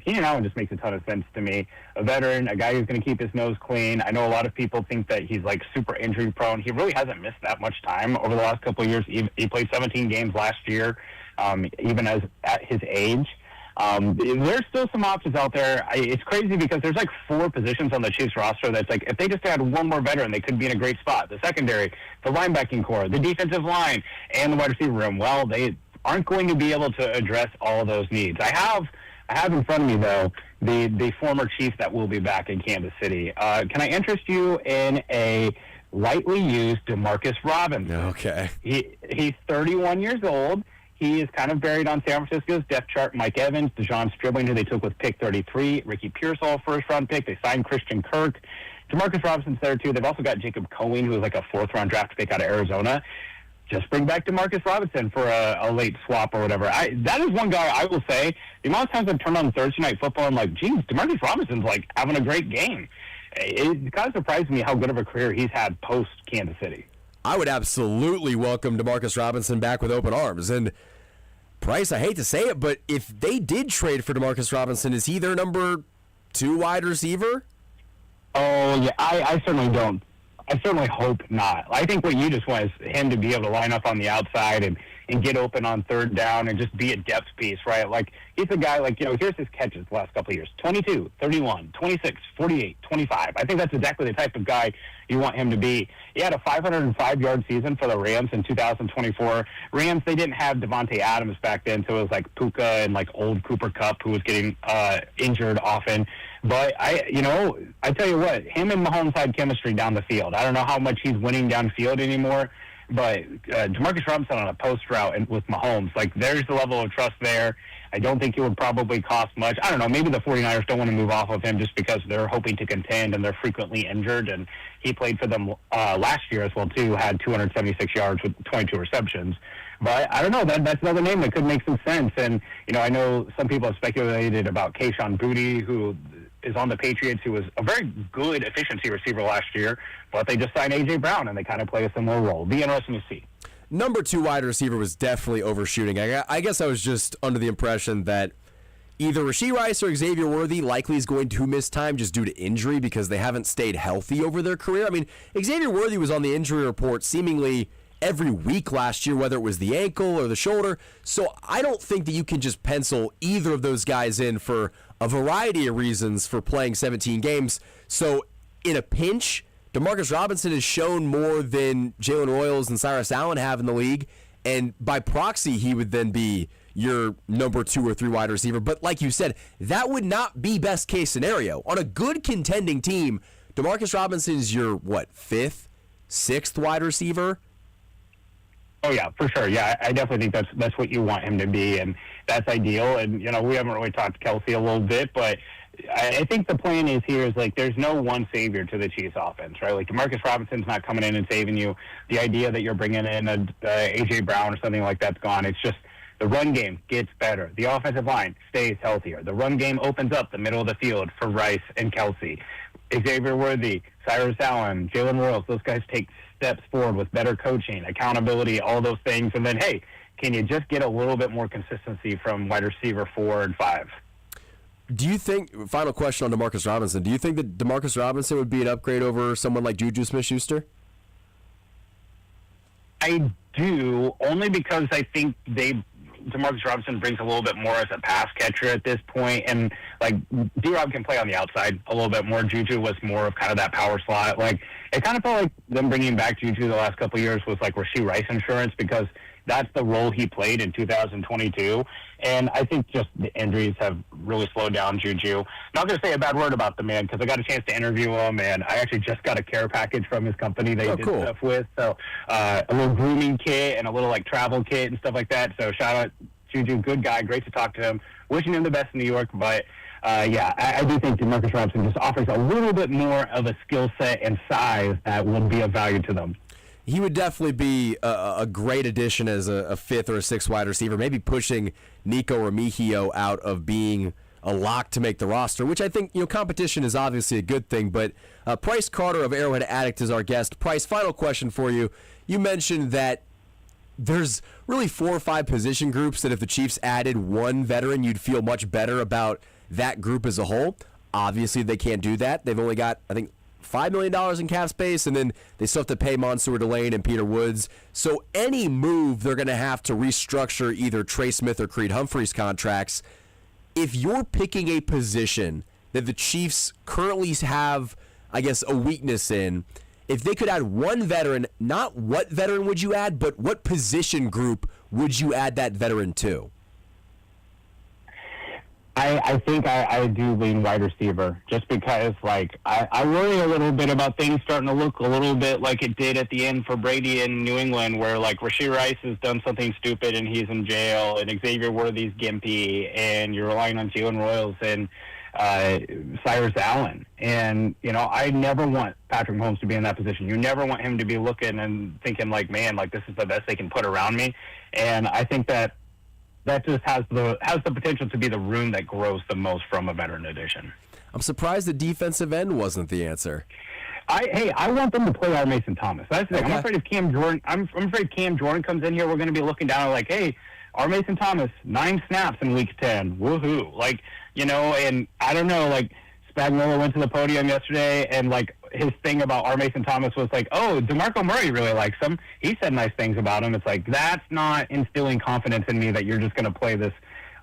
Keenan Allen just makes a ton of sense to me. A veteran, a guy who's going to keep his nose clean. I know a lot of people think that he's super injury prone. He really hasn't missed that much time over the last couple of years. He played 17 games last year, even at his age. There's still some options out there. It's crazy because there's 4 positions on the Chiefs roster that's if they just had one more veteran, they could be in a great spot. The secondary, the linebacking core, the defensive line, and the wide receiver room. Well, they aren't going to be able to address all of those needs. I have in front of me, though, the former Chief that will be back in Kansas City. Can I interest you in a lightly used DeMarcus Robinson? Okay. He's 31 years old. He is kind of buried on San Francisco's depth chart. Mike Evans, DeJon Stribling, who they took with pick 33, Ricky Pearsall, first-round pick. They signed Christian Kirk. DeMarcus Robinson's there, too. They've also got Jacob Cohen, who is a 4th-round draft pick out of Arizona. Just bring back DeMarcus Robinson for a late swap or whatever. That is one guy I will say, the amount of times I've turned on Thursday Night Football, I'm like, geez, DeMarcus Robinson's having a great game. It kind of surprised me how good of a career he's had post-Kansas City. I would absolutely welcome DeMarcus Robinson back with open arms. And Price, I hate to say it, but if they did trade for DeMarcus Robinson, is he their number 2 wide receiver? Oh, yeah, I certainly don't. I certainly hope not. I think what you just want is him to be able to line up on the outside and get open on 3rd down and just be a depth piece, right? He's a guy, here's his catches the last couple of years. 22, 31, 26, 48, 25. I think that's exactly the type of guy you want him to be. He had a 505-yard season for the Rams in 2024. Rams, they didn't have Devontae Adams back then, so it was Puka and old Cooper Kupp, who was getting injured often. But I tell you what, him and Mahomes had chemistry down the field. I don't know how much he's winning downfield anymore, but DeMarcus Robinson on a post route and with Mahomes, there's the level of trust there. I don't think it would probably cost much. I don't know, maybe the 49ers don't want to move off of him just because they're hoping to contend and they're frequently injured, and he played for them last year as well, too, had 276 yards with 22 receptions. But I don't know, that's another name that could make some sense. And, I know some people have speculated about Kayshon Boutte, who is on the Patriots, who was a very good efficiency receiver last year, but they just signed A.J. Brown, and they kind of play a similar role. Be interesting to see. Number 2 wide receiver was definitely overshooting. I guess I was just under the impression that either Rashee Rice or Xavier Worthy likely is going to miss time just due to injury because they haven't stayed healthy over their career. I mean, Xavier Worthy was on the injury report seemingly every week last year, whether it was the ankle or the shoulder. So I don't think that you can just pencil either of those guys in for a variety of reasons for playing 17 games. So in a pinch, DeMarcus Robinson has shown more than Jalen Royals and Cyrus Allen have in the league, and by proxy, he would then be your number 2 or 3 wide receiver. But like you said, that would not be best case scenario. On a good contending team, DeMarcus Robinson is your, 5th, 6th wide receiver? Oh, yeah, for sure. Yeah, I definitely think that's what you want him to be. And that's ideal. And, you know, we haven't really talked to Kelsey a little bit, but I think the plan is here is like there's no one savior to the Chiefs offense, right? Like Demarcus Robinson's not coming in and saving you. The idea that you're bringing in a A.J. Brown or something like that's gone. It's just the run game gets better. The offensive line stays healthier. The run game opens up the middle of the field for Rice and Kelsey. Xavier Worthy, Cyrus Allen, Jalen Royals, those guys take steps forward with better coaching, accountability, all those things. And then, hey, can you just get a little bit more consistency from wide receiver 4 and 5? Do you think, final question on DeMarcus Robinson, do you think that DeMarcus Robinson would be an upgrade over someone like Juju Smith-Schuster? I do, only because I think DeMarcus Robinson brings a little bit more as a pass catcher at this point, and like D-Rob can play on the outside a little bit more. Juju was more of kind of that power slot. Like it kind of felt like them bringing back Juju the last couple of years was like Rashee Rice insurance, because that's the role he played in 2022. And I think just the injuries have really slowed down Juju. Not going to say a bad word about the man, because I got a chance to interview him, and I actually just got a care package from his company they did stuff with. So a little grooming kit and a little like travel kit and stuff like that. So shout out Juju, good guy, great to talk to him. Wishing him the best in New York, but yeah, I do think DeMarcus Robinson just offers a little bit more of a skill set and size that would be of value to them. He would definitely be a great addition as a fifth or a sixth wide receiver, maybe pushing Nico Remigio out of being a lock to make the roster, which I think, you know, competition is obviously a good thing. But Price Carter of Arrowhead Addict is our guest. Price, final question for you. You mentioned that there's really 4 or 5 position groups that if the Chiefs added one veteran, you'd feel much better about that group as a whole. Obviously, they can't do that. They've only got, I think, $5 million in cap space, and then they still have to pay Mansour Delane and Peter Woods. So any move, they're going to have to restructure either Trey Smith or Creed Humphreys contracts. If you're picking a position that the Chiefs currently have, I guess, a weakness in, if they could add one veteran, not what veteran would you add, but what position group would you add that veteran to? I think I do lean wide receiver, just because like I worry a little bit about things starting to look a little bit like it did at the end for Brady in New England, where like Rashee Rice has done something stupid and he's in jail, and Xavier Worthy's gimpy, and you're relying on Jalen Royals and Cyrus Allen. And, you know, I never want Patrick Mahomes to be in that position. You never want him to be looking and thinking like, man, like this is the best they can put around me. And I think that just has the potential to be the room that grows the most from a veteran addition. I'm surprised the defensive end wasn't the answer. I want them to play R. Mason Thomas. That's the thing. Okay. I'm afraid if Cam Jordan, I'm afraid Cam Jordan comes in here, we're going to be looking down like, hey, R. Mason Thomas, 9 snaps in week 10. Woohoo! Like, you know, and I don't know, like Spagnuolo went to the podium yesterday, and like his thing about R. Mason Thomas was like, oh, DeMarco Murray really likes him. He said nice things about him. It's like, that's not instilling confidence in me that you're just going to play this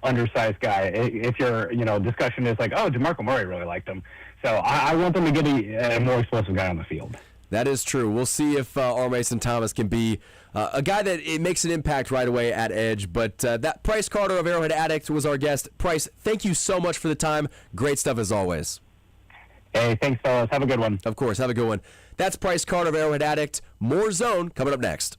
undersized guy. If your, you know, discussion is like, oh, DeMarco Murray really liked him. So I want them to get a more explosive guy on the field. That is true. We'll see if R. Mason Thomas can be a guy that it makes an impact right away at edge. But that Price Carter of Arrowhead Addict was our guest. Price, thank you so much for the time. Great stuff as always. Hey, thanks, fellas. Have a good one. Of course. Have a good one. That's Price Carter of Arrowhead Addict. More Zone coming up next.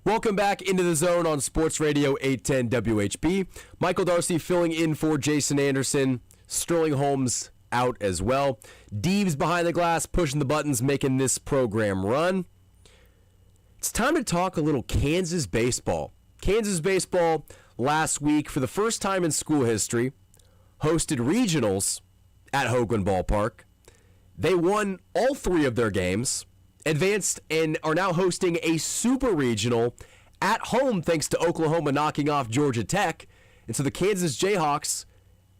Welcome back into the zone on Sports Radio 810 WHB. Michael Darcy filling in for Jason Anderson. Sterling Holmes out as well. Deebs behind the glass, pushing the buttons, making this program run. It's time to talk a little Kansas baseball. Kansas baseball last week, for the first time in school history, hosted regionals at Hoagland Ballpark. They won all 3 of their games, advanced, and are now hosting a super regional at home thanks to Oklahoma knocking off Georgia Tech. And so the Kansas Jayhawks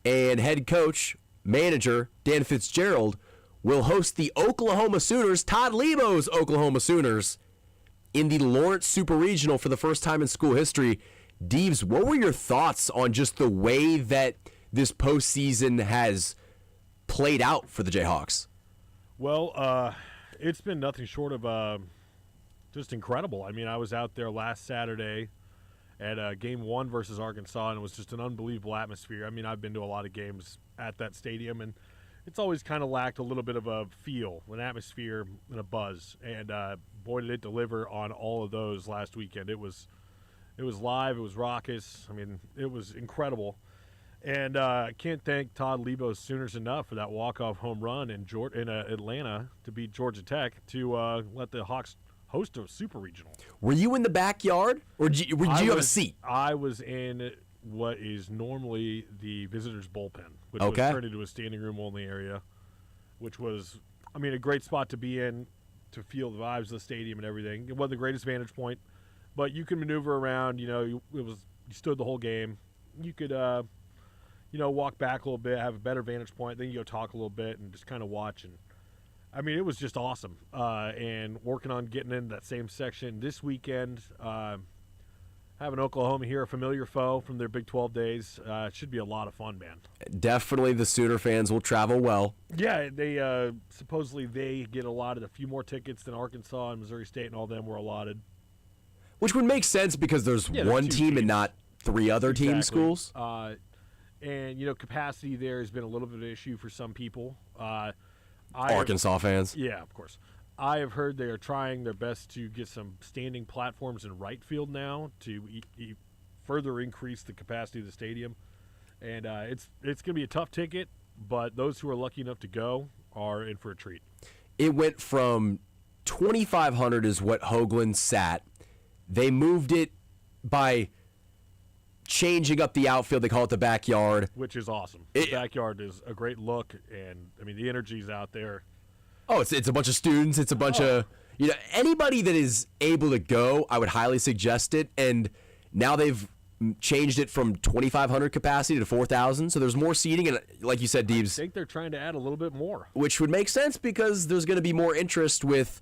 and head coach, manager Dan Fitzgerald will host the Oklahoma Sooners, Todd Lebo's Oklahoma Sooners, in the Lawrence Super Regional for the first time in school history. Deebs, what were your thoughts on just the way that this postseason has played out for the Jayhawks? Well, it's been nothing short of just incredible. I mean, I was out there last Saturday at Game 1 versus Arkansas, and it was just an unbelievable atmosphere. I mean, I've been to a lot of games at that stadium, and it's always kind of lacked a little bit of a feel, an atmosphere, and a buzz. And boy, did it deliver on all of those last weekend. It was live. It was raucous. I mean, it was incredible. And I can't thank Todd Lebo's Sooners enough for that walk-off home run in Atlanta to beat Georgia Tech to let the Hawks host a super regional. Were you in the backyard, or did you have a seat? I was in what is normally the visitors' bullpen, which was Okay. turned into a standing room only area, which was, I mean, a great spot to be in, to feel the vibes of the stadium and everything. It wasn't the greatest vantage point, but you can maneuver around. You know, you stood the whole game. You could, walk back a little bit, have a better vantage point. Then you go talk a little bit and just kind of watch. And I mean, it was just awesome. And working on getting into that same section this weekend. Having Oklahoma here, a familiar foe from their Big 12 days. It should be a lot of fun, man. Definitely the Sooner fans will travel well. Yeah, they supposedly they get allotted a few more tickets than Arkansas and Missouri State and all them were allotted. Which would make sense because there's one team and not 3 other team schools. And, capacity there has been a little bit of an issue for some people. Arkansas fans. Yeah, of course. I have heard they are trying their best to get some standing platforms in right field now to further increase the capacity of the stadium. And it's going to be a tough ticket, but those who are lucky enough to go are in for a treat. It went from 2,500 is what Hoagland sat. They moved it by changing up the outfield. They call it the backyard. Which is awesome. The backyard is a great look, and, I mean, the energy's out there. Oh, it's a bunch of students. It's a bunch of, anybody that is able to go, I would highly suggest it. And now they've changed it from 2,500 capacity to 4,000. So there's more seating. And like you said, Deebs. I think they're trying to add a little bit more. Which would make sense because there's going to be more interest with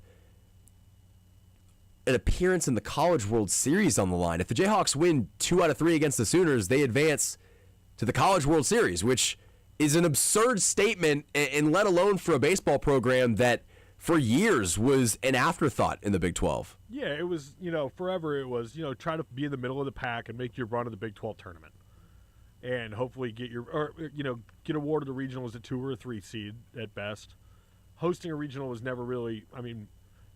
an appearance in the College World Series on the line. If the Jayhawks win 2 out of 3 against the Sooners, they advance to the College World Series, which is an absurd statement, and let alone for a baseball program that for years was an afterthought in the Big 12. Yeah, it was, forever it was, try to be in the middle of the pack and make your run of the Big 12 tournament. And hopefully get get awarded a regional as a 2 or a 3 seed at best. Hosting a regional was never really, I mean,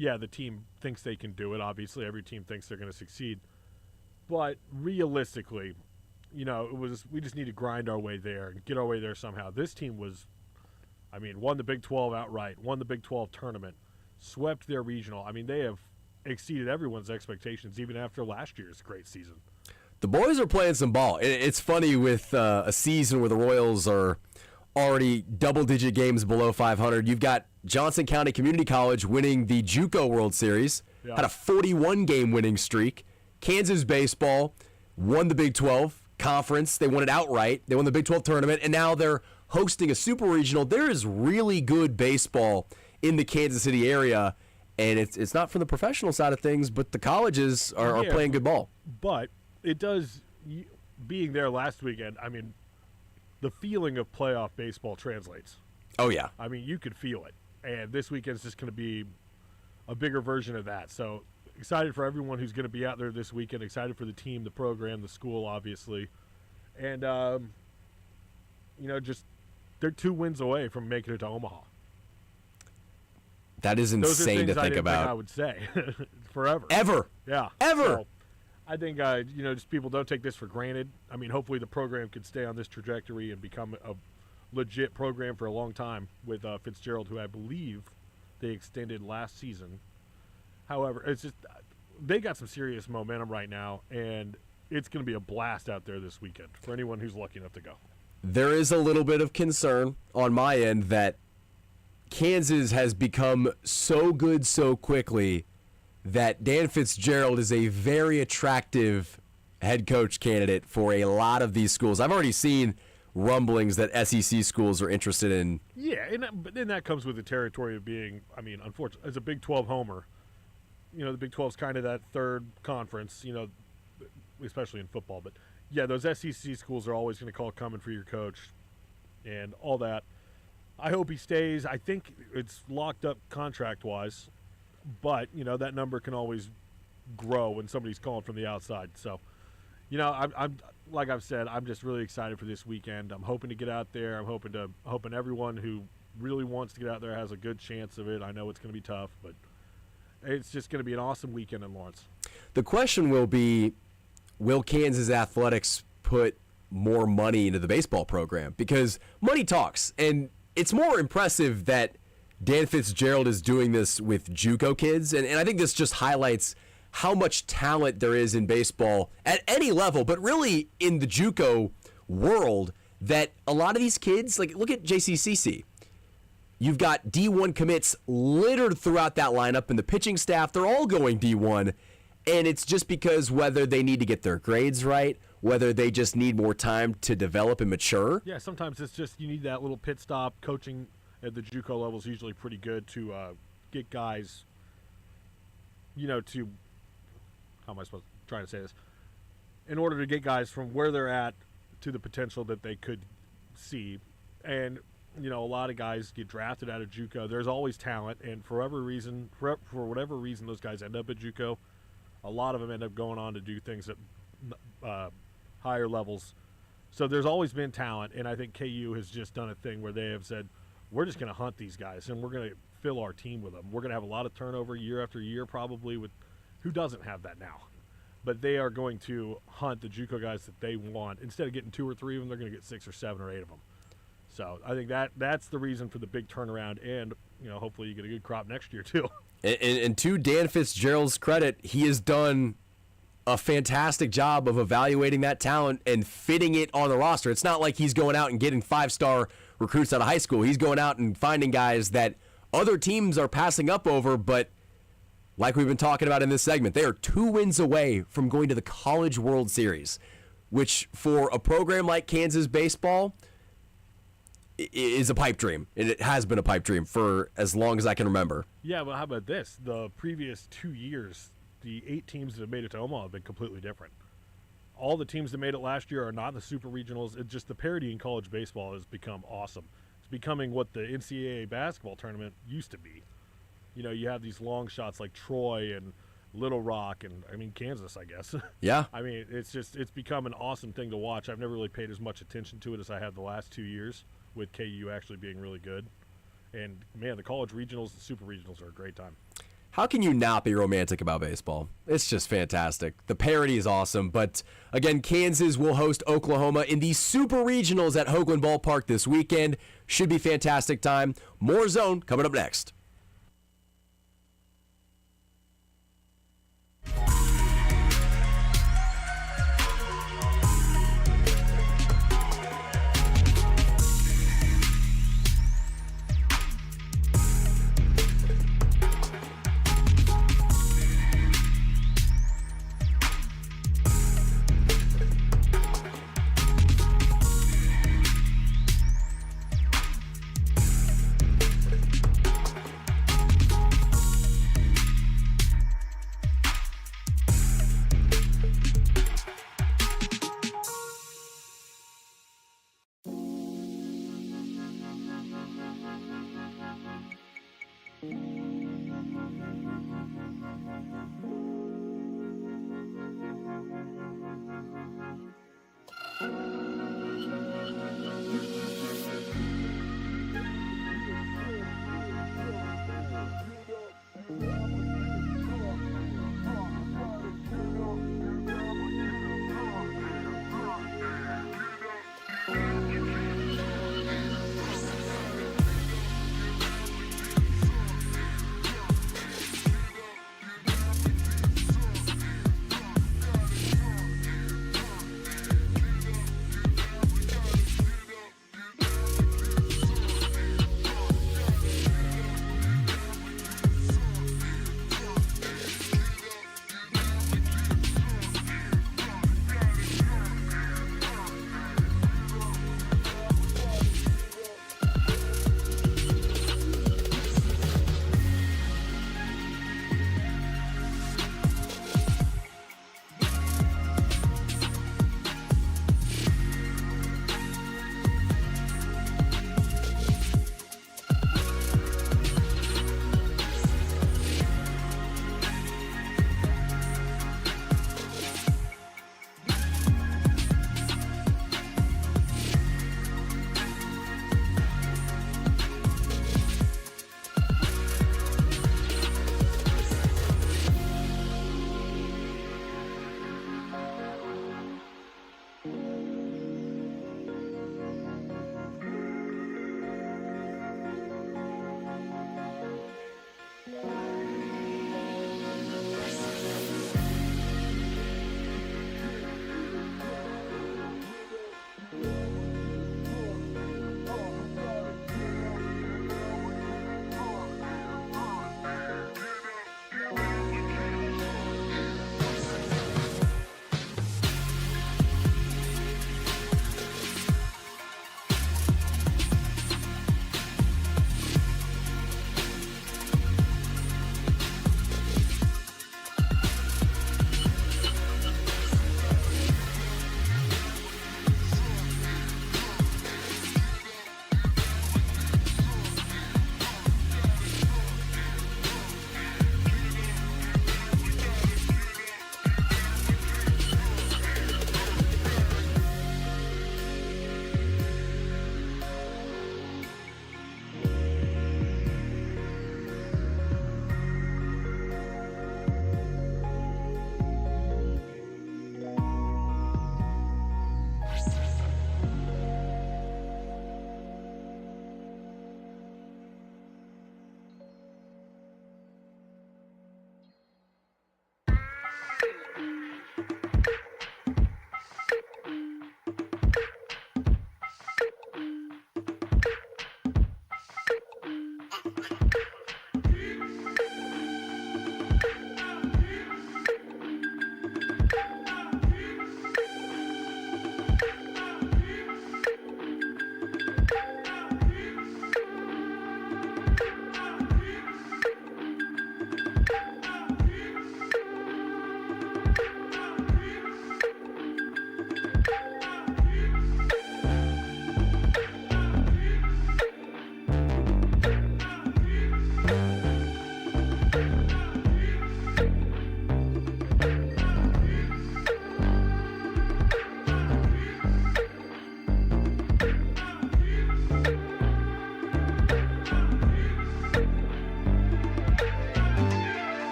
yeah, the team thinks they can do it. Obviously, every team thinks they're going to succeed. But realistically, we just need to grind our way there and get our way there somehow. This team won the Big 12 outright, won the Big 12 tournament, swept their regional. I mean, they have exceeded everyone's expectations, even after last year's great season. The boys are playing some ball. It's funny with a season where the Royals are already double-digit games below 500. You've got Johnson County Community College winning the JUCO World Series, had a 41-game winning streak. Kansas baseball won the Big 12 conference. They won it outright. They won the Big 12 tournament, and now they're hosting a super regional. There is really good baseball in the Kansas City area, and it's not from the professional side of things, but the colleges are playing good ball. But it does, being there last weekend, I mean, the feeling of playoff baseball translates. Oh, yeah. I mean, you could feel it. And this weekend's just going to be a bigger version of that. So excited for everyone who's going to be out there this weekend. Excited for the team, the program, the school, obviously. And, just they're 2 wins away from making it to Omaha. That is insane to think about. I would say forever. Ever. Yeah. Ever. So I think, just people don't take this for granted. I mean, hopefully the program could stay on this trajectory and become a legit program for a long time with Fitzgerald, who I believe they extended last season. However, it's just they got some serious momentum right now, and it's going to be a blast out there this weekend for anyone who's lucky enough to go. There is a little bit of concern on my end that Kansas has become so good so quickly that Dan Fitzgerald is a very attractive head coach candidate for a lot of these schools. I've already seen rumblings that SEC schools are interested in. Yeah, but then that comes with the territory of being, unfortunately, as a Big 12 homer, the Big 12 is kind of that third conference, especially in football. But, yeah, those SEC schools are always going to call coming for your coach and all that. I hope he stays. I think it's locked up contract-wise, but, that number can always grow when somebody's calling from the outside. So, I'm like I've said, I'm just really excited for this weekend. I'm hoping to get out there. I'm hoping everyone who really wants to get out there has a good chance of it. I know it's going to be tough, but it's just going to be an awesome weekend in Lawrence. The question will be, will Kansas athletics put more money into the baseball program? Because money talks, and it's more impressive that Dan Fitzgerald is doing this with JUCO kids, and I think this just highlights how much talent there is in baseball at any level, but really in the JUCO world, that a lot of these kids, like look at JCCC. You've got D1 commits littered throughout that lineup, and the pitching staff, they're all going D1, and it's just because whether they need to get their grades right, whether they just need more time to develop and mature. Yeah, sometimes it's just you need that little pit stop. Coaching at the JUCO level is usually pretty good to get guys, to, how am I supposed to try to say this? In order to get guys from where they're at to the potential that they could see. And, a lot of guys get drafted out of JUCO. There's always talent, and for whatever reason those guys end up at JUCO, a lot of them end up going on to do things at higher levels. So there's always been talent, and I think KU has just done a thing where they have said, we're just going to hunt these guys, and we're going to fill our team with them. We're going to have a lot of turnover year after year probably with who doesn't have that now. But they are going to hunt the JUCO guys that they want. Instead of getting 2 or 3 of them, they're going to get 6 or 7 or 8 of them. So I think that's the reason for the big turnaround, and hopefully you get a good crop next year too. And to Dan Fitzgerald's credit, he has done a fantastic job of evaluating that talent and fitting it on the roster. It's not like he's going out and getting 5-star recruits out of high school. He's going out and finding guys that other teams are passing up over, but like we've been talking about in this segment, they are 2 wins away from going to the College World Series, which for a program like Kansas baseball is a pipe dream. And it has been a pipe dream for as long as I can remember. Yeah, well, how about this? The previous 2 years, the 8 teams that have made it to Omaha have been completely different. All the teams that made it last year are not the super regionals. It's just the parity in college baseball has become awesome. It's becoming what the NCAA basketball tournament used to be. You have these long shots like Troy and Little Rock and, Kansas, I guess. Yeah. It's become an awesome thing to watch. I've never really paid as much attention to it as I have the last 2 years, with KU actually being really good. And, man, the college regionals and super regionals are a great time. How can you not be romantic about baseball? It's just fantastic. The parity is awesome. But, again, Kansas will host Oklahoma in the super regionals at Hoagland Ballpark this weekend. Should be fantastic time. More Zone coming up next.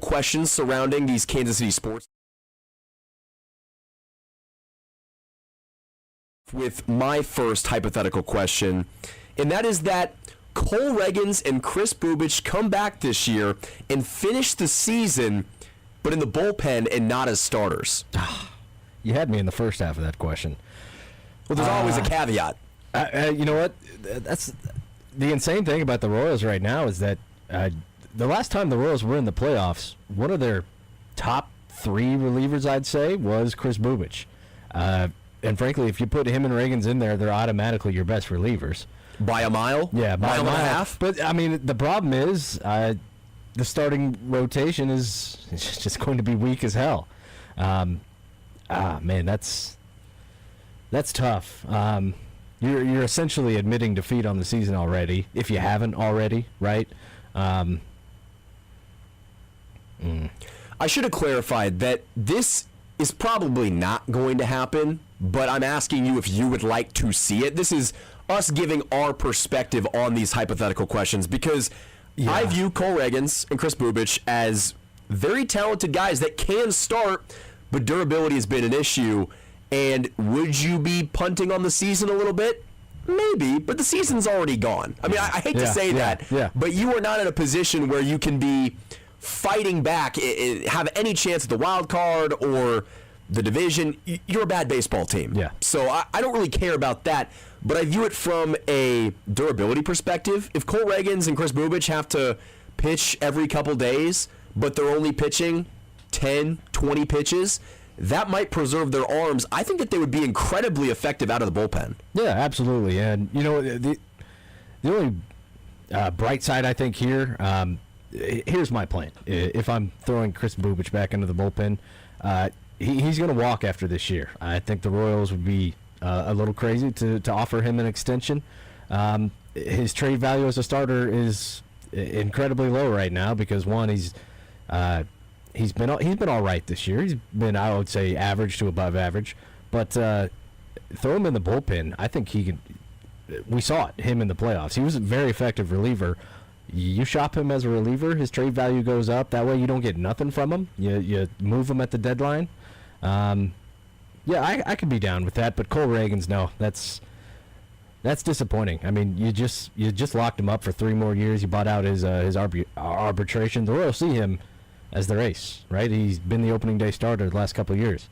Questions surrounding these Kansas City sports. With my first hypothetical question, and that is that Cole Reagans and Chris Bubich come back this year and finish the season, but in the bullpen and not as starters. You had me in the first half of that question. Well, there's always a caveat. You know what? That's the insane thing about the Royals right now is that the last time the Royals were in the playoffs, one of their top 3 relievers, I'd say, was Chris Bubich. And frankly, if you put him and Reagans in there, they're automatically your best relievers. By a mile? Yeah, by a mile and a half? But, I mean, the problem is the starting rotation is just going to be weak as hell. Man, that's tough. You're essentially admitting defeat on the season already, if you haven't already, right? I should have clarified that this is probably not going to happen, but I'm asking you if you would like to see it. This is us giving our perspective on these hypothetical questions because I view Cole Reagans and Chris Bubich as very talented guys that can start, but durability has been an issue. And would you be punting on the season a little bit? Maybe, but the season's already gone. I mean, I hate to say that, but you are not in a position where you can be fighting back, have any chance at the wild card or the division. You're a bad baseball team. Yeah. So I don't really care about that, but I view it from a durability perspective. If Cole Reagans and Chris Bubich have to pitch every couple days, but they're only pitching 10, 20 pitches, that might preserve their arms. I think that they would be incredibly effective out of the bullpen. Yeah, absolutely. And, you know, the only bright side, I think, here, here's my plan. If I'm throwing Chris Bubich back into the bullpen, he's going to walk after this year. I think the Royals would be a little crazy to offer him an extension. His trade value as a starter is incredibly low right now because, one, he's been all right this year. He's been, I would say, average to above average. But throw him in the bullpen. I think he can. We saw it, him in the playoffs. He was a very effective reliever. You shop him as a reliever, his trade value goes up. That way you don't get nothing from him. You move him at the deadline. Yeah, I could be down with that, but Cole Reagans, no, that's disappointing. I mean, you just locked him up for 3 more years. You bought out his arbitration. The Royals see him as their ace, right? He's been the opening day starter the last couple of years.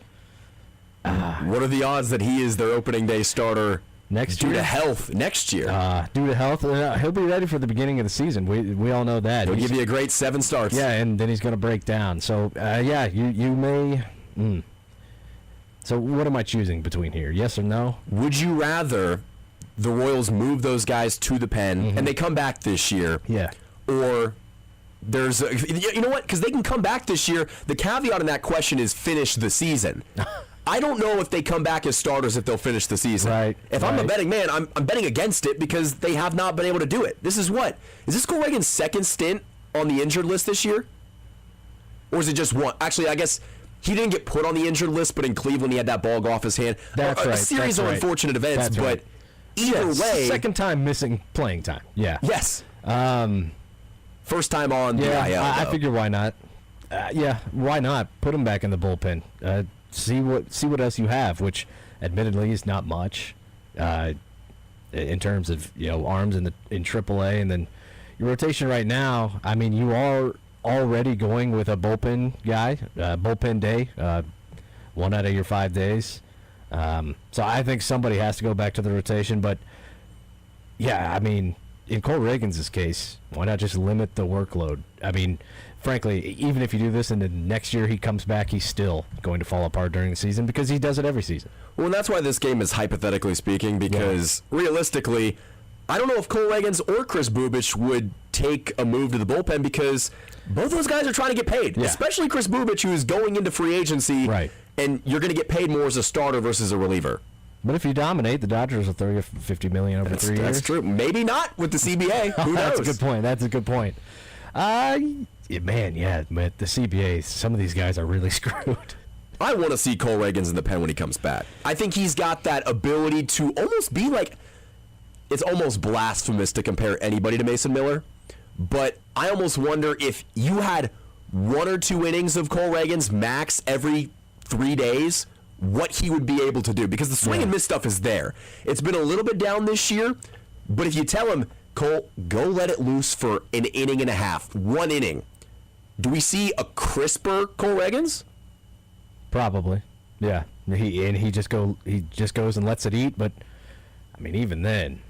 What are the odds that he is their opening day starter next year? Due to health next year. Due to health, he'll be ready for the beginning of the season. We all know that. He'll give you a great 7 starts. Yeah, and then he's going to break down. So yeah, you may. So what am I choosing between here? Yes or no? Would you rather the Royals move those guys to the pen and they come back this year? Yeah. Or there's you know what? Because they can come back this year. The caveat in that question is finish the season. I don't know if they come back as starters if they'll finish the season. Right. If I'm a betting man, I'm betting against it because they have not been able to do it. This is what? Is this Cole Reagan's second stint on the injured list this year? Or is it just one? Actually, I guess he didn't get put on the injured list, but in Cleveland he had that ball go off his hand. That's right. A series of unfortunate events, That's but right. either way. Second time missing playing time. Yeah. Yes. First time on the IL. I figure why not. Yeah, why not? Put him back in the bullpen. See what else you have, which admittedly is not much in terms of arms in AAA, and then your rotation right now. I mean, you are already going with a bullpen guy, bullpen day, 1 out of your 5 days. So I think somebody has to go back to the rotation, but yeah, I mean, in Cole Reagans' case, why not just limit the workload? I mean, frankly, even if you do this and then next year he comes back, he's still going to fall apart during the season because he does it every season. Well, and that's why this game is hypothetically speaking, because realistically, I don't know if Cole Reagans or Chris Bubich would take a move to the bullpen because both those guys are trying to get paid, especially Chris Bubich, who is going into free agency, and you're going to get paid more as a starter versus a reliever. But if you dominate, the Dodgers will throw you $50 million over 3 years. That's true. Maybe not with the CBA. Who knows? That's a good point. But the CBA, some of these guys are really screwed. I want to see Cole Reagans in the pen when he comes back. I think he's got that ability to almost be like, it's almost blasphemous to compare anybody to Mason Miller, but I almost wonder if you had 1 or 2 innings of Cole Reagans max every 3 days, what he would be able to do, because the swing and miss stuff is there. It's been a little bit down this year, but if you tell him, Cole, go let it loose for an inning and a half, 1 inning, do we see a crisper Cole Reagans? Probably, yeah. He just goes and lets it eat, but I mean, even then,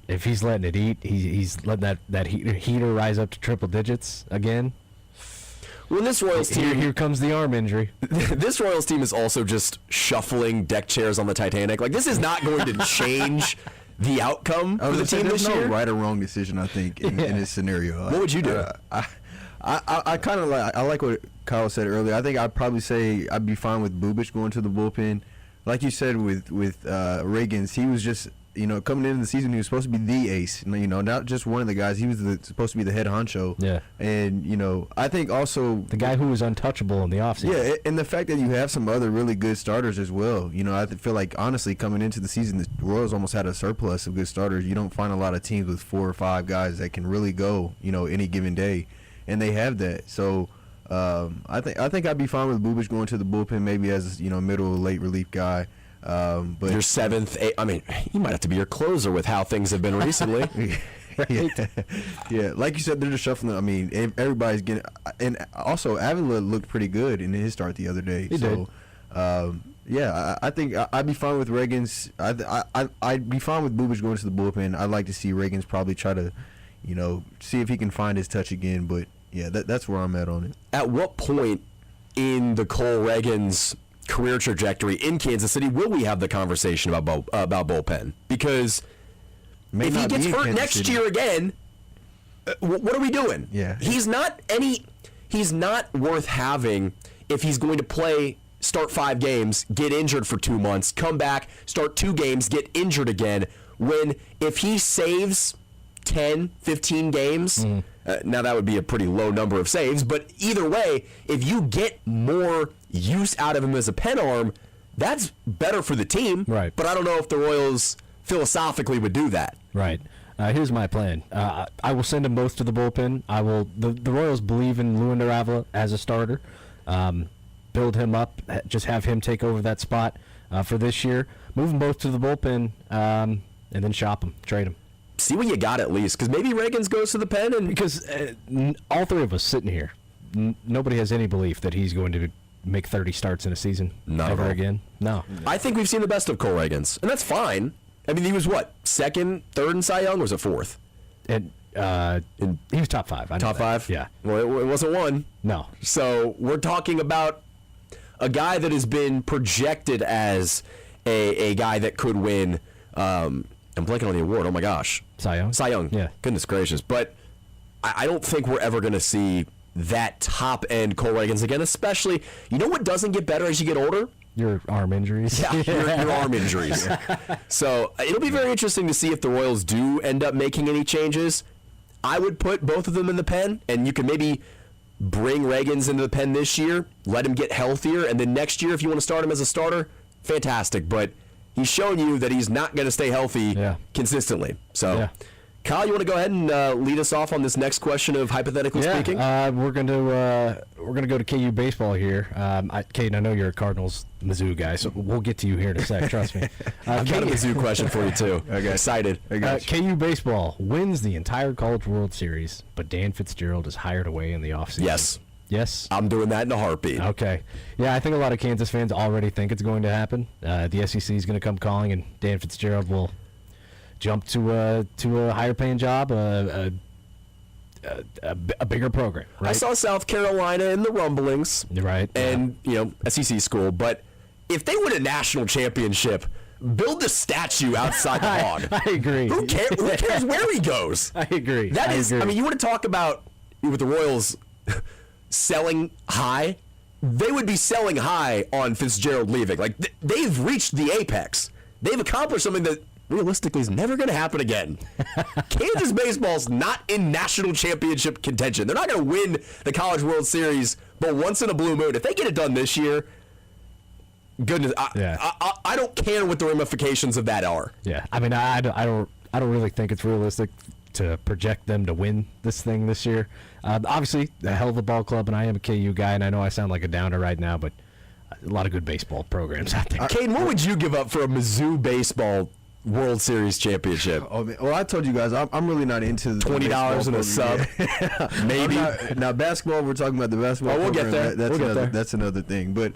if he's letting it eat, he's letting that heater rise up to triple digits again. Well, this Royals team... Here comes the arm injury. This Royals team is also just shuffling deck chairs on the Titanic. Like, this is not going to change the outcome for the team this year. There's no right or wrong decision, I think, in this scenario. What would you do? I kind of like what Kyle said earlier. I think I'd probably say I'd be fine with Bubich going to the bullpen. Like you said with Reagans, he was just... coming into the season, he was supposed to be the ace. Not just one of the guys. He was supposed to be the head honcho. Yeah. And, I think also... The guy who was untouchable in the offseason. Yeah, and the fact that you have some other really good starters as well. I feel like, honestly, coming into the season, the Royals almost had a surplus of good starters. You don't find a lot of teams with 4 or 5 guys that can really go, any given day. And they have that. So, I think I'd be fine with Bubich going to the bullpen maybe as, middle or late relief guy. But your 7th, I mean, he might have to be your closer with how things have been recently. Yeah, like you said, they're just shuffling. I mean, everybody's getting, and also Avila looked pretty good in his start the other day. He did. I think I'd be fine with Reagans. I'd be fine with Bubich going to the bullpen. I'd like to see Reagans probably try to, see if he can find his touch again. But yeah, that's where I'm at on it. At what point in the Cole Reagans career trajectory in Kansas City will we have the conversation about bullpen? Because if he gets hurt next year again, what are we doing? Yeah, he's not worth having if he's going to start 5 games, get injured for 2 months, come back, start 2 games, get injured again. When if he saves 10, 15 games, now that would be a pretty low number of saves, but either way, if you get more use out of him as a pen arm, that's better for the team. Right. But I don't know if the Royals philosophically would do that. Right. Here's my plan. I will send them both to the bullpen. The Royals believe in Luinder Avila as a starter. build him up, just have him take over that spot for this year. Move them both to the bullpen, and then shop them, trade them. See what you got at least, because maybe Reagans goes to the pen, and because all three of us sitting here, nobody has any belief that he's going to make 30 starts in a season ever again. No, I think we've seen the best of Cole Reagans, and that's fine. I mean, he was what, second, third in Cy Young, or was it fourth? And he was top 5. Top 5? Yeah. Well, it wasn't one. No. So we're talking about a guy that has been projected as a guy that could win. I'm blanking on the award. Oh my gosh. Cy Young? Cy Young. Yeah. Goodness gracious. But I don't think we're ever going to see that top end Cole Reagans again, especially, you know what doesn't get better as you get older? Your arm injuries. Yeah, your arm injuries. So it'll be very interesting to see if the Royals do end up making any changes. I would put both of them in the pen, and you can maybe bring Reagans into the pen this year, let him get healthier, and then next year, if you want to start him as a starter, fantastic. But he's shown you that he's not going to stay healthy consistently. So, Kyle, you want to go ahead and lead us off on this next question of hypothetically speaking? We're going to go to KU baseball here. Caden, I know you're a Cardinals Mizzou guy, so we'll get to you here in a sec. Trust me. I've got a Mizzou question for you too. Okay. Excited. KU baseball wins the entire College World Series, but Dan Fitzgerald is hired away in the offseason. Yes. Yes? I'm doing that in a heartbeat. Okay. Yeah, I think a lot of Kansas fans already think it's going to happen. The SEC is going to come calling, and Dan Fitzgerald will jump to a higher paying job, a bigger program. Right? I saw South Carolina in the rumblings, right? And SEC school. But if they win a national championship, build a statue outside the Hog. I agree. Who cares where he goes? I agree. I mean, you want to talk about with the Royals selling high? They would be selling high on Fitzgerald leaving. Like they've reached the apex. They've accomplished something that realistically is never going to happen again. Kansas baseball's not in national championship contention. They're not going to win the College World Series, but once in a blue moon. If they get it done this year, goodness, I don't care what the ramifications of that are. Yeah, I mean, I don't really think it's realistic to project them to win this thing this year. Obviously, a hell of a ball club, and I am a KU guy, and I know I sound like a downer right now, but a lot of good baseball programs out there. Caden, what would you give up for a Mizzou baseball World Series championship? Oh, man. Well, I told you guys, I'm really not into the $20 in a sub. Maybe. Now, basketball, we're talking about the basketball. Oh, we'll get there. That's another thing. But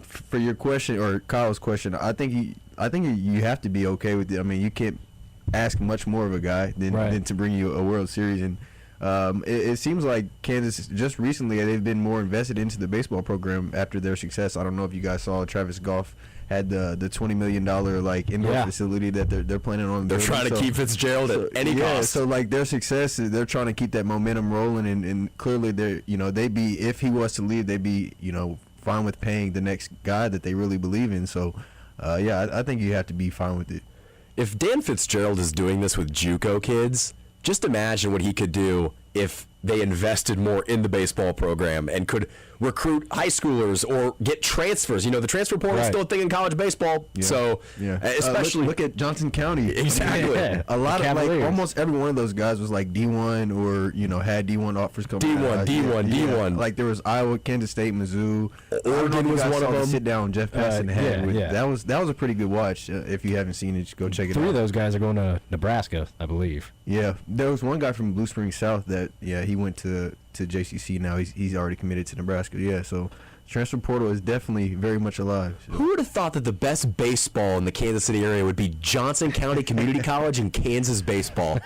for your question, or Kyle's question, I think you have to be okay with it. I mean, you can't ask much more of a guy than to bring you a World Series. And it seems like Kansas, just recently, they've been more invested into the baseball program after their success. I don't know if you guys saw Travis Goff had the $20 million indoor facility that they're planning on. They're trying to keep Fitzgerald at any cost. So their success, they're trying to keep that momentum rolling, and clearly they'd be, if he was to leave, they'd be fine with paying the next guy that they really believe in. So I think you have to be fine with it. If Dan Fitzgerald is doing this with JUCO kids, just imagine what he could do if they invested more in the baseball program and could recruit high schoolers or get transfers. The transfer portal is still a thing in college baseball. Yeah. So, especially look at Johnson County. Exactly. Yeah. A lot of almost every one of those guys was like D1 or had D1 offers coming. D1. Like there was Iowa, Kansas State, Mizzou. Oregon was one of them. Sit down, Jeff Passan had. That was a pretty good watch. If you haven't seen it, go check it out. 3 of those guys are going to Nebraska, I believe. Yeah, there was one guy from Blue Springs South that he went to JCC now. He's already committed to Nebraska. Yeah, so transfer portal is definitely very much alive. So. Who would have thought that the best baseball in the Kansas City area would be Johnson County Community College and Kansas baseball?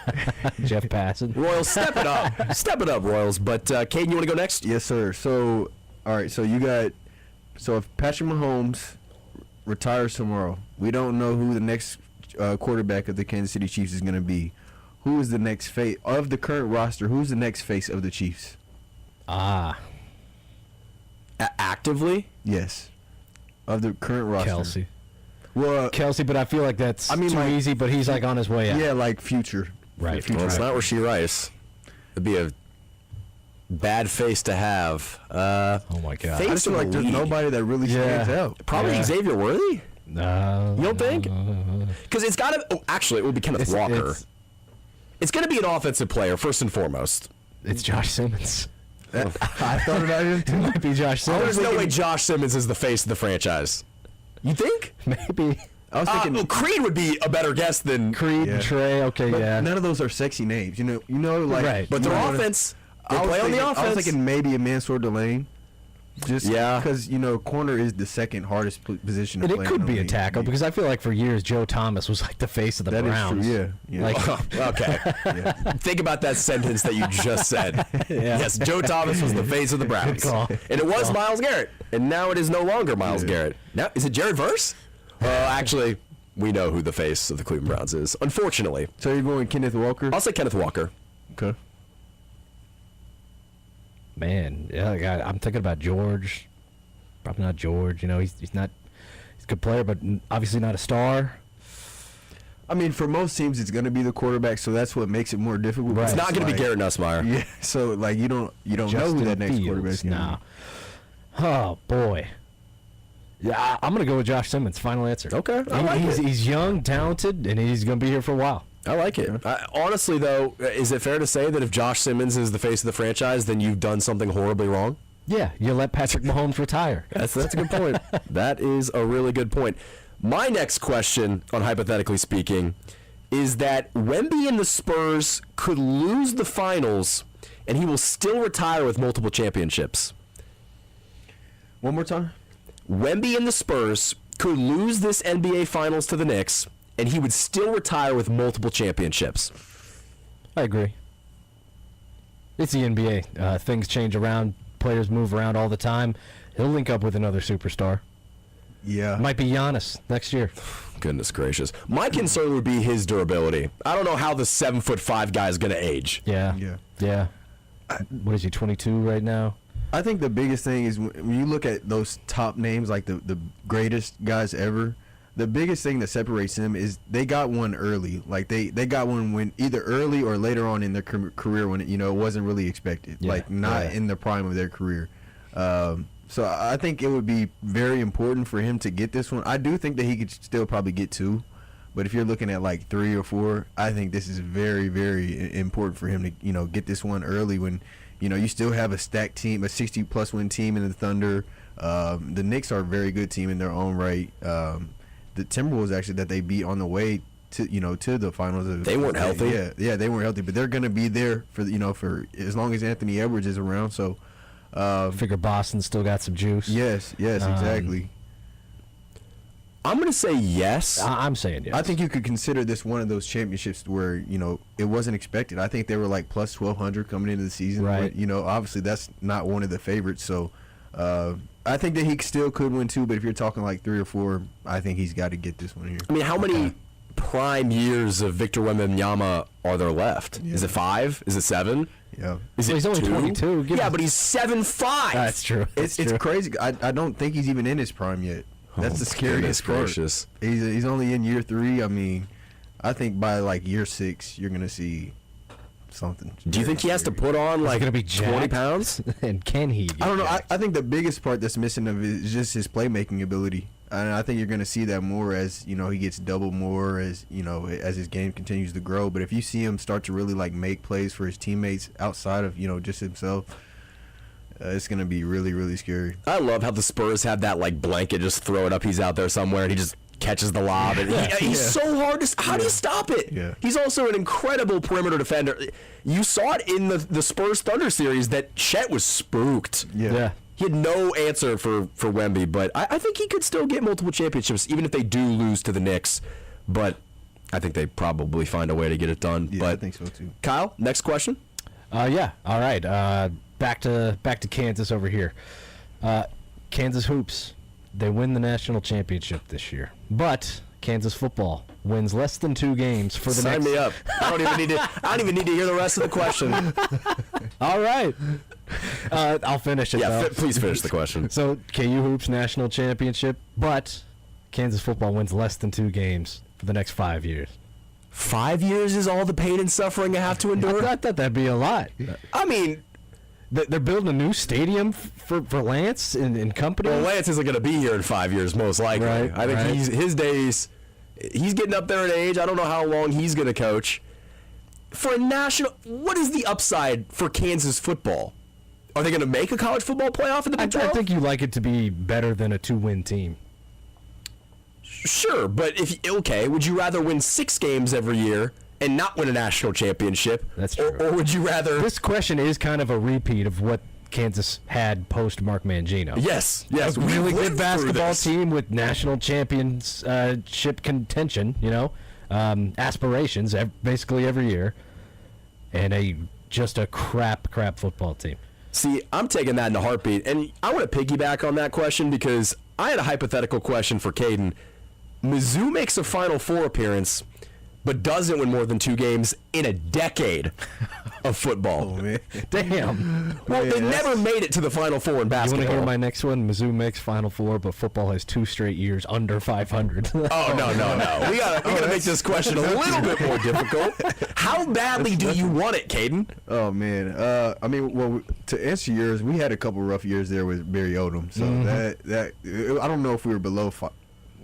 Jeff Passan. Royals, step it up. Step it up, Royals. But, Caden, you want to go next? Yes, sir. So, all right, so if Patrick Mahomes retires tomorrow, we don't know who the next quarterback of the Kansas City Chiefs is going to be. Who is the next face of the current roster? Who's the next face of the Chiefs? Actively? Yes. Of the current roster. Kelsey. Well, Kelsey, but I feel like that's too easy, but he's on his way out. Yeah, like future. Right. Future. Well, it's not Rashee Rice. It'd be a bad face to have. Oh, my God. I just feel like there's nobody that really stands out. Probably Xavier Worthy? No. You don't think? Because it's got to... actually, it will be Kenneth Walker. It's going to be an offensive player, first and foremost. It's Josh Simmons. I thought about him too. Might be Josh Simmons. There's no way Josh Simmons is the face of the franchise. You think? Maybe. I was thinking well, Creed would be a better guess than Creed and Trey. Okay, but yeah. none of those are sexy names. You know, like. Right. But their offense. They play on the offense. I was thinking maybe a Mansour Delane. Just Yeah. because, corner is the second hardest position to And play it could in the be a league. tackle because I feel like for years Joe Thomas was like the face of the That is Browns. true, yeah. Like, Okay. Think about that sentence that you just said. Yes, Joe Thomas was the face of the Browns. Good call. And it was Myles Garrett. And now it is no longer Myles Garrett. Now, is it Jared Verse? Actually, we know who the face of the Cleveland Browns is, unfortunately. So you're going Kenneth Walker? I'll say Kenneth Walker. Okay. man, yeah, I'm thinking about George. Probably not George. He's not. He's a good player, but obviously not a star. I mean, for most teams, it's going to be the quarterback, so that's what makes it more difficult. It's not going to be Garrett Nussmeier. Yeah, so like you don't know who that next quarterback's going to be. Oh boy. Yeah, I'm going to go with Josh Simmons. Final answer. Okay, I like it. He's young, talented, and he's going to be here for a while. I like it. Honestly, though, is it fair to say that if Josh Simmons is the face of the franchise, then you've done something horribly wrong? Yeah, you let Patrick Mahomes retire. That's a good point. That is a really good point. My next question, on hypothetically speaking, is that Wemby and the Spurs could lose the finals, and he will still retire with multiple championships. One more time? Wemby and the Spurs could lose this NBA Finals to the Knicks, and he would still retire with multiple championships. I agree. It's the NBA. Things change around. Players move around all the time. He'll link up with another superstar. Yeah. Might be Giannis next year. Goodness gracious. My concern would be his durability. I don't know how the 7'5" guy is going to age. Yeah. What is he, 22 right now? I think the biggest thing is when you look at those top names, like the greatest guys ever, the biggest thing that separates them is they got one early. Like they got one when either early or later on in their career when it wasn't really expected. Yeah. Like not in the prime of their career. So I think it would be very important for him to get this one. I do think that he could still probably get two, but if you're looking at like 3 or 4, I think this is very, very important for him to get this one early when you still have a stacked team, a 60+ win team in the Thunder. The Knicks are a very good team in their own right. The Timberwolves actually that they beat on the way to to the finals. They weren't healthy. Yeah, they weren't healthy, but they're going to be there for for as long as Anthony Edwards is around. So. Figure Boston still got some juice. Yes, exactly. I'm going to say yes. I'm saying yes. I think you could consider this one of those championships where, it wasn't expected. I think they were like plus 1,200 coming into the season. Right. But, obviously that's not one of the favorites. So I think that he still could win two, but if you're talking like 3 or 4, I think he's got to get this one here. I mean, how many prime years of Victor Wembanyama are there left? Yeah. Is it 5? Is it 7? Yeah. Is it He's only 2? 22. Yeah, but he's 7'5". That's true. It's crazy. I don't think he's even in his prime yet. That's the scariest part. Gracious. He's only in year 3. I mean, I think by like year 6, you're going to see something. Do you think he has to put on like gonna be 20 jacked? pounds? And can he? I don't know. I think the biggest part that's missing of it is just his playmaking ability. And I think you're going to see that more as, he gets double more as, as his game continues to grow. But if you see him start to really, like, make plays for his teammates outside of, just himself, it's going to be really, really scary. I love how the Spurs have that like blanket, just throw it up. He's out there somewhere and he just catches the lob. And he's so hard to. How do you stop it? Yeah. He's also an incredible perimeter defender. You saw it in the Spurs Thunder series that Chet was spooked. Yeah. He had no answer for Wemby, but I think he could still get multiple championships, even if they do lose to the Knicks. But I think they probably find a way to get it done. Yeah, but I think so too. Kyle, next question. Yeah. All right. Back to Kansas over here. Kansas Hoops. They win the national championship this year, but Kansas football wins less than 2 games for the Sign next. me up. I don't even need to hear the rest of the question. All right. I'll finish it. Yeah, though. please finish the question. So KU Hoops national championship, but Kansas football wins less than 2 games for the next 5 years. 5 years is all the pain and suffering I have to endure? I thought that'd be a lot. I mean, they're building a new stadium for Lance and company. well, Lance isn't going to be here in 5 years, most likely. Right, I think right. his days, he's getting up there in age. I don't know how long he's going to coach. For a national, what is the upside for Kansas football? Are they going to make a college football playoff in the Big 12? I think you like it to be better than a 2-win team. Sure, but would you rather win 6 games every year and not win a national championship? That's true. Or would you rather... This question is kind of a repeat of what Kansas had post Mark Mangino. Yes. A really good basketball team with national championship contention, aspirations basically every year, and just a crap football team. See, I'm taking that in a heartbeat, and I want to piggyback on that question because I had a hypothetical question for Caden. Mizzou makes a Final Four appearance, but doesn't win more than 2 games in a decade of football. Oh, man. Damn. Well, they never made it to the Final Four in basketball. You want to hear my next one? Mizzou makes Final Four, but football has 2 straight years under 500. Oh, no. We gotta make this question a little bit more difficult. How badly do you want it, Caden? Oh, man. To answer yours, we had a couple rough years there with Barry Odom. So I don't know if we were below 5.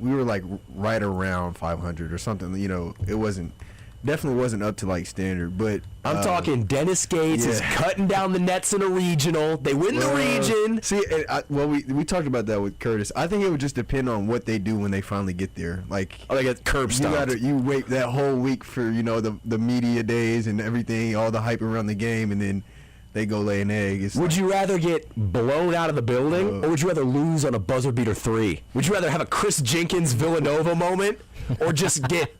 We were like right around 500 or something. It definitely wasn't up to like standard. But I'm talking Dennis Gates is cutting down the nets in a regional. They win the region. See, we talked about that with Curtis. I think it would just depend on what they do when they finally get there. Like, they get curb stomped. You wait that whole week for the media days and everything, all the hype around the game, and then they go lay an egg. Would you rather get blown out of the building, or would you rather lose on a buzzer beater 3? Would you rather have a Chris Jenkins Villanova moment, or just get,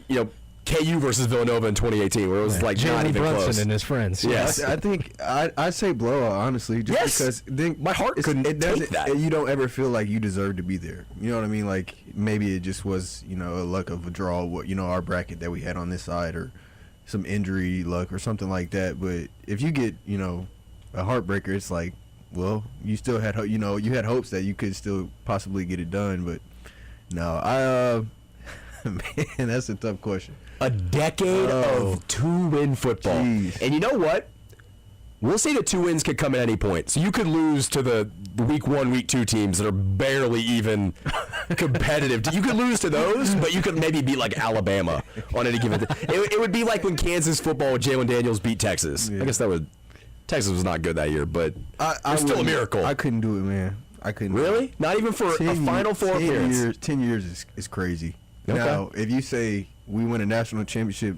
KU versus Villanova in 2018, where it was like not even Brunson close? And his friends. Yes, I think I'd say blowout, honestly, just because then my heart couldn't take that. You don't ever feel like you deserve to be there. You know what I mean? Like maybe it just was a luck of a draw. Our bracket that we had on this side, or some injury luck or something like that. But if you get a heartbreaker, it's like, well, you still had you had hopes that you could still possibly get it done. But no, man, that's a tough question. A decade of 2-win football. Jeez. And you know what? We'll say the 2 wins could come at any point. So you could lose to the week 1, week 2 teams that are barely even competitive. You could lose to those, but you could maybe beat like Alabama on any given day. It would be like when Kansas football with Jalen Daniels beat Texas. Yeah. I guess Texas was not good that year, but it was still a miracle. I couldn't do it, man. I couldn't. Really? Not even for a Final Four appearance? 10 years is crazy. Okay. Now, if you say we win a national championship,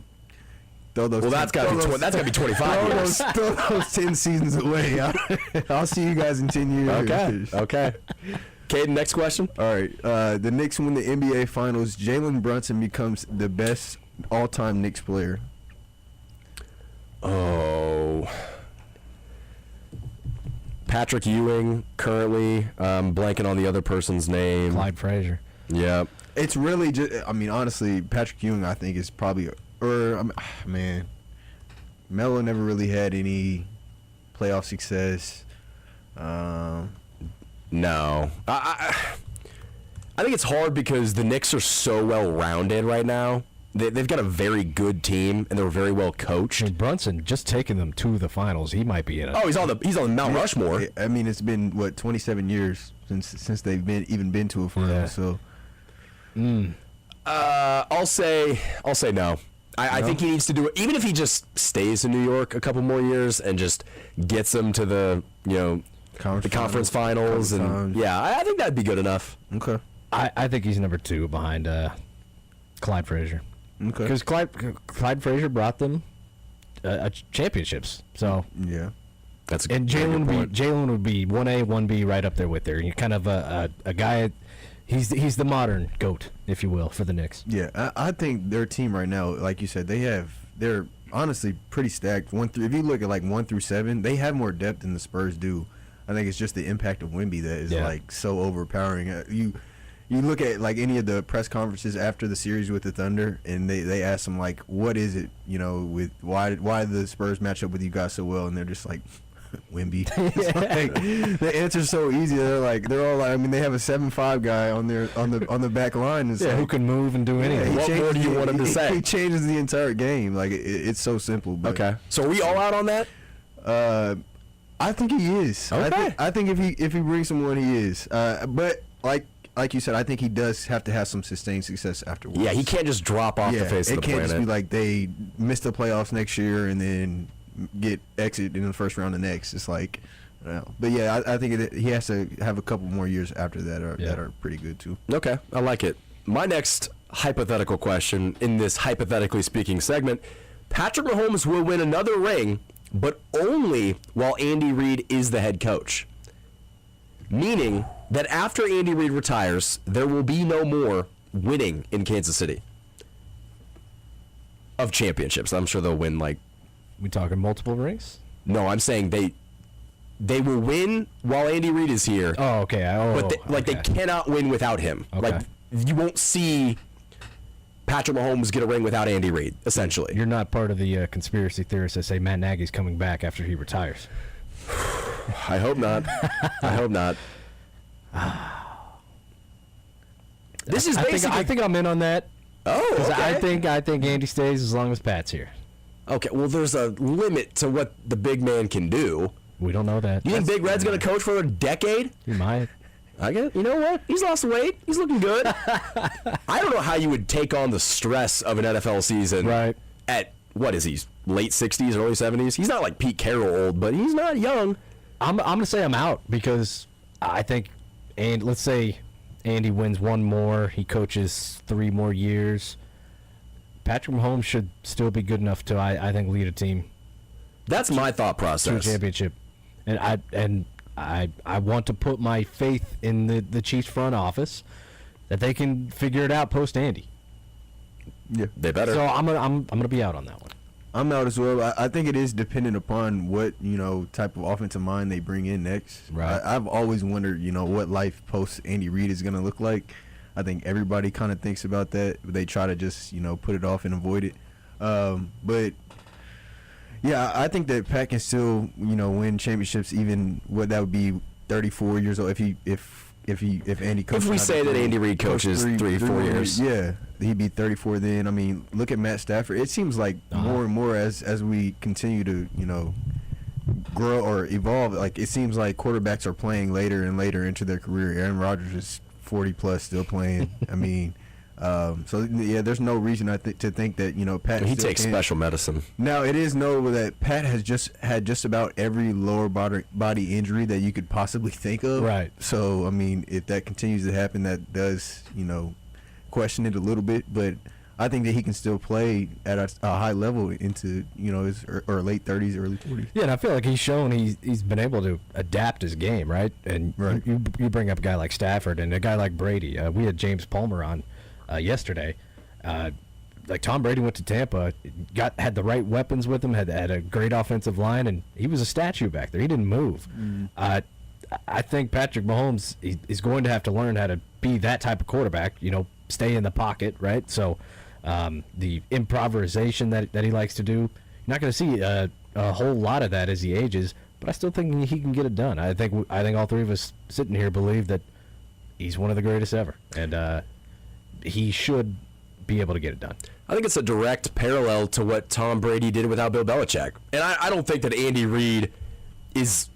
that's got to be 25 years. Throw those 10 seasons away. I'll see you guys in 10 years. Okay. Caden, next question. All right. The Knicks win the NBA Finals. Jalen Brunson becomes the best all-time Knicks player. Oh. Patrick Ewing, currently. Blanking on the other person's name. Clyde Frazier. Yeah. It's really just, honestly, Patrick Ewing, I think, is probably, Melo never really had any playoff success. No. I think it's hard because the Knicks are so well-rounded right now. They've got a very good team, and they're very well coached. Brunson just taking them to the finals. He might be in it. Oh, he's on the Mount Rushmore. It's been 27 years since they've been to a final. So, I'll say no. I think he needs to do it, even if he just stays in New York a couple more years and just gets them to the conference finals, and I think that'd be good enough. Okay. I think he's number 2 behind Clyde Frazier. Okay. Because Clyde Frazier brought them championships. So yeah, Jalen would be 1A, 1B right up there with her. You're kind of a guy. He's the modern GOAT, if you will, for the Knicks. Yeah, I think their team right now, like you said, they're honestly pretty stacked. If you look at like 1 through 7, they have more depth than the Spurs do. I think it's just the impact of Wemby that is like so overpowering. You look at like any of the press conferences after the series with the Thunder, and they ask them like, what is it, with why the Spurs match up with you guys so well, and they're just like, Wemby. The answer's so easy. They're all like, they have a 7'5" guy on the back line. It's who can move and do anything. What more do you want him to say? He changes the entire game. Like it's so simple. But, okay. So are we all out on that? I think he is. Okay. I think if he brings someone, he is. But like you said, I think he does have to have some sustained success afterwards. Yeah, he can't just drop off the face of the planet. It can't just be like they miss the playoffs next year and then get exited in the first round the next. It's like, but yeah, I think he has to have a couple more years after that that are pretty good too. Okay, I like it. My next hypothetical question in this hypothetically speaking segment: Patrick Mahomes will win another ring, but only while Andy Reid is the head coach. Meaning that after Andy Reid retires, there will be no more winning in Kansas City of championships. I'm sure they'll win We talking multiple rings? No, I'm saying they will win while Andy Reid is here. Oh, okay. But they cannot win without him. Okay. Like you won't see Patrick Mahomes get a ring without Andy Reid, essentially. You're not part of the conspiracy theorists that say Matt Nagy's coming back after he retires. I hope not. I hope not. This is basically. I think I'm in on that. Oh, okay. I think Andy stays as long as Pat's here. Okay, well, there's a limit to what the big man can do. We don't know that. You think Big Red's going to coach for a decade? He might. I get. You know what? He's lost weight. He's looking good. I don't know how you would take on the stress of an NFL season. Right. At what is he? Late 60s, early 70s. He's not like Pete Carroll old, but he's not young. I'm gonna say I'm out because I think, and let's say Andy wins one more, he coaches 3 more years. Patrick Mahomes should still be good enough to, I think, lead a team. That's my thought To a process. championship, and I want to put my faith in the Chiefs front office that they can figure it out post Andy. Yeah, they better. So I'm gonna be out on that one. I'm out as well. I think it is dependent upon what type of offensive mind they bring in next. Right. I've always wondered what life post Andy Reid is going to look like. I think everybody kind of thinks about that, but they try to just put it off and avoid it. But yeah, I think that Pat can still win championships, even what that would be 34 years old if Andy coaches. If we say that Andy Reid coaches 3-4 years, yeah, he'd be 34 then. I mean, look at Matt Stafford. It seems like more and more as we continue to grow or evolve. Like it seems like quarterbacks are playing later and later into their career. Aaron Rodgers is 40 plus still playing. I mean, so yeah, there's no reason to think that Pat. He takes special medicine. Now it is notable that Pat has had just about every lower body injury that you could possibly think of. Right. So I mean, if that continues to happen, that does question it a little bit. But I think that he can still play at a high level into his or late 30s, early 40s. Yeah, and I feel like he's shown he's been able to adapt his game, right? And right. You bring up a guy like Stafford and a guy like Brady. We had James Palmer on yesterday. Like Tom Brady went to Tampa, had the right weapons with him, had a great offensive line, and he was a statue back there. He didn't move. I think Patrick Mahomes is going to have to learn how to be that type of quarterback. Stay in the pocket, right? So the improvisation that he likes to do, you're not going to see a whole lot of that as he ages. But I still think he can get it done. I think all three of us sitting here believe that he's one of the greatest ever, and he should be able to get it done. I think it's a direct parallel to what Tom Brady did without Bill Belichick. And I don't think that Andy Reid is...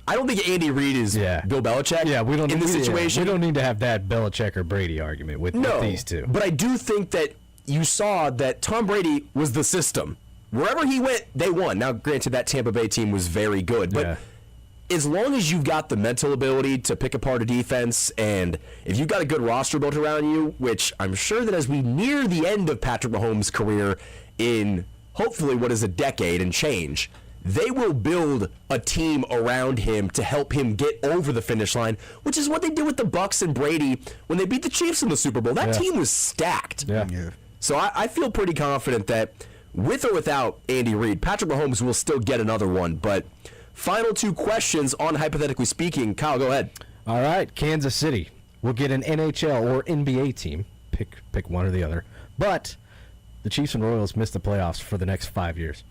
I don't think Andy Reid is Bill Belichick in this situation. We don't need to have that Belichick or Brady argument with these two. But I do think that you saw that Tom Brady was the system. Wherever he went, they won. Now, granted, that Tampa Bay team was very good. But as long as you've got the mental ability to pick apart a defense, and if you've got a good roster built around you, which I'm sure that as we near the end of Patrick Mahomes' career in hopefully what is a decade and change, they will build a team around him to help him get over the finish line, which is what they did with the Bucks and Brady when they beat the Chiefs in the Super Bowl. That team was stacked. Yeah. So I feel pretty confident that with or without Andy Reid, Patrick Mahomes will still get another one. But final 2 questions on hypothetically speaking. Kyle, go ahead. All right, Kansas City will get an NHL or NBA team. Pick one or the other. But the Chiefs and Royals missed the playoffs for the next 5 years.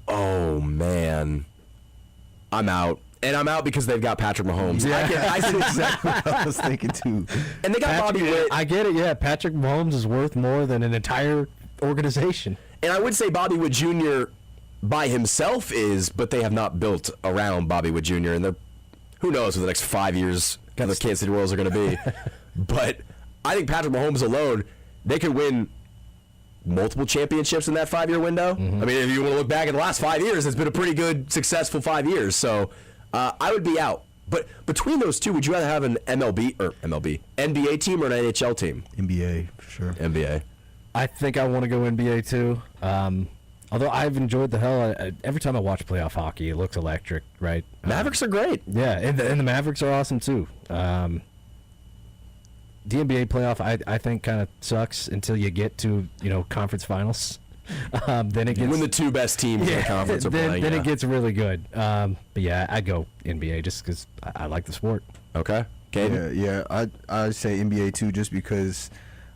Oh, man. I'm out. And I'm out because they've got Patrick Mahomes. Yeah. I see exactly what I was thinking, too. And they got Bobby Witt. I get it, yeah. Patrick Mahomes is worth more than an entire organization. And I would say Bobby Witt Jr. by himself is, but they have not built around Bobby Witt Jr. And who knows what the next 5 years the Kansas City Royals are going to be. But I think Patrick Mahomes alone, they could win multiple championships in that 5-year window. I mean, if you want to look back at the last 5 years, it's been a pretty good, successful 5 years. So I would be out. But between those two, would you rather have an NBA team or an NHL team? NBA, for sure. NBA. I think I want to go NBA too. Although I've enjoyed the hell every time I watch playoff hockey, it looks electric, right? Mavericks are great. Yeah, and the Mavericks are awesome too. The NBA playoff, I think, kind of sucks until you get to conference finals. Then it gets when the two best teams in the conference are playing. Then it gets really good. But yeah, I'd go NBA just because I like the sport. Okay. Yeah, I'd say NBA too, just because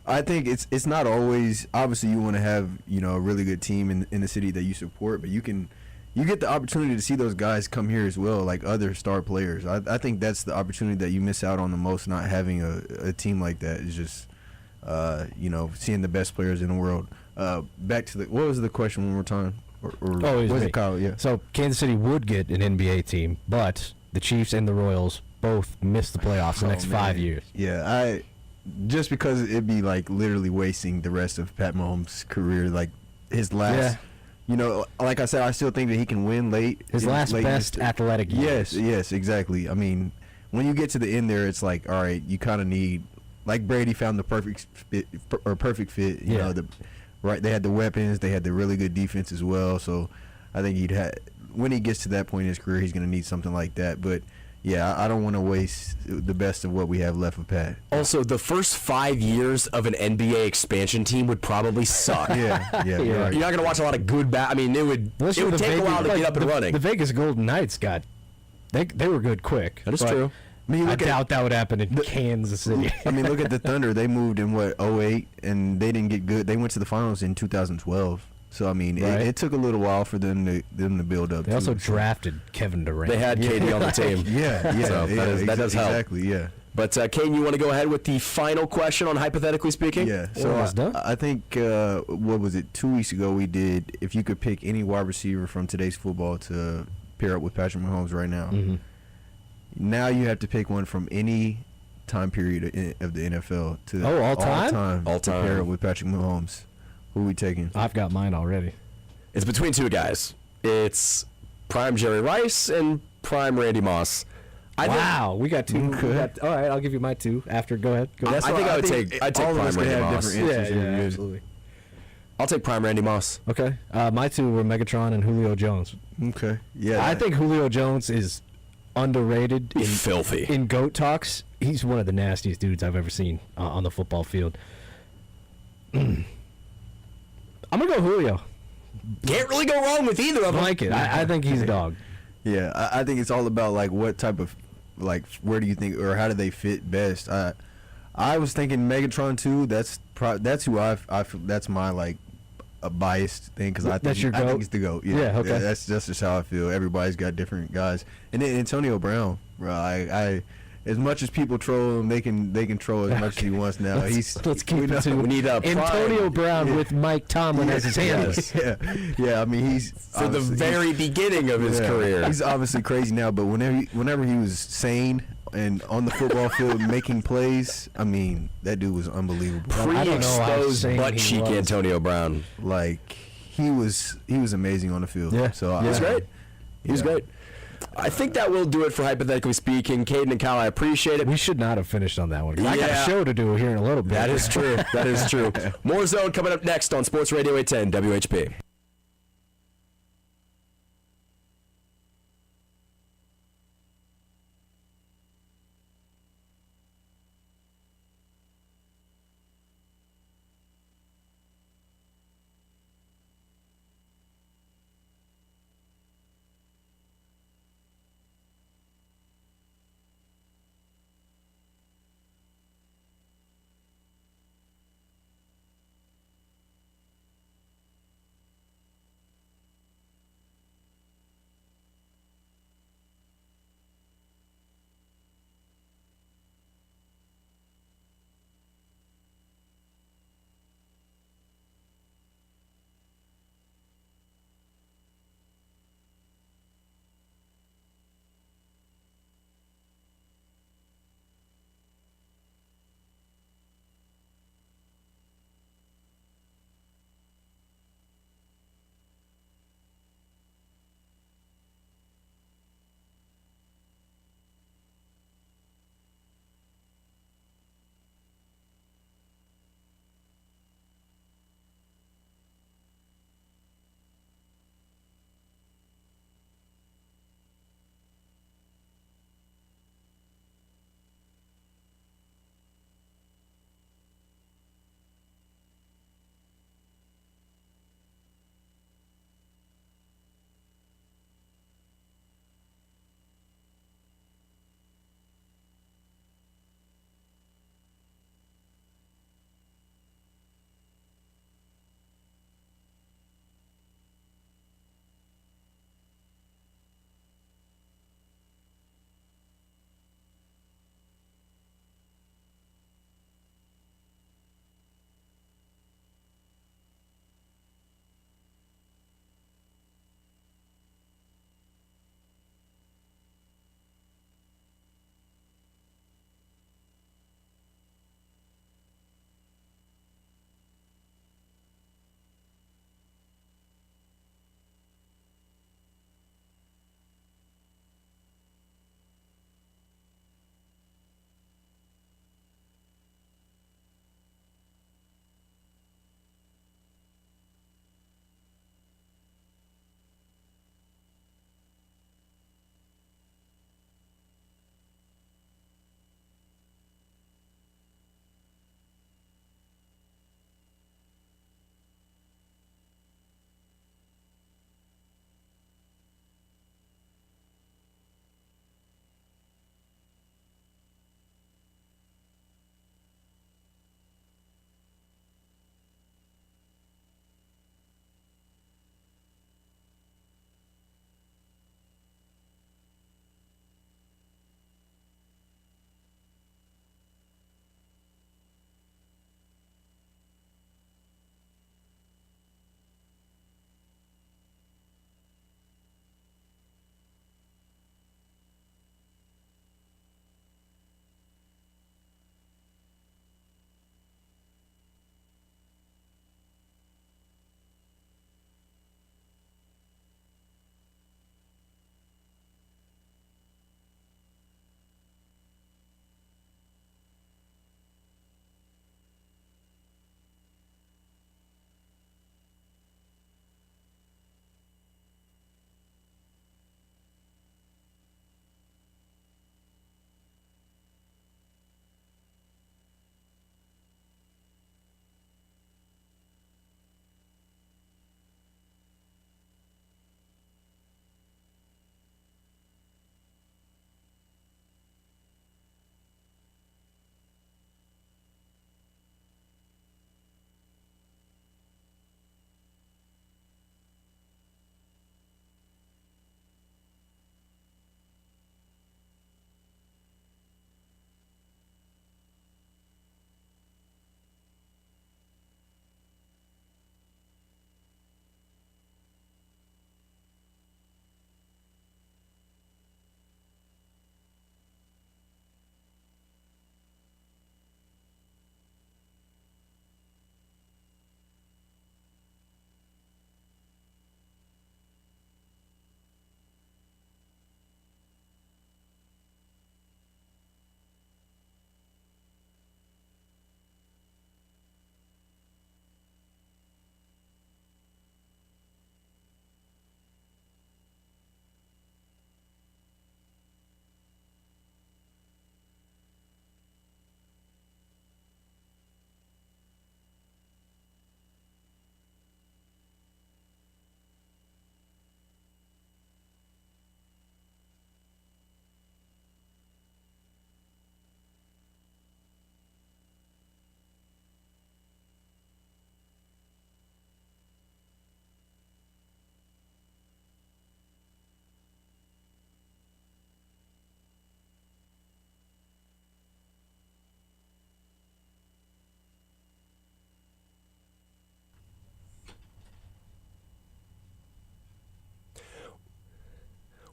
I think it's not always, obviously you want to have a really good team in the city that you support, but you get the opportunity to see those guys come here as well, like other star players. I think that's the opportunity that you miss out on the most, not having a team like that, is just seeing the best players in the world. Back to what was the question one more time? Was it Kyle? Yeah. So Kansas City would get an NBA team, but the Chiefs and the Royals both missed the playoffs the next 5 years. Yeah, just because it'd be like literally wasting the rest of Pat Mahomes' career, like his last. Like I said, I still think that he can win late. His last best athletic years. Yes, exactly. I mean, when you get to the end there, it's like, all right, you kind of need, like Brady found the perfect fit. You know, they had the weapons, they had the really good defense as well. So I think when he gets to that point in his career, he's going to need something like that. But yeah, I don't want to waste the best of what we have left with Pat. Also, the first 5 years of an NBA expansion team would probably suck. Yeah. Right. You're not going to watch a lot of good I mean, it would take a while to get up and running. The Vegas Golden Knights they were good quick. That is true. I mean, I doubt that would happen in Kansas City. I mean, look at the Thunder. They moved in 2008, and they didn't get good. They went to the finals in 2012. So I mean, it took a little while for them to build up. They also drafted Kevin Durant. They had KD on the team. Yeah. So that does help. Exactly. Yeah. But Kane, you want to go ahead with the final question on hypothetically speaking? Yeah. So I think what was it? 2 weeks ago we did. If you could pick any wide receiver from today's football to pair up with Patrick Mahomes right now. Mm-hmm. Now you have to pick one from any time period of the NFL to all time to pair up with Patrick Mahomes. Who are we taking? I've got mine already. It's between two guys. It's prime Jerry Rice and prime Randy Moss. Wow, we got two. All right, I'll give you my two after. Go ahead. I think I'd take prime Randy Moss. Yeah, absolutely. I'll take prime Randy Moss. Okay. My two were Megatron and Julio Jones. Okay. Yeah. I think Julio Jones is underrated. Filthy. In GOAT talks, he's one of the nastiest dudes I've ever seen on the football field. I'm going to go Julio. Can't really go wrong with either of them. I like it. I think he's a dog. Yeah, I think it's all about like what type of, like, where do you think, or how do they fit best? I was thinking Megatron too. That's who I feel, that's my like a biased thing, because I think it's the GOAT. Yeah, okay. That's just how I feel. Everybody's got different guys, and then Antonio Brown, bro. I as much as people troll him, they can troll as much as he wants now. Let's keep it to we need Antonio Brown with Mike Tomlin as his handler. Yeah. I mean, he's for the very beginning of his career. He's obviously crazy now, but whenever he was sane and on the football field making plays, I mean, that dude was unbelievable. Pre-exposed butt cheek Antonio Brown. Like he was amazing on the field. Yeah. So he was great. He was great. I think that will do it for hypothetically speaking. Caden and Kyle, I appreciate it. We should not have finished on that one. I got a show to do here in a little bit. That is true. That is true. More Zone coming up next on Sports Radio 810 WHP.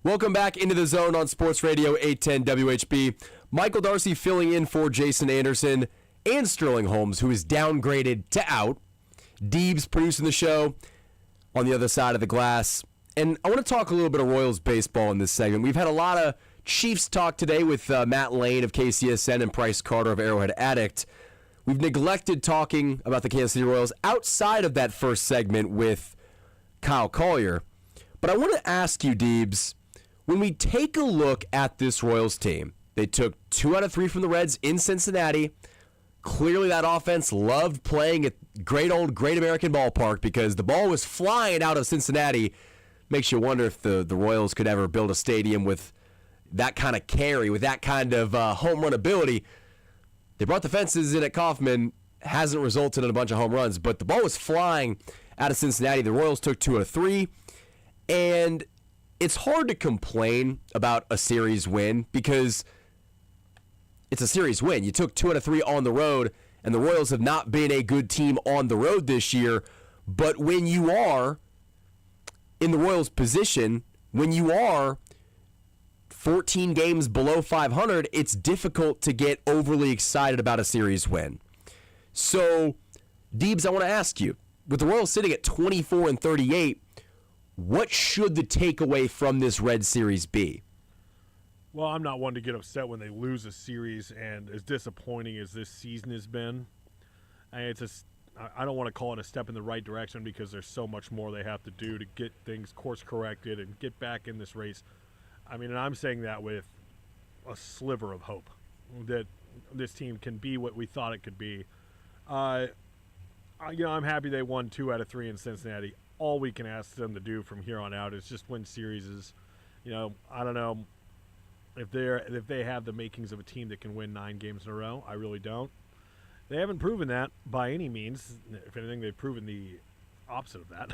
Welcome back into the zone on Sports Radio 810 WHB. Michael Darcy filling in for Jason Anderson and Sterling Holmes, who is downgraded to out. Deebs producing the show on the other side of the glass. And I want to talk a little bit of Royals baseball in this segment. We've had a lot of Chiefs talk today with Matt Lane of KCSN and Price Carter of Arrowhead Addict. We've neglected talking about the Kansas City Royals outside of that first segment with Kyle Collier. But I want to ask you, Deebs, when we take a look at this Royals team, they took 2 out of 3 from the Reds in Cincinnati. Clearly that offense loved playing at Great American Ballpark because the ball was flying out of Cincinnati. Makes you wonder if the Royals could ever build a stadium with that kind of carry, with that kind of home run ability. They brought the fences in at Kauffman, hasn't resulted in a bunch of home runs, but the ball was flying out of Cincinnati. The Royals took 2 out of 3, and it's hard to complain about a series win because it's a series win. You took 2 out of 3 on the road, and the Royals have not been a good team on the road this year, but when you are in the Royals' position, when you are 14 games below 500, it's difficult to get overly excited about a series win. So, Deebs, I want to ask you, with the Royals sitting at 24-38, what should the takeaway from this Red Series be? Well, I'm not one to get upset when they lose a series, and as disappointing as this season has been, I don't want to call it a step in the right direction because there's so much more they have to do to get things course corrected and get back in this race. I mean, and I'm saying that with a sliver of hope that this team can be what we thought it could be. I'm happy they won 2 out of 3 in Cincinnati. All we can ask them to do from here on out is just win series. I don't know if they have the makings of a team that can win 9 games in a row. I really don't. They haven't proven that by any means. If anything, they've proven the opposite of that.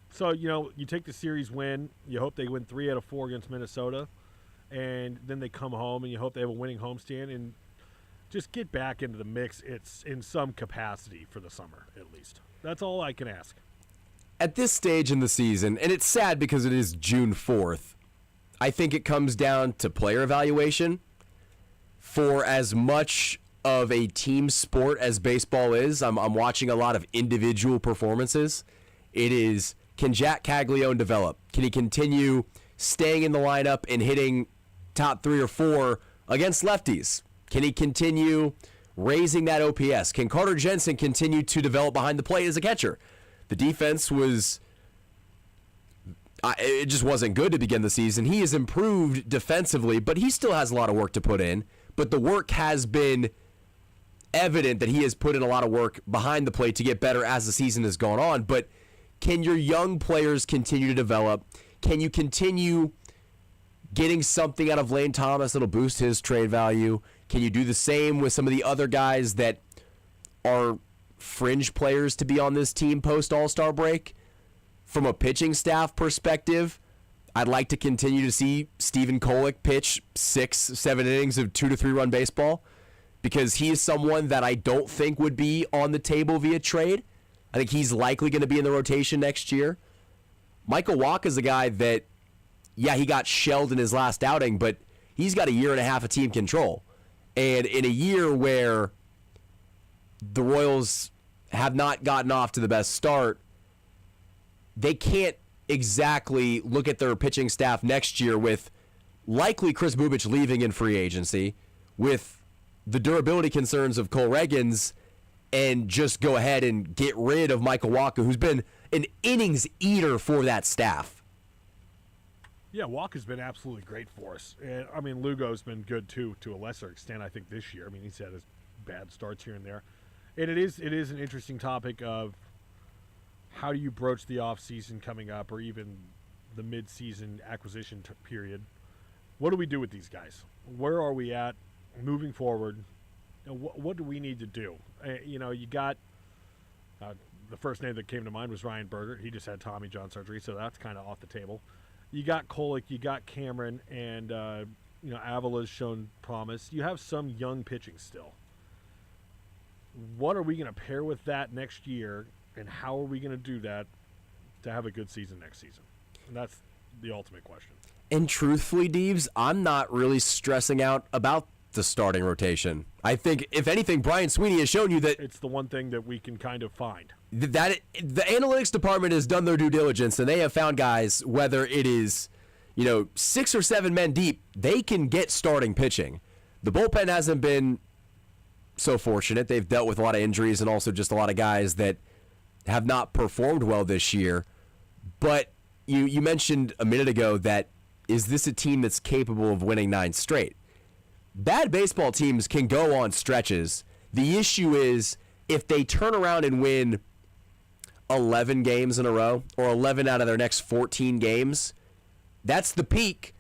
So, you take the series win. You hope they win 3 out of 4 against Minnesota. And then they come home, and you hope they have a winning homestand. And just get back into the mix. It's in some capacity for the summer, at least. That's all I can ask. At this stage in the season, and it's sad because it is June 4th, I think it comes down to player evaluation. For as much of a team sport as baseball is, I'm watching a lot of individual performances. It is, can Jack Caglione develop? Can he continue staying in the lineup and hitting top 3 or 4 against lefties? Can he continue raising that OPS? Can Carter Jensen continue to develop behind the plate as a catcher? The defense it just wasn't good to begin the season. He has improved defensively, but he still has a lot of work to put in. But the work has been evident that he has put in a lot of work behind the plate to get better as the season has gone on. But can your young players continue to develop? Can you continue getting something out of Lane Thomas that'll boost his trade value? Can you do the same with some of the other guys that are fringe players to be on this team post All-Star break? From a pitching staff perspective, I'd like to continue to see Stephen Kolek pitch 6-7 innings of 2 to 3 run baseball because he is someone that I don't think would be on the table via trade. I think he's likely going to be in the rotation next year. Michael Wacha is a guy that, he got shelled in his last outing, but he's got a year and a half of team control. And in a year where the Royals have not gotten off to the best start, they can't exactly look at their pitching staff next year with likely Chris Bubich leaving in free agency, with the durability concerns of Cole Reagans, and just go ahead and get rid of Michael Wacha, who's been an innings eater for that staff. Yeah, Walker's been absolutely great for us. And, I mean, Lugo's been good, too, to a lesser extent, I think, this year. I mean, he's had his bad starts here and there. And it is an interesting topic of how do you broach the offseason coming up or even the mid-season acquisition period. What do we do with these guys? Where are we at moving forward? And what do we need to do? You got the first name that came to mind was Ryan Berger. He just had Tommy John surgery, so that's kind of off the table. You got Kolek, you got Cameron, and Avila's shown promise. You have some young pitching still. What are we going to pair with that next year, and how are we going to do that to have a good season next season? And the ultimate question. And truthfully, Deebs, I'm not really stressing out about the starting rotation. I think, if anything, Brian Sweeney has shown you that It's the one thing that we can kind of find. that the analytics department has done their due diligence, and they have found guys, whether it is 6 or 7 men deep, they can get starting pitching. The bullpen hasn't been so fortunate. They've dealt with a lot of injuries and also just a lot of guys that have not performed well this year. But you mentioned a minute ago that, is this a team that's capable of winning 9 straight? Bad baseball teams can go on stretches. The issue is, if they turn around and win 11 games in a row, or 11 out of their next 14 games, that's the peak.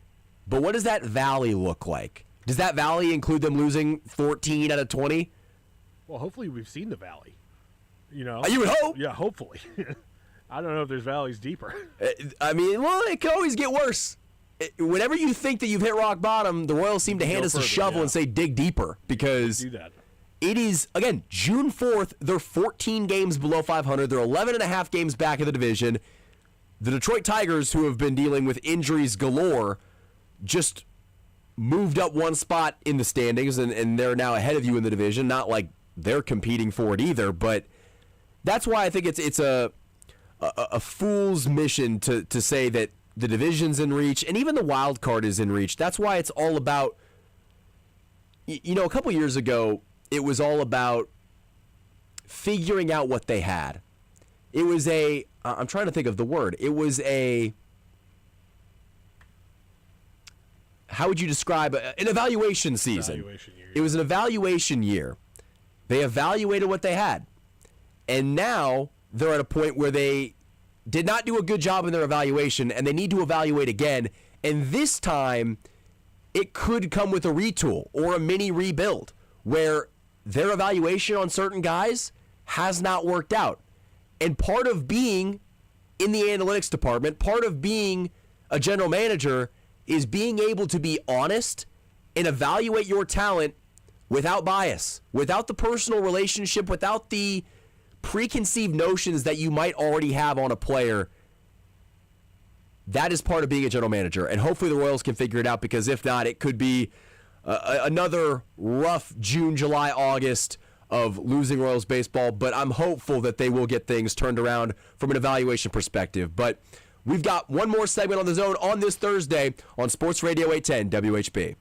But what does that valley look like? Does that valley include them losing 14 out of 20? Well, hopefully we've seen the valley. You would hope. Yeah, hopefully. I don't know if there's valleys deeper. I mean, well, it could always get worse. Whenever you think that you've hit rock bottom, the Royals seem to hand us a shovel and say dig deeper, because Do that. it is, again, June 4th. They're 14 games below 500. They're 11 and a half games back of the division. The Detroit Tigers, who have been dealing with injuries galore, just moved up one spot in the standings, and they're now ahead of you in the division. Not like they're competing for it either, but that's why I think it's a fool's mission to say that the division's in reach, and even the wild card is in reach. That's why it's all about, a couple years ago, it was all about figuring out what they had. It was I'm trying to think of the word. It was how would you describe an evaluation season? It was an evaluation year. They evaluated what they had. And now they're at a point where they did not do a good job in their evaluation, and they need to evaluate again. And this time, it could come with a retool or a mini rebuild, where their evaluation on certain guys has not worked out. And part of being in the analytics department, part of being a general manager, is being able to be honest and evaluate your talent without bias, without the personal relationship, without the preconceived notions that you might already have on a player. That is part of being a general manager, and hopefully the Royals can figure it out, because if not, it could be another rough June, July, August of losing Royals baseball, but I'm hopeful that they will get things turned around from an evaluation perspective. But we've got one more segment on The Zone on this Thursday on Sports Radio 810 WHB.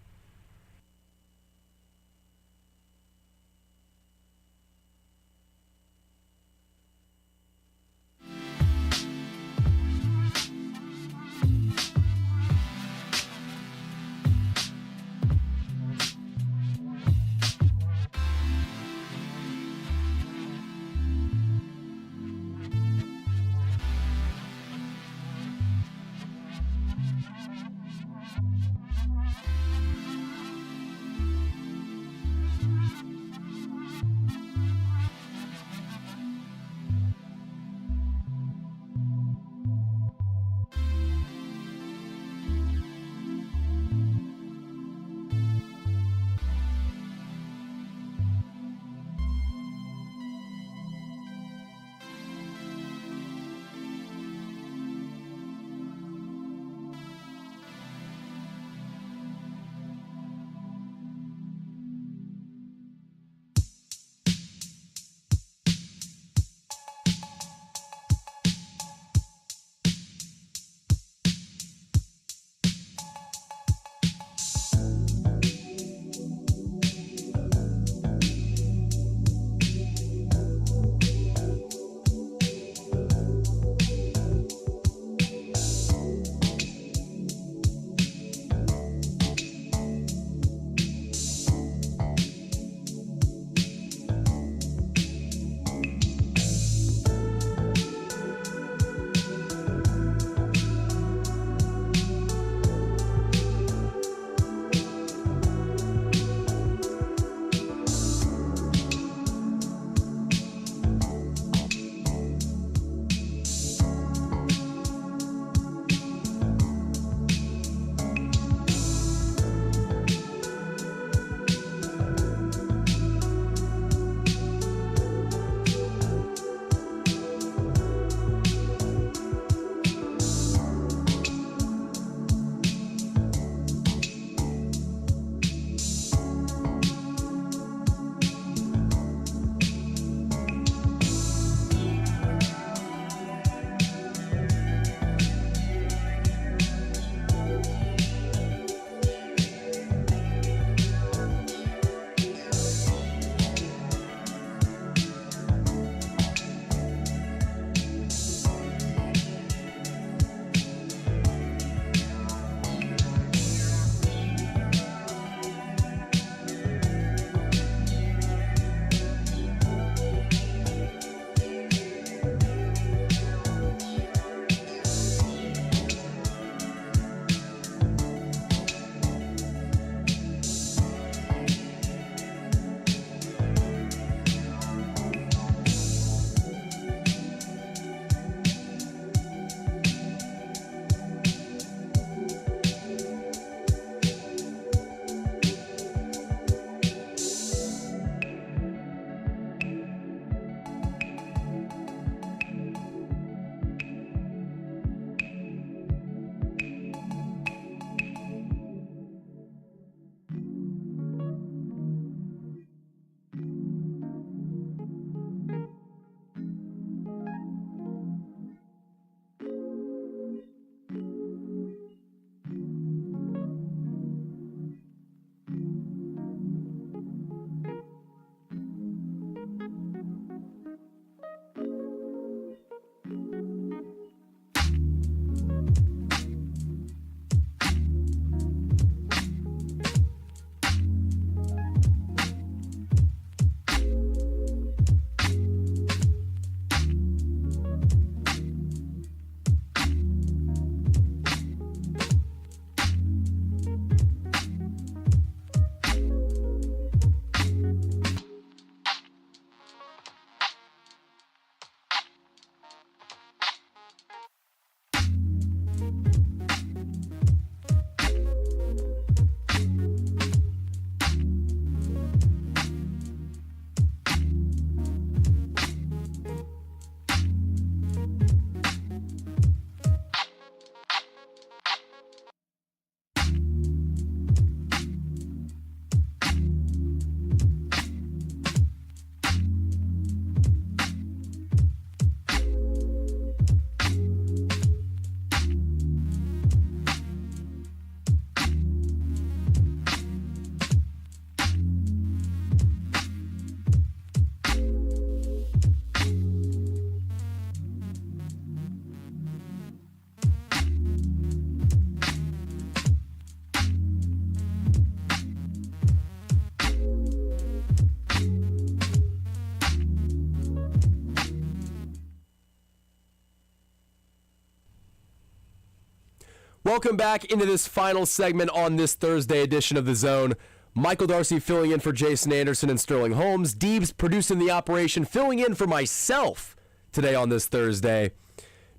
Welcome back into this final segment on this Thursday edition of The Zone. Michael Darcy filling in for Jason Anderson and Sterling Holmes. Deebs producing the operation, filling in for myself today on this Thursday.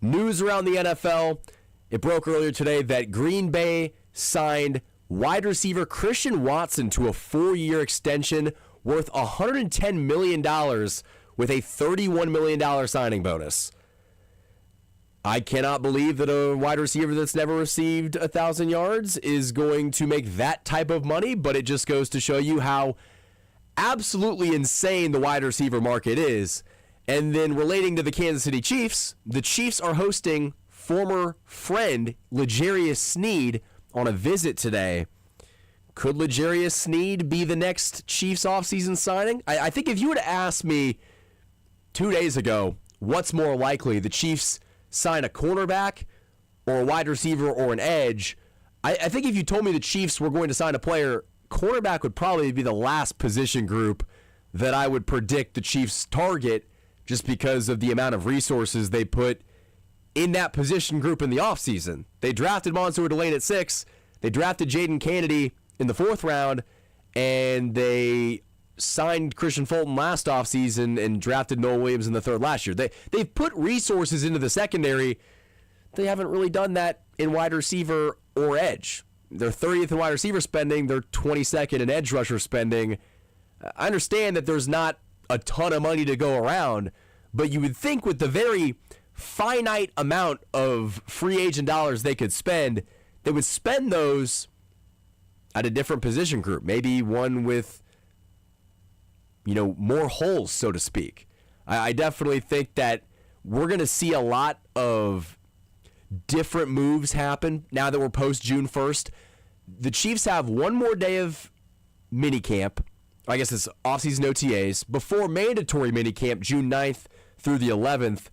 News around the NFL. It broke earlier today that Green Bay signed wide receiver Christian Watson to a 4-year extension worth $110 million with a $31 million signing bonus. I cannot believe that a wide receiver that's never received 1,000 yards is going to make that type of money, but it just goes to show you how absolutely insane the wide receiver market is. And then relating to the Kansas City Chiefs, the Chiefs are hosting former friend L'Jarius Sneed on a visit today. Could L'Jarius Sneed be the next Chiefs offseason signing? I think if you would have asked me 2 days ago, what's more likely, the Chiefs sign a cornerback or a wide receiver or an edge, I think if you told me the Chiefs were going to sign a player, cornerback would probably be the last position group that I would predict the Chiefs target just because of the amount of resources they put in that position group in the offseason. They drafted Mansour Delane at 6, they drafted Jaden Kennedy in the 4th round, and they signed Christian Fulton last offseason and drafted Noah Williams in the 3rd last year. They've put resources into the secondary. They haven't really done that in wide receiver or edge. They're 30th in wide receiver spending. They're 22nd in edge rusher spending. I understand that there's not a ton of money to go around, but you would think with the very finite amount of free agent dollars they could spend, they would spend those at a different position group, maybe one with more holes, so to speak. I definitely think that we're going to see a lot of different moves happen now that we're post June 1st. The Chiefs have one more day of minicamp. I guess it's offseason OTAs before mandatory minicamp June 9th through the 11th.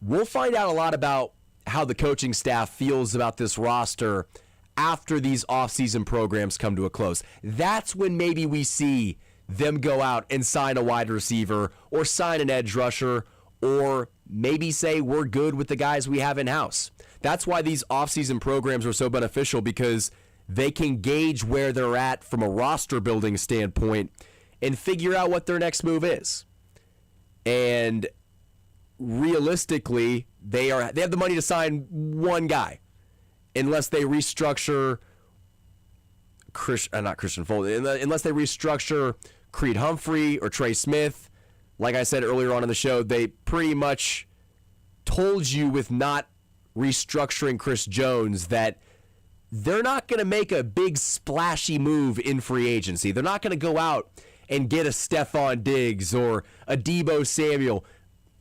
We'll find out a lot about how the coaching staff feels about this roster after these offseason programs come to a close. That's when maybe we see them go out and sign a wide receiver or sign an edge rusher or maybe say we're good with the guys we have in-house. That's why these offseason programs are so beneficial, because they can gauge where they're at from a roster building standpoint and figure out what their next move is. And realistically, they have the money to sign one guy unless they restructure not Christian Fulton, unless they restructure Creed Humphrey or Trey Smith. Like I said earlier on in the show, they pretty much told you with not restructuring Chris Jones that they're not going to make a big splashy move in free agency. They're not going to go out and get a Stephon Diggs or a Deebo Samuel,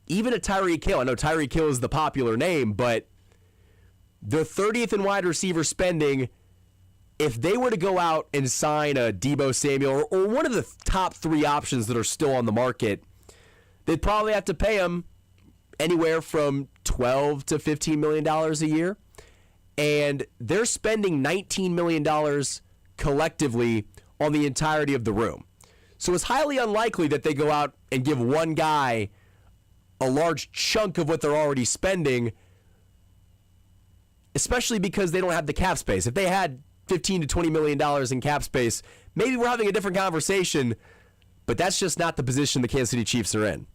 even a Tyreek Hill. I know Tyreek Hill is the popular name, but they're 30th in wide receiver spending. If they were to go out and sign a Deebo Samuel or one of the top 3 options that are still on the market, they'd probably have to pay him anywhere from $12 to $15 million a year. And they're spending $19 million collectively on the entirety of the room. So it's highly unlikely that they go out and give one guy a large chunk of what they're already spending, especially because they don't have the cap space. If they had $15 to $20 million in cap space, maybe we're having a different conversation, but that's just not the position the Kansas City Chiefs are in.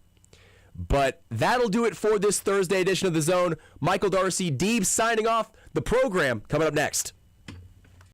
But that'll do it for this Thursday edition of The Zone. Michael Darcy, Deebs signing off. The program coming up next.